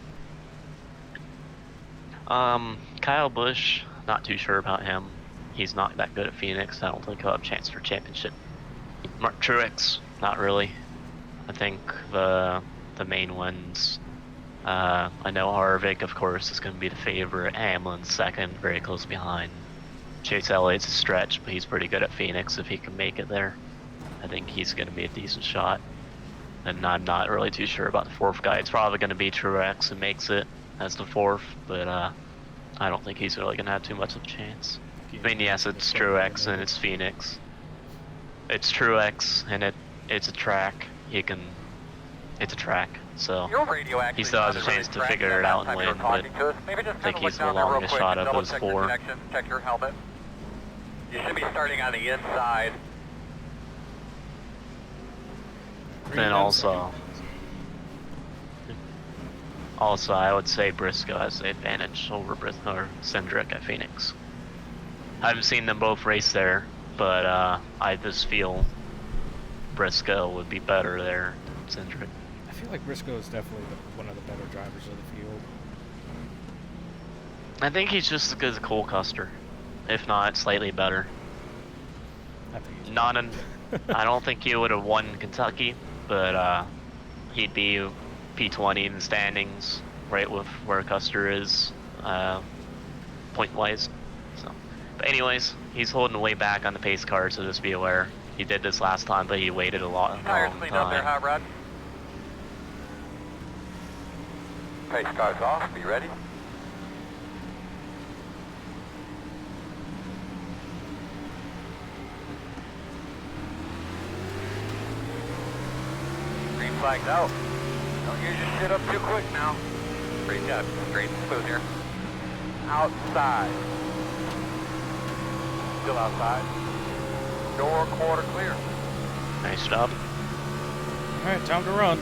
A: Kyle Busch, not too sure about him. He's not that good at Phoenix. I don't think he'll have a chance for championship. Mark Truex, not really. I think the main ones. I know Harvick, of course, is going to be the favorite. Hamlin second, very close behind. Chase Elliott's a stretch, but he's pretty good at Phoenix if he can make it there. I think he's going to be a decent shot. And I'm not really too sure about the 4th guy. It's probably going to be Truex who makes it as the 4th, but I don't think he's really gonna have too much of a chance.
B: He
A: I mean, yes,
B: ain't
A: it's
B: gonna
A: Truex and
B: eliminate
A: it's Phoenix. It's Truex and it's a track. It's a track, so
C: Your radio actually
A: he still has a
C: sounded really
A: chance to
C: crackly
A: figure
C: that
A: it out
C: last
A: and
C: time you were
A: win, but
C: talking to us. Maybe just
A: I think
C: kind of look
A: he's the
C: down there real
A: longest
C: quick
A: shot
C: and
A: of
C: double
A: those
C: check your
A: 4.
C: connection, check your helmet. You should be starting on the inside.
A: And also, I would say Briscoe has the advantage over Cindric at Phoenix. I haven't seen them both race there, but I just feel Briscoe would be better there than Cindric.
B: I feel like Briscoe is definitely one of the better drivers of the field.
A: I think he's just as good as Cole Custer, if not slightly better.
B: I think he's
A: I don't think he would have won Kentucky, but he'd be P20 in the standings, right with where Custer is, point-wise. So, but anyways, he's holding way back on the pace car, so just be aware. He did this last time, but he waited a long
C: Tires cleaned up there,
A: time.
C: Hot Rod. Pace car's off. Be ready. Green flag's out. Don't use your shit up too quick now. Breathe out. Straight and smooth here. Outside. Still outside. Door quarter clear.
A: Nice job.
B: Alright, time to run.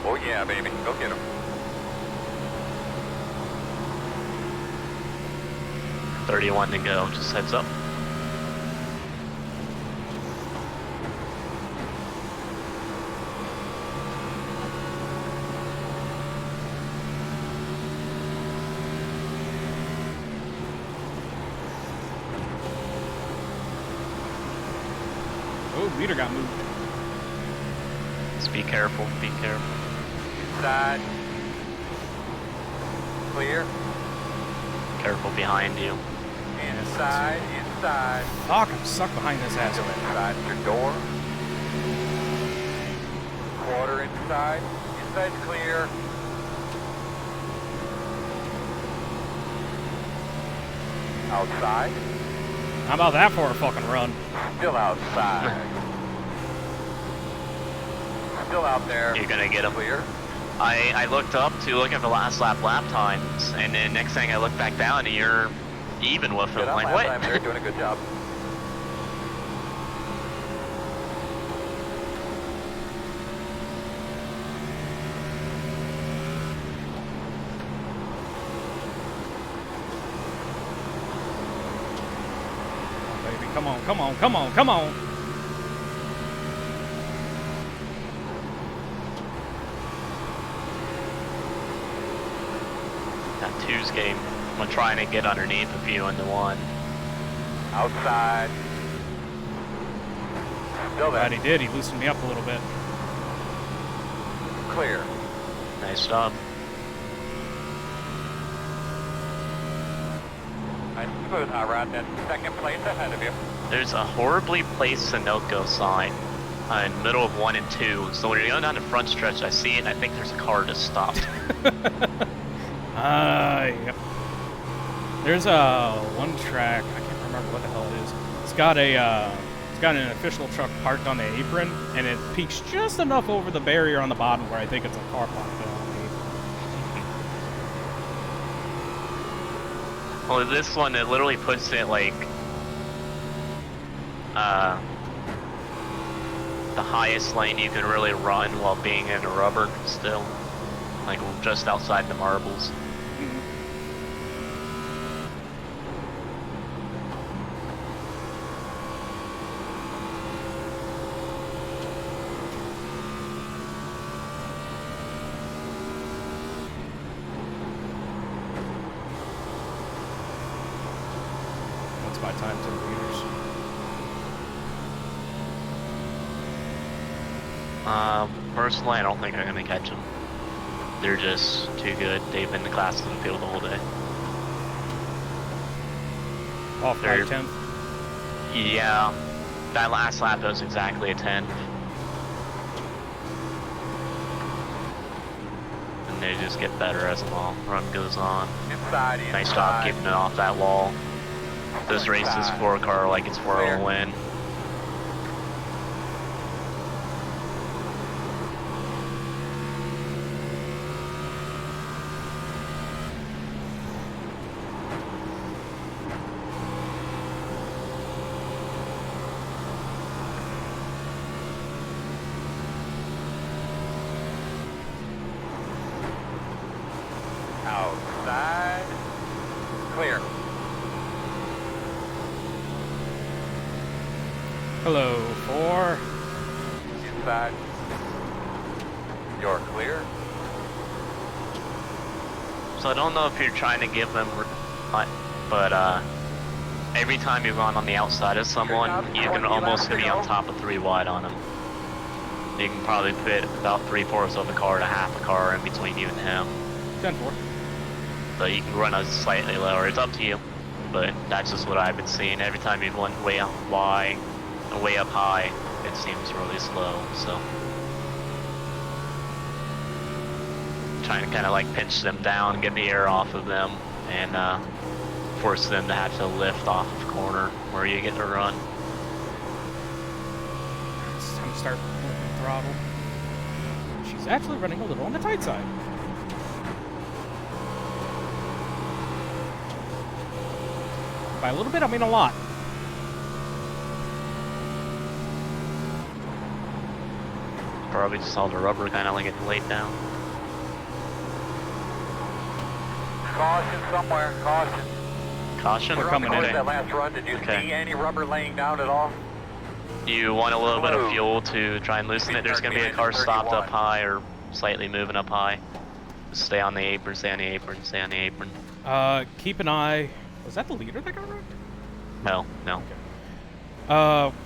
C: Oh yeah, baby. Go get him.
A: 31 to go, just heads up.
B: Oh, leader got moved.
A: Just be careful, be careful.
C: Inside. Clear.
A: Careful behind you.
C: Inside. Inside.
B: Fuck, I'm stuck behind this
C: Still
B: asshole.
C: inside your door. Quarter inside. Inside's clear. Outside.
B: How about that for a fucking run?
C: Still outside. Still out there.
A: You're gonna get him.
C: Clear.
A: I looked up to look at the last lap times, and then next thing I look back down and you're even with him.
C: Good on
A: Like,
C: lap
A: what?
C: time. They're doing a good job.
B: Oh, baby, come on, come on, come on, come on.
A: That twos game. I'm trying to get underneath a few into one.
C: Outside. Still there.
B: Glad he did. He loosened me up a little bit.
C: Clear.
A: Nice job.
C: Nice and smooth, Hot Rod. That's second place ahead of you.
A: There's a horribly placed Sunoco sign in the middle of 1 and 2. So when you're going down the front stretch, I see it and I think there's a car just stopped.
B: Yep. There's one track, I can't remember what the hell it is. It's got an official truck parked on the apron, and it peaks just enough over the barrier on the bottom where I think it's a car parked on me.
A: Well, this one, it literally puts it like the highest lane you can really run while being in a rubber still, like just outside the marbles.
B: That's my time to the leaders.
A: Personally, I don't think I'm gonna catch them. They're just too good. They've been the class of the field the whole day.
B: Off by
A: They're-
B: 10th.
A: Yeah, that last lap was exactly a 10. And they just get better as the long run goes on.
C: Inside.
A: Nice job keeping it off that wall. This race is for a car like it's for a win.
C: Outside. Clear.
B: Hello, 4.
C: Inside. You're clear.
A: So I don't know if you're trying to give them, but every time you run on the outside of someone, you can almost be on top of 3 wide on them. You can probably fit about 3/4 of the car to half a car in between you and him.
B: 10-4.
A: So you can run a slightly lower. It's up to you, but that's just what I've been seeing. Every time you run way up wide and way up high, it seems really slow. So trying to kind of like pinch them down, get the air off of them, and force them to have to lift off of corner where you get to run.
B: It's time to start working throttle. She's actually running a little on the tight side. By a little bit, I mean a lot.
A: Probably just all the rubber kind of like getting laid down.
C: Caution somewhere. Caution.
A: Caution?
B: We're coming
C: Towards
B: in.
C: that last run, did you see any rubber laying down at all?
A: You want a little bit of fuel to try and loosen it. There's going to be a car stopped up high or slightly moving up high. Just stay on the apron, stay on the apron, stay on the apron.
B: Keep an eye. Was that the leader that got wrecked?
A: No, no.
B: Okay.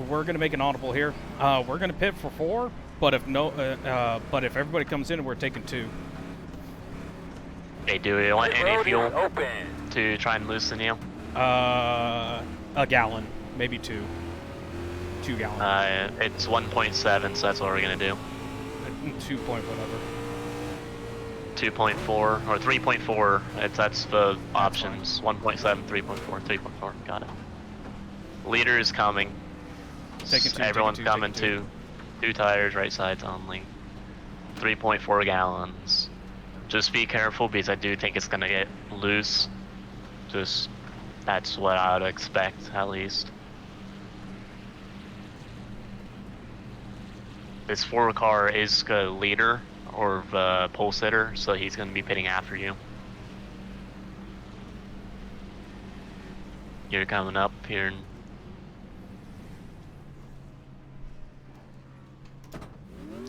B: We're gonna make an audible here. We're gonna pit for 4, but if but if everybody comes in, we're taking 2.
A: Hey, do you want any fuel to try and loosen you?
B: A gallon, maybe 2. 2 gallons.
A: It's 1.7, so that's what we're gonna do.
B: 2 point whatever.
A: 2.4 or 3.4. That's the options. 1.7, 3.4, 3.4. Got it. Leader is coming.
B: Taking 2,
A: Everyone's
B: taking
A: coming. 2 tires, right sides only. 3.4 gallons. Just be careful because I do think it's gonna get loose. Just that's what I would expect at least. This 4 car is the leader or the pole sitter, so he's going to be pitting after you. You're coming up here.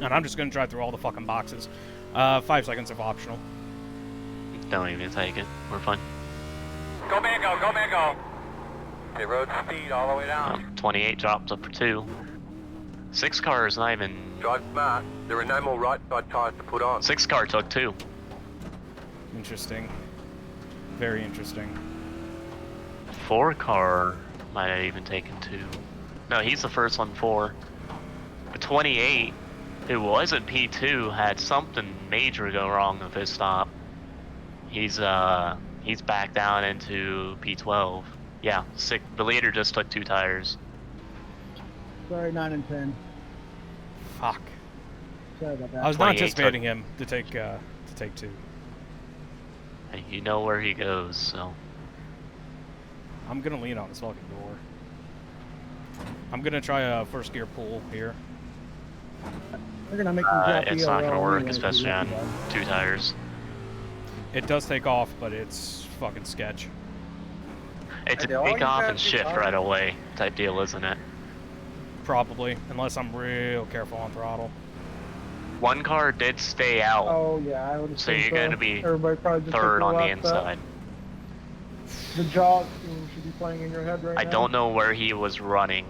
B: And I'm just gonna drive through all the fucking boxes. 5 seconds of optional.
A: Don't even take it. We're fine.
C: Go Mango, go Mango. They rode speed all the way down.
A: 28 drops up for 2. 6 cars, not even.
E: Drive smart. There are no more right side tyres to put on.
A: 6 car took 2.
B: Interesting. Very interesting.
A: 4 car might have even taken 2. No, he's the first one 4. But 28, who wasn't P2, had something major go wrong with his stop. He's back down into P12. Yeah, the leader just took 2 tires.
K: Sorry, 9 and 10.
B: Fuck.
K: Sorry about that.
B: I was not anticipating him to take 2.
A: Hey, you know where he goes, so.
B: I'm gonna lean on his fucking door. I'm gonna try a first gear pull here.
K: They're gonna make them drop
A: It's not gonna
K: ELL
A: work,
K: anyways,
A: especially on 2 tires.
B: It does take off, but it's fucking sketch.
A: It's a take off and shift right away type deal, isn't it?
B: Probably, unless I'm real careful on throttle.
A: 1 car did stay out.
K: Oh yeah, I would.
A: So you're going to be
K: Everybody probably just
A: 3rd
K: took
A: on the
K: left
A: inside.
K: The jaw should be playing in your head right now.
A: I don't know where he was running.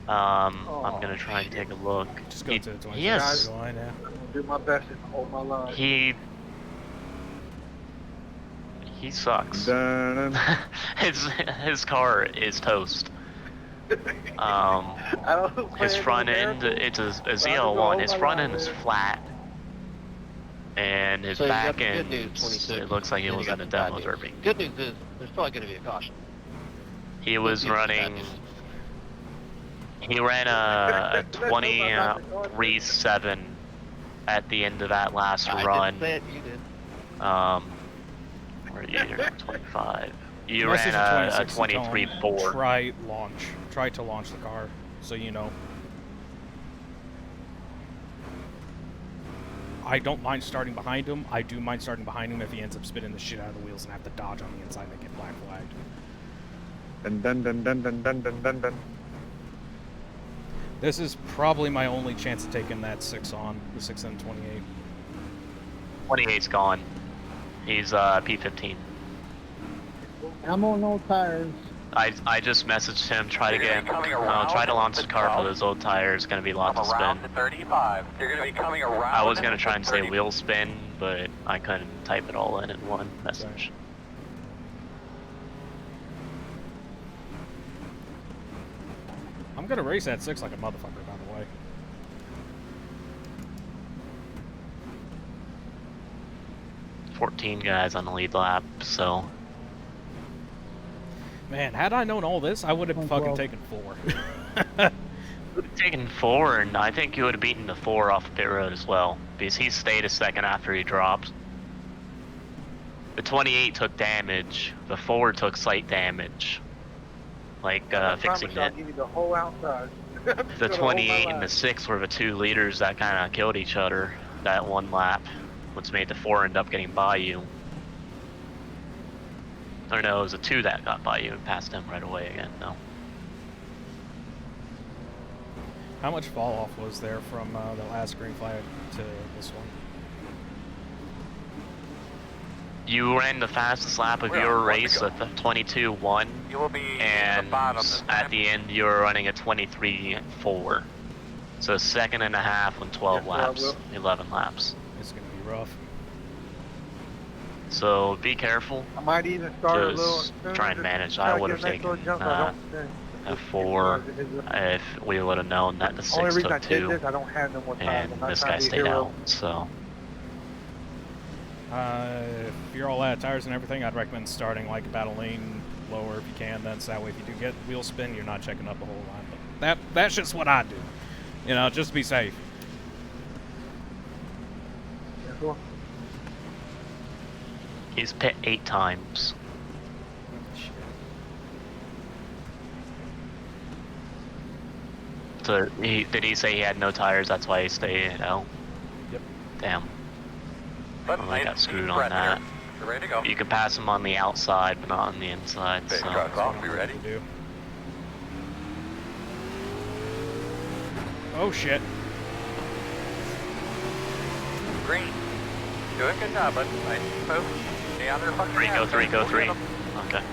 A: I'm going to try and take a look.
B: Just go to the 20.
A: Yes.
H: I'm gonna do my best and hold my line.
A: He He sucks.
J: Dun,
A: his car is toast.
G: I don't plan
A: His
G: on
A: front
G: the
A: end,
G: miracle,
A: it's a
G: but I can go
A: ZL1.
G: all
A: His
G: my
A: front
G: life,
A: end is
G: man.
A: flat, and his
F: So you got
A: back
F: the good
A: end,
F: news, 26.
A: it looks like he
F: Then
A: was
F: you
A: in
F: got
A: a
F: the bad
A: demo
F: news.
A: derby.
F: Good news is there's probably going to be a caution.
A: He
F: Good
A: was
F: news is bad
A: running.
F: news.
A: He ran a 23.7 at the end of that last
F: I
A: run.
F: didn't say it, you did.
A: Where are you? 25. You
B: Message
A: ran
B: to
A: a
B: 26 and tell 'em
A: 23.4.
B: Try to launch the car, so you know. I don't mind starting behind him. I do mind starting behind him if he ends up spinning the shit out of the wheels and have to dodge on the inside and get black flagged.
J: dun, dun, dun, dun, dun, dun, dun, dun, dun.
B: This is probably my only chance of taking that 6 on, the 6 and 28.
A: 28's gone. He's P15.
K: Ammo, no tires.
A: I just messaged him. Try to
C: You're
A: get.
C: gonna be coming around
A: Try to launch
C: the
A: the car for
C: 12.
A: those old tires. Gonna be lots of
C: Come around
A: spin.
C: to 35. You're going to be coming around.
A: I was gonna try
C: to
A: and say
C: 30.
A: wheel spin, but I couldn't type it all in one message.
B: I'm gonna race that 6 like a motherfucker, by the way.
A: – 14 guys on the lead lap, so
B: Man, had I known all this, I would have fucking
K: 12.
B: taken 4.
A: would have taken 4, and I think you would have beaten the 4 off of pit road as well, because he stayed a second after he dropped. The 28 took damage, the 4 took slight damage, like fixing it.
G: I'll give you the whole outside.
A: The 28 and the 6 were the 2 leaders that kind of killed each other that one lap, which made the 4 end up getting by you. Or no, it was a 2 that got by you and passed him right away again, no.
B: How much fall off was there from the last green flag to this one?
A: You ran the fastest lap of
C: We're
A: your
C: on one to
A: race
C: go.
A: at the 22.1,
C: You will be
A: and
C: at the bottom this
A: at
C: time.
A: the end you were running a 23.4. So second and a half on 12
G: Yes, sir, I
A: laps,
G: will.
A: 11 laps.
B: It's gonna be rough.
A: So be careful.
G: I might even start a little.
A: Just try and manage.
G: try
A: I
G: to
A: would
G: get
A: have
G: a nice little
A: taken
G: jump so I don't spin.
A: a 4 if we would have known that the
G: Only
A: 6
G: reason I
A: took
G: did
A: 2,
G: this, I don't have no more time.
A: and
G: I'm not
A: this
G: trying
A: guy
G: to be a
A: stayed
G: hero.
A: out, so.
B: If you're all out of tires and everything, I'd recommend starting like battle lane lower if you can. Then so that way, if you do get wheel spin, you're not checking up a whole lot. But that's just what I do. You know, just to be safe.
G: Yeah, cool.
A: He's pit 8 times. So did he say he had no tires? That's why he stayed out.
B: Yep.
A: Damn.
C: But
A: Well, I got
C: nice
A: screwed
C: deep
A: on
C: breath
A: that.
C: here. You ready to go?
A: You can pass him on the outside, but not on the inside.
C: Big
A: So.
C: truck off. You ready?
B: Do. Oh shit.
C: Green. Doing a good job, bud. Nice move. Stay on their fucking
A: 3, go
C: ass.
A: 3, go
C: We'll
A: 3.
C: get 'em.
A: Okay.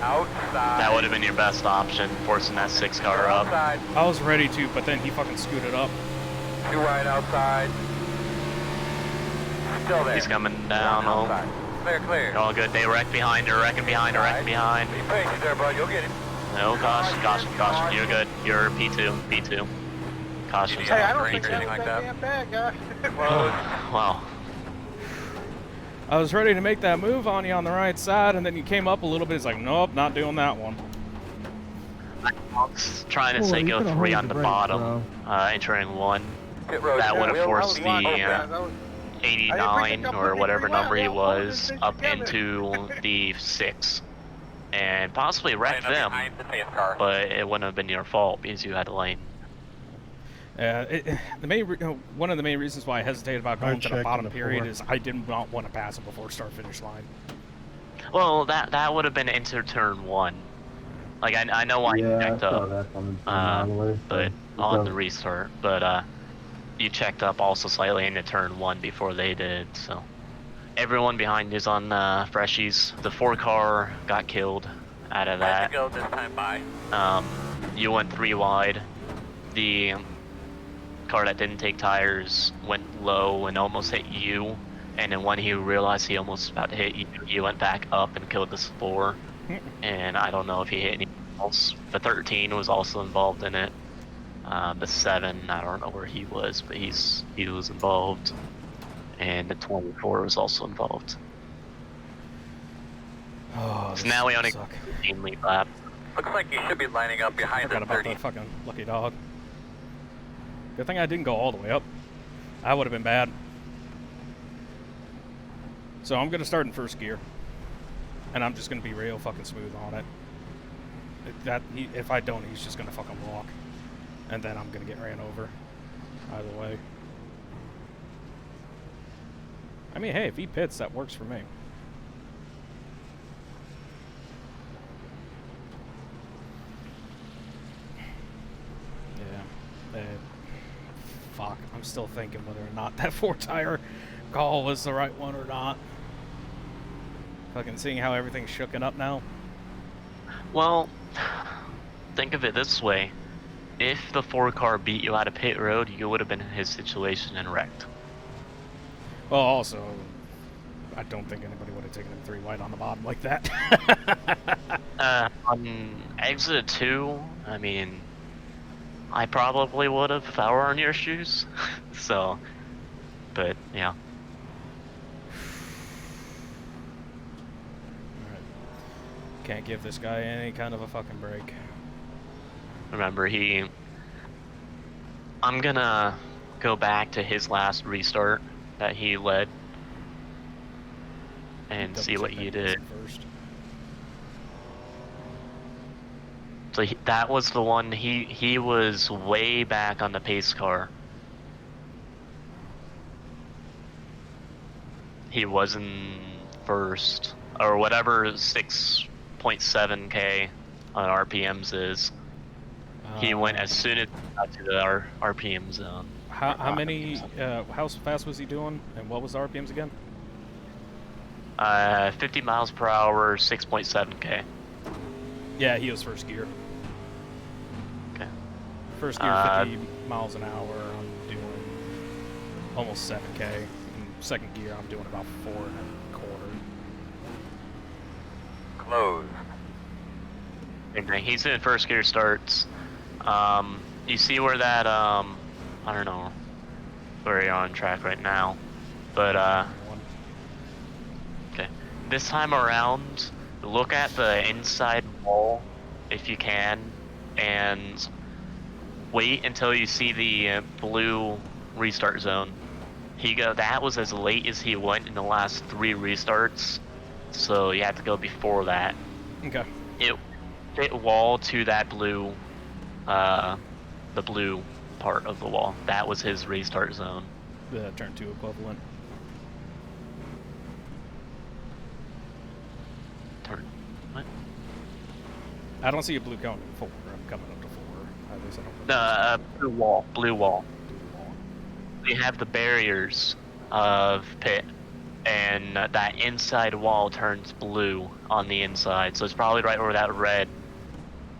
C: Outside.
A: That would have been your best option, forcing that 6 car up.
C: Outside.
B: I was ready to, but then he fucking scooted up.
C: 2 right outside. Still there.
A: He's coming down.
C: One
A: Oh,
C: outside. Clear, clear.
A: all good. They wrecked behind her, wrecking behind her, wrecking behind.
C: Be patient there, bud. You'll get him.
A: No, caution, caution, caution. You're good. You're P2, P2. Caution.
C: You
G: Hey, I
C: Yeah,
G: don't
C: green
G: think
C: or
G: that
C: anything
G: was
C: like
G: that
C: that.
G: damn bad, guy.
A: Wow.
B: I was ready to make that move on you on the right side, and then you came up a little bit. It's like, nope, not doing that one.
A: I was trying to
K: Boy,
A: say
K: you
A: go
K: could've
A: 3
K: hold
A: on
K: the
A: the
K: brakes,
A: bottom, entering 1.
C: Pit road.
A: That would have
G: Yeah,
A: forced
G: I was
A: the
G: guys. I was-
A: 89 or whatever number he was
G: things
A: up
G: together.
A: into the 6 and possibly wrecked
C: Line up
A: them,
C: behind the safe car.
A: but it wouldn't have been your fault because you had a lane.
B: One of the main reasons why I hesitated about going to the
K: checked
B: bottom
K: in the
B: period
K: 4.
B: is I did not want to pass him before start finish line.
A: Well, that would have been into turn 1. Like I know why you checked up, but on the restart, but you checked up also slightly into turn 1 before they did. So everyone behind is on freshies. The 4 car got killed out of
C: Way to
A: that.
C: go this time by.
A: You went 3 wide. The car that didn't take tires went low and almost hit you, and then when he realized he almost about to hit you, he went back up and killed the spore. And I don't know if he hit anything else. The 13 was also involved in it. The 7, I don't know where he was, but he was involved. And the 24 was also involved.
B: Oh,
A: so now we only
B: suck.
A: 15 lead lap.
C: Looks like you should be lining up behind the
B: Forgot about
C: 30.
B: that fucking lucky dog. Good thing I didn't go all the way up. That would have been bad. So I'm gonna start in first gear, and I'm just gonna be real fucking smooth on it. If I don't, he's just gonna fucking walk, and then I'm gonna get ran over. Either way. I mean, hey, if he pits, that works for me. Yeah. Fuck. I'm still thinking whether or not that 4-tire call was the right one or not. Fucking seeing how everything's shooken up now.
A: Well, think of it this way. If the 4-car beat you out of pit road, you would have been in his situation and wrecked.
B: Well, also, I don't think anybody would have taken him 3 wide on the bottom like that.
A: On exit 2, I mean, I probably would have if I were in your shoes. So, but yeah.
B: Alright. Can't give this guy any kind of a fucking break.
A: Remember, I'm gonna go back to his last restart that he led and see what he did.
B: First.
A: So that was the one, he was way back on the pace car. He was in first, or whatever 6.7k on RPMs is. He went as soon as he got to the RPM zone.
B: How many, how fast was he doing, and what was the RPMs again?
A: 50 miles per hour, 6.7k.
B: Yeah, he was first gear.
A: Okay.
B: First gear, 50 miles an hour, I'm doing almost 7k. In second gear, I'm doing about 4.25.
C: Closed.
A: Okay, he's in first gear starts. You see where that, I don't know where you're on track right now, but, okay. This time around, look at the inside wall, if you can, and wait until you see the blue restart zone. That was as late as he went in the last 3 restarts, so you have to go before that.
B: Okay.
A: It wall to that blue, the blue part of the wall. That was his restart zone.
B: The turn 2 equivalent.
A: What?
B: I don't see a blue cone at 4. I'm coming up to 4. At least I don't
A: Blue wall. Blue wall. We have the barriers of pit, and that inside wall turns blue on the inside. So it's probably right where that red,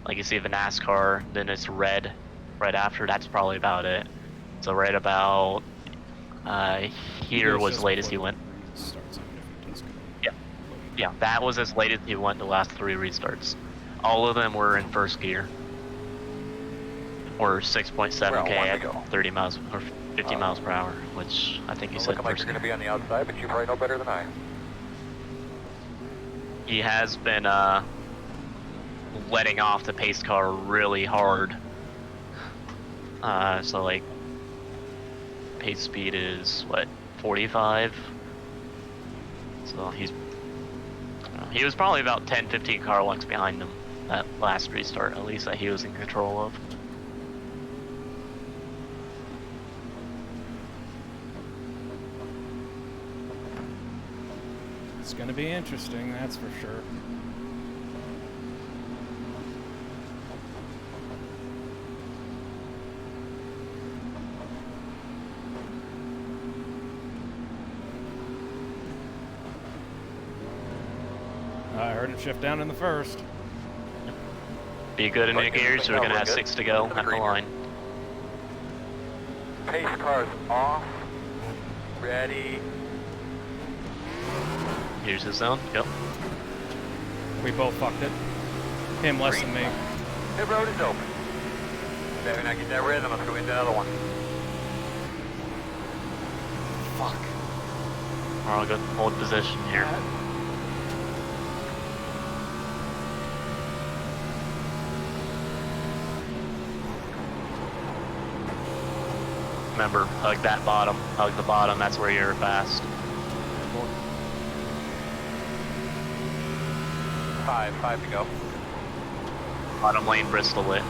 A: like you see the NASCAR, then it's red right after. That's probably about it. So right about here was late as he went. Yeah, that was as late as he went the last 3 restarts. All of them were in first gear. Or 6.7k at 30 miles or 50 miles per hour, which I think you said
C: looking like you're going to be on the outside, but you probably know better than I.
A: He has been letting off the pace car really hard. So like pace speed is what, 45? So he was probably about 10-15 car lengths behind him that last restart, at least that he was in control of.
B: It's gonna be interesting, that's for sure. I heard him shift down in the first.
A: Be good in the gears, so we're gonna have 6 to go at the line.
C: Pace car's off. Ready.
A: Here's his zone. Yep.
B: We both fucked it. Him less than me.
C: Pit road is open. Better not get that rhythm, let's go into another one.
A: Fuck. We're all good. Hold position here. Remember, hug that bottom. Hug the bottom. That's where you're fast.
C: 5 to go.
A: Bottom lane, Bristol lit.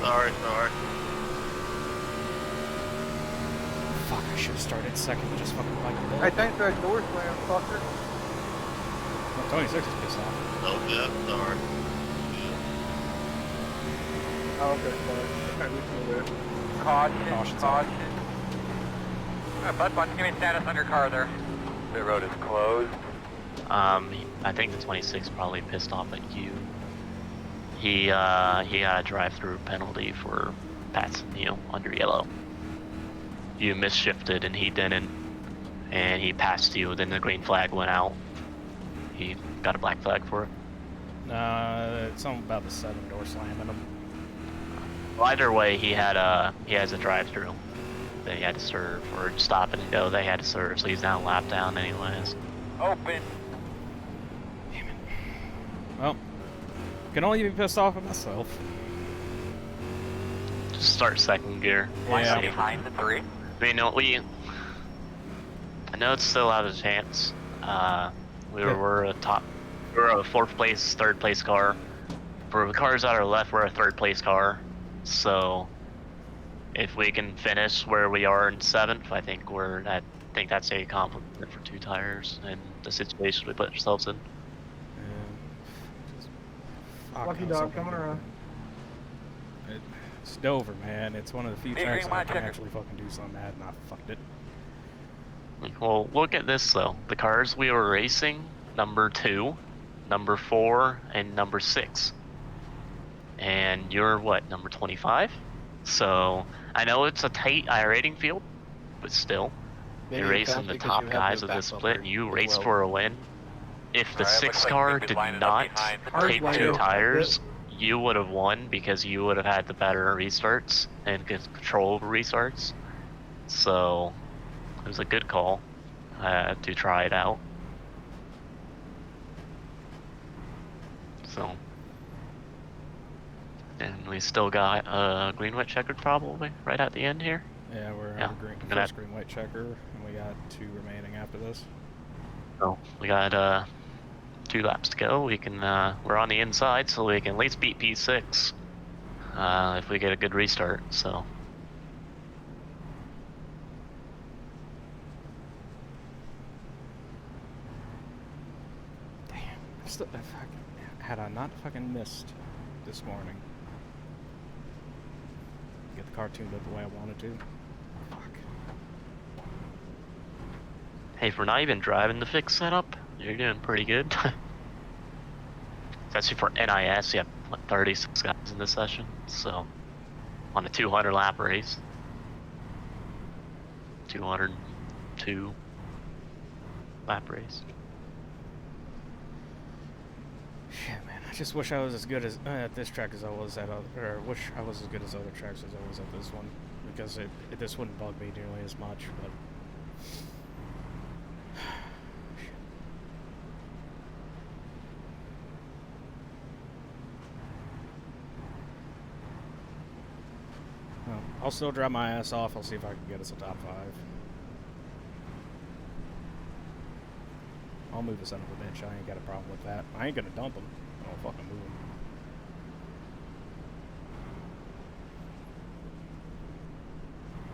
I: Sorry.
B: Fuck, I should have started second, just fucking like the
H: Hey, thanks for that door slam, fucker.
B: Well, 26 is pissed off.
I: Oh, yeah, sorry.
H: Oh, okay, sorry. Okay, we can do it.
C: Caution.
B: Caution's
C: Alright, Bud, why don't you give me status on your car there? Pit road is closed.
A: I think the 26 probably pissed off at you. He got a drive-through penalty for passing you under yellow. You misshifted and he didn't, and he passed you. Then the green flag went out. He got a black flag for it.
B: It's something about the 7-door slamming him.
A: Well, either way, he has a drive-through that he had to serve, or stop and go. They had to serve, so he's now lap down anyways.
C: Open.
B: Damn it. Well, can only be pissed off at myself.
A: Just start second gear.
B: Yeah.
C: Behind the 3.
A: I mean, I know it's still out of chance. We're a 4th place, 3rd place car. For the cars on our left, we're a 3rd place car. So if we can finish where we are in 7th, I think that's a compliment for 2 tires and the situation we put ourselves in.
H: Lucky dog coming around.
B: It's Dover, man. It's one of the few tracks I can actually fucking do something at, and I fucked it.
A: Well, look at this though. The cars we were racing, number 2, number 4, and number 6. And you're what, number 25? So I know it's a tight I-rating field, but still, you're racing the top guys of this split, and you raced for a win. If the 6 car did not take 2 tires, you would have won because you would have had the better restarts and control restarts. So it was a good call to try it out. So, and we still got green white checkered probably right at the end here.
B: Yeah, we're on the first green white checker, and we got 2 remaining after this.
A: So we got 2 laps to go. We can we're on the inside, so we can at least beat P6 if we get a good restart. So.
B: Damn. Had I not fucking missed this morning, get the car tuned up the way I wanted to. Fuck.
A: Hey, if we're not even driving the fixed setup, you're doing pretty good. Especially for NiS, you have what, 36 guys in this session, so on a 200 lap race. 202 lap race.
B: Shit, man. I just wish I was as good as at this track as I was at or wish I was as good as other tracks as I was at this one, because this wouldn't bug me nearly as much. But well, I'll still drive my ass off. I'll see if I can get us a top 5. I'll move the son of a bitch. I ain't got a problem with that. I ain't gonna dump him. I'll fucking move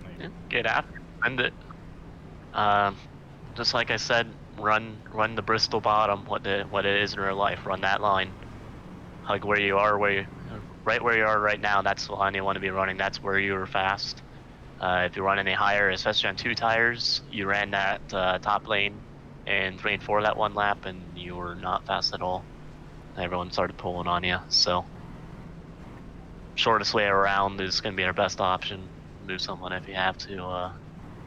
B: him.
A: Yeah, get after it. End it. Just like I said, run the Bristol bottom. What it is in real life. Run that line. Like where you are, right where you are right now. That's the line you want to be running. That's where you were fast. If you run any higher, especially on 2 tires, you ran that top lane and 3 and 4 that one lap, and you were not fast at all. Everyone started pulling on you. So shortest way around is going to be our best option. Move someone if you have to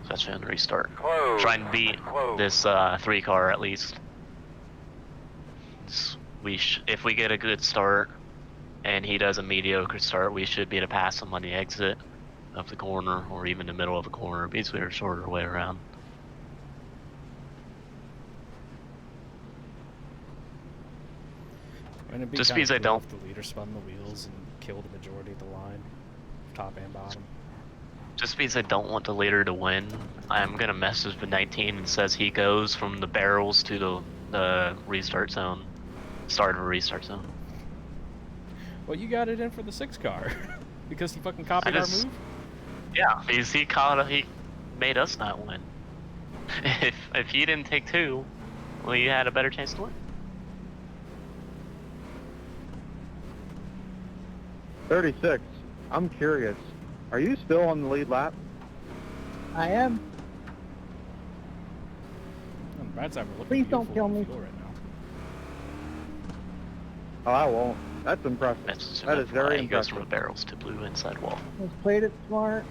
A: especially on the restart.
C: Close.
A: Try and beat
C: Close.
A: this 3 car at least. If we get a good start and he does a mediocre start, we should be able to pass him on the exit of the corner or even the middle of a corner. Basically, a shorter way around.
B: And it'd be
A: Just
B: kinda
A: because I
B: cool
A: don't-
B: if the leader spun the wheels and killed the majority of the line, top and bottom.
A: Just because I don't want the leader to win, I'm gonna message with 19 and says he goes from the barrels to the restart zone. Start of a restart zone.
B: Well, you got it in for the 6 car. Because he fucking copied our move?
A: Yeah, because he made us not win. If he didn't take 2, well, you had a better chance to win.
J: 36. I'm curious. Are you still on the lead lap?
K: I am.
B: On the bad side, we're looking
K: Please don't
B: beautiful
K: kill
B: on
K: me.
B: fuel right now.
J: Oh, I won't. That's impressive.
A: That's
J: That is very
A: he goes
J: impressive.
A: from the barrels to blue inside wall.
K: Just played it smart.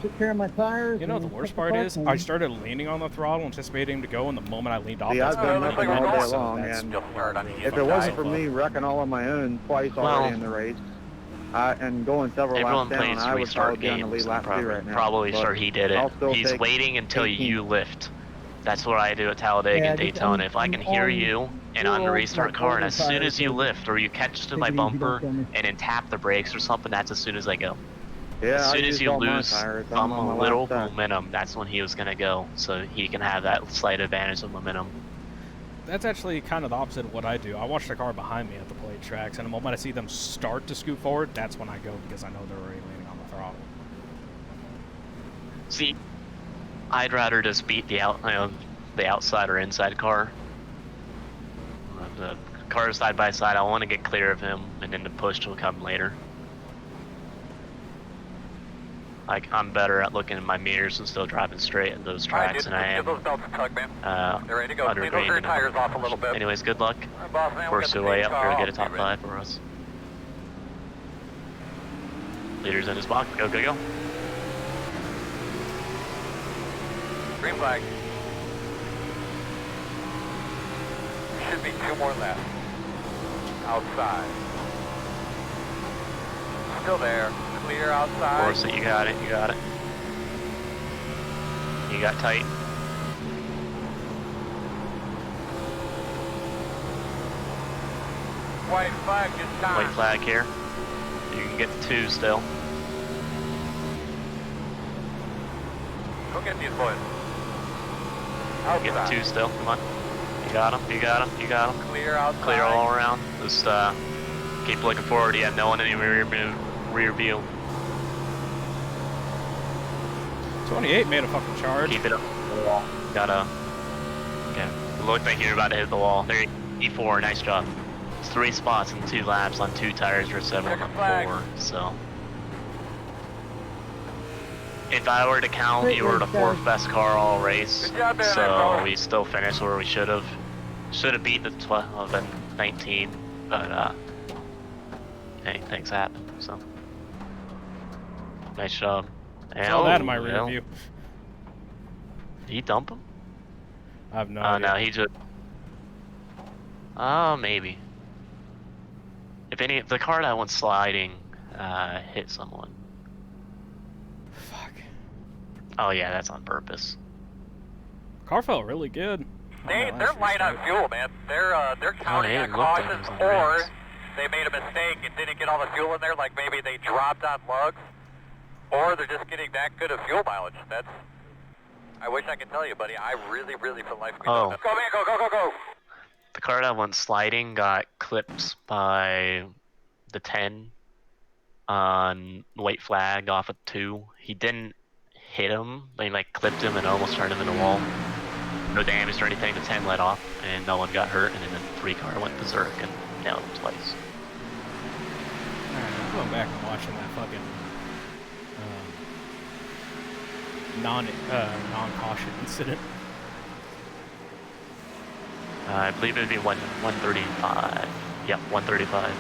K: Took care of my tires.
B: You know, the
K: and
B: worst
K: took
B: part
K: the
B: is,
K: fuck
B: I
K: and-
B: started leaning on the throttle, anticipating him to go, and the moment I leaned off,
J: See,
B: that's
J: I've been
B: when
J: looking
B: he
J: all
B: went
J: day
B: off, so
J: long,
B: that's
J: and
B: what really
J: if it
B: fucked
J: wasn't
B: us
J: for
B: up.
J: me wrecking all on my own twice already in the race, and going several
A: Everyone
J: laps down,
A: plays
J: I would
A: restart
J: probably be on the
A: games.
J: lead lap too right now.
A: Probably
J: But
A: sure he did
J: I'll
A: it.
J: still
A: He's
J: take
A: waiting until
J: 18.
A: you lift. That's what I do at Talladega and
K: just-
A: Daytona. If I can hear
K: on
A: you and on the
K: fuel,
A: restart
K: like,
A: car, and
K: older
A: as soon
K: tires,
A: as you
K: so
A: lift or you catch to
K: take
A: my
K: it easy, don't
A: bumper
K: kill me.
A: and then tap the brakes or something, that's as soon as I go.
J: Yeah,
A: As
J: I
A: soon as
J: used
A: you
J: all my
A: lose
J: tires. I'm on my
A: a little
J: last set.
A: momentum, that's when he was gonna go, so he can have that slight advantage of momentum.
B: That's actually kind of the opposite of what I do. I watch the car behind me at the plate tracks, and the moment I see them start to scoot forward, that's when I go, because I know they're already leaning on the throttle.
A: See, I'd rather just beat the outside or inside car. The car side by side, I want to get clear of him, and then the push will come later. Like, I'm better at looking in my mirrors and still driving straight at those tracks than I am
C: Those belts a tug, man. They're ready to go.
A: under
C: Clean those rear
A: green.
C: tires off a little bit.
A: Anyways, good luck.
C: All right, boss man, we got
A: Force
C: the
A: your way
C: main
A: up
C: car
A: here,
C: off.
A: get a top
C: Be ready.
A: 5 for us. Leader's in his box. Go, go, go.
C: Green flag. Should be 2 more left. Outside. Still there. Clear outside.
A: Force it, you got it, you got it. You got tight.
C: White flag is time.
A: White flag here. You can get the 2 still.
C: Go get these boys.
A: Get the 2 still, come on. You got him, you got him, you got him.
C: Clear outside.
A: Clear all around. Just keep looking forward. You have no one in your rear view.
B: 28 made a fucking charge.
A: Keep it up the wall. Gotta. Okay. It looked like you're about to hit the wall. There, E4. Nice job. It's 3 spots and 2 laps on 2 tires for 7 on 4. So. If I were to count, you were the 4th best car all race.
C: Good job, man,
A: So
C: bro.
A: we still finished where we should have. Should have beat the 12 and 19, but hey, things happen. So. Nice job.
B: Saw that in my rear view.
A: Did he dump him?
B: I have no
A: Oh,
B: idea.
A: no, he just... Oh, maybe. If the car that went sliding hit someone.
B: Fuck.
A: Oh, yeah, that's on purpose.
B: Car felt really good.
C: They're light on fuel, man. They're counting
A: they
C: on
A: looked like it
C: cautions,
A: was on the
C: or
A: rails.
C: they made a mistake and didn't get all the fuel in there, like maybe they dropped on lugs, or they're just getting that good of fuel mileage. That's... I wish I could tell you, buddy. I really, really feel like...
A: Oh.
C: Let's go, man. Go, go, go, go.
A: The car that went sliding got clipped by the 10 on white flag off of 2. He didn't hit him. They like clipped him and almost turned him into a wall. No damage or anything. The 10 let off and no one got hurt. And then the 3 car went berserk and nailed him twice.
B: Alright, I'm going back and watching that fucking non-caution incident.
A: I believe it would be 135. Yep, 135.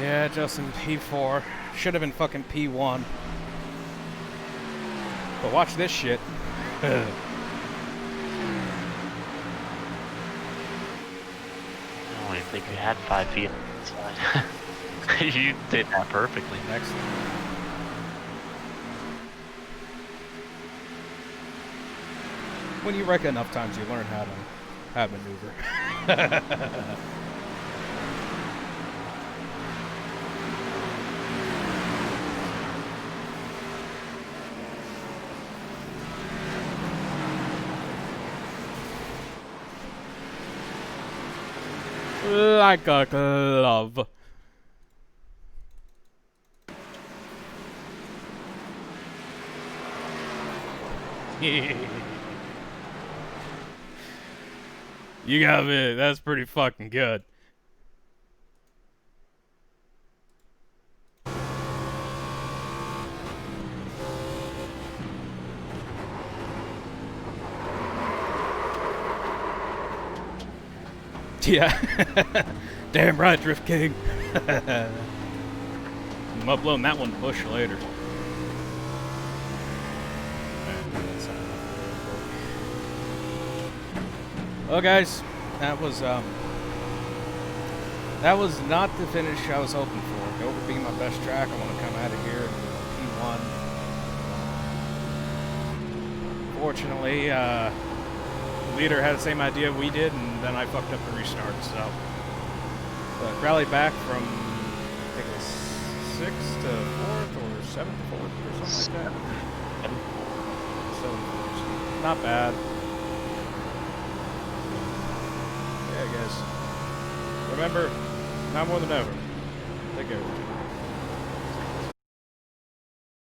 B: Yeah, Justin, P4. should have been fucking P1. But watch this shit.
A: I don't even think you had 5 feet inside. You did that perfectly.
B: Excellent. When you wreck enough times, you learn how to maneuver. Like a glove. You got me. That's pretty fucking good. Yeah. Damn right, Drift King. I'm uploading that one to Bush later. Well, guys, that was not the finish I was hoping for. Dover being my best track, I want to come out of here and do a P1. Fortunately, the leader had the same idea we did, and then I fucked up the restart. So, but rallied back from I think it was 6th to 4th or 7th to 4th or something like that. 7th to 4th. Not bad. Yeah, guys. Remember, not more than ever. Take care.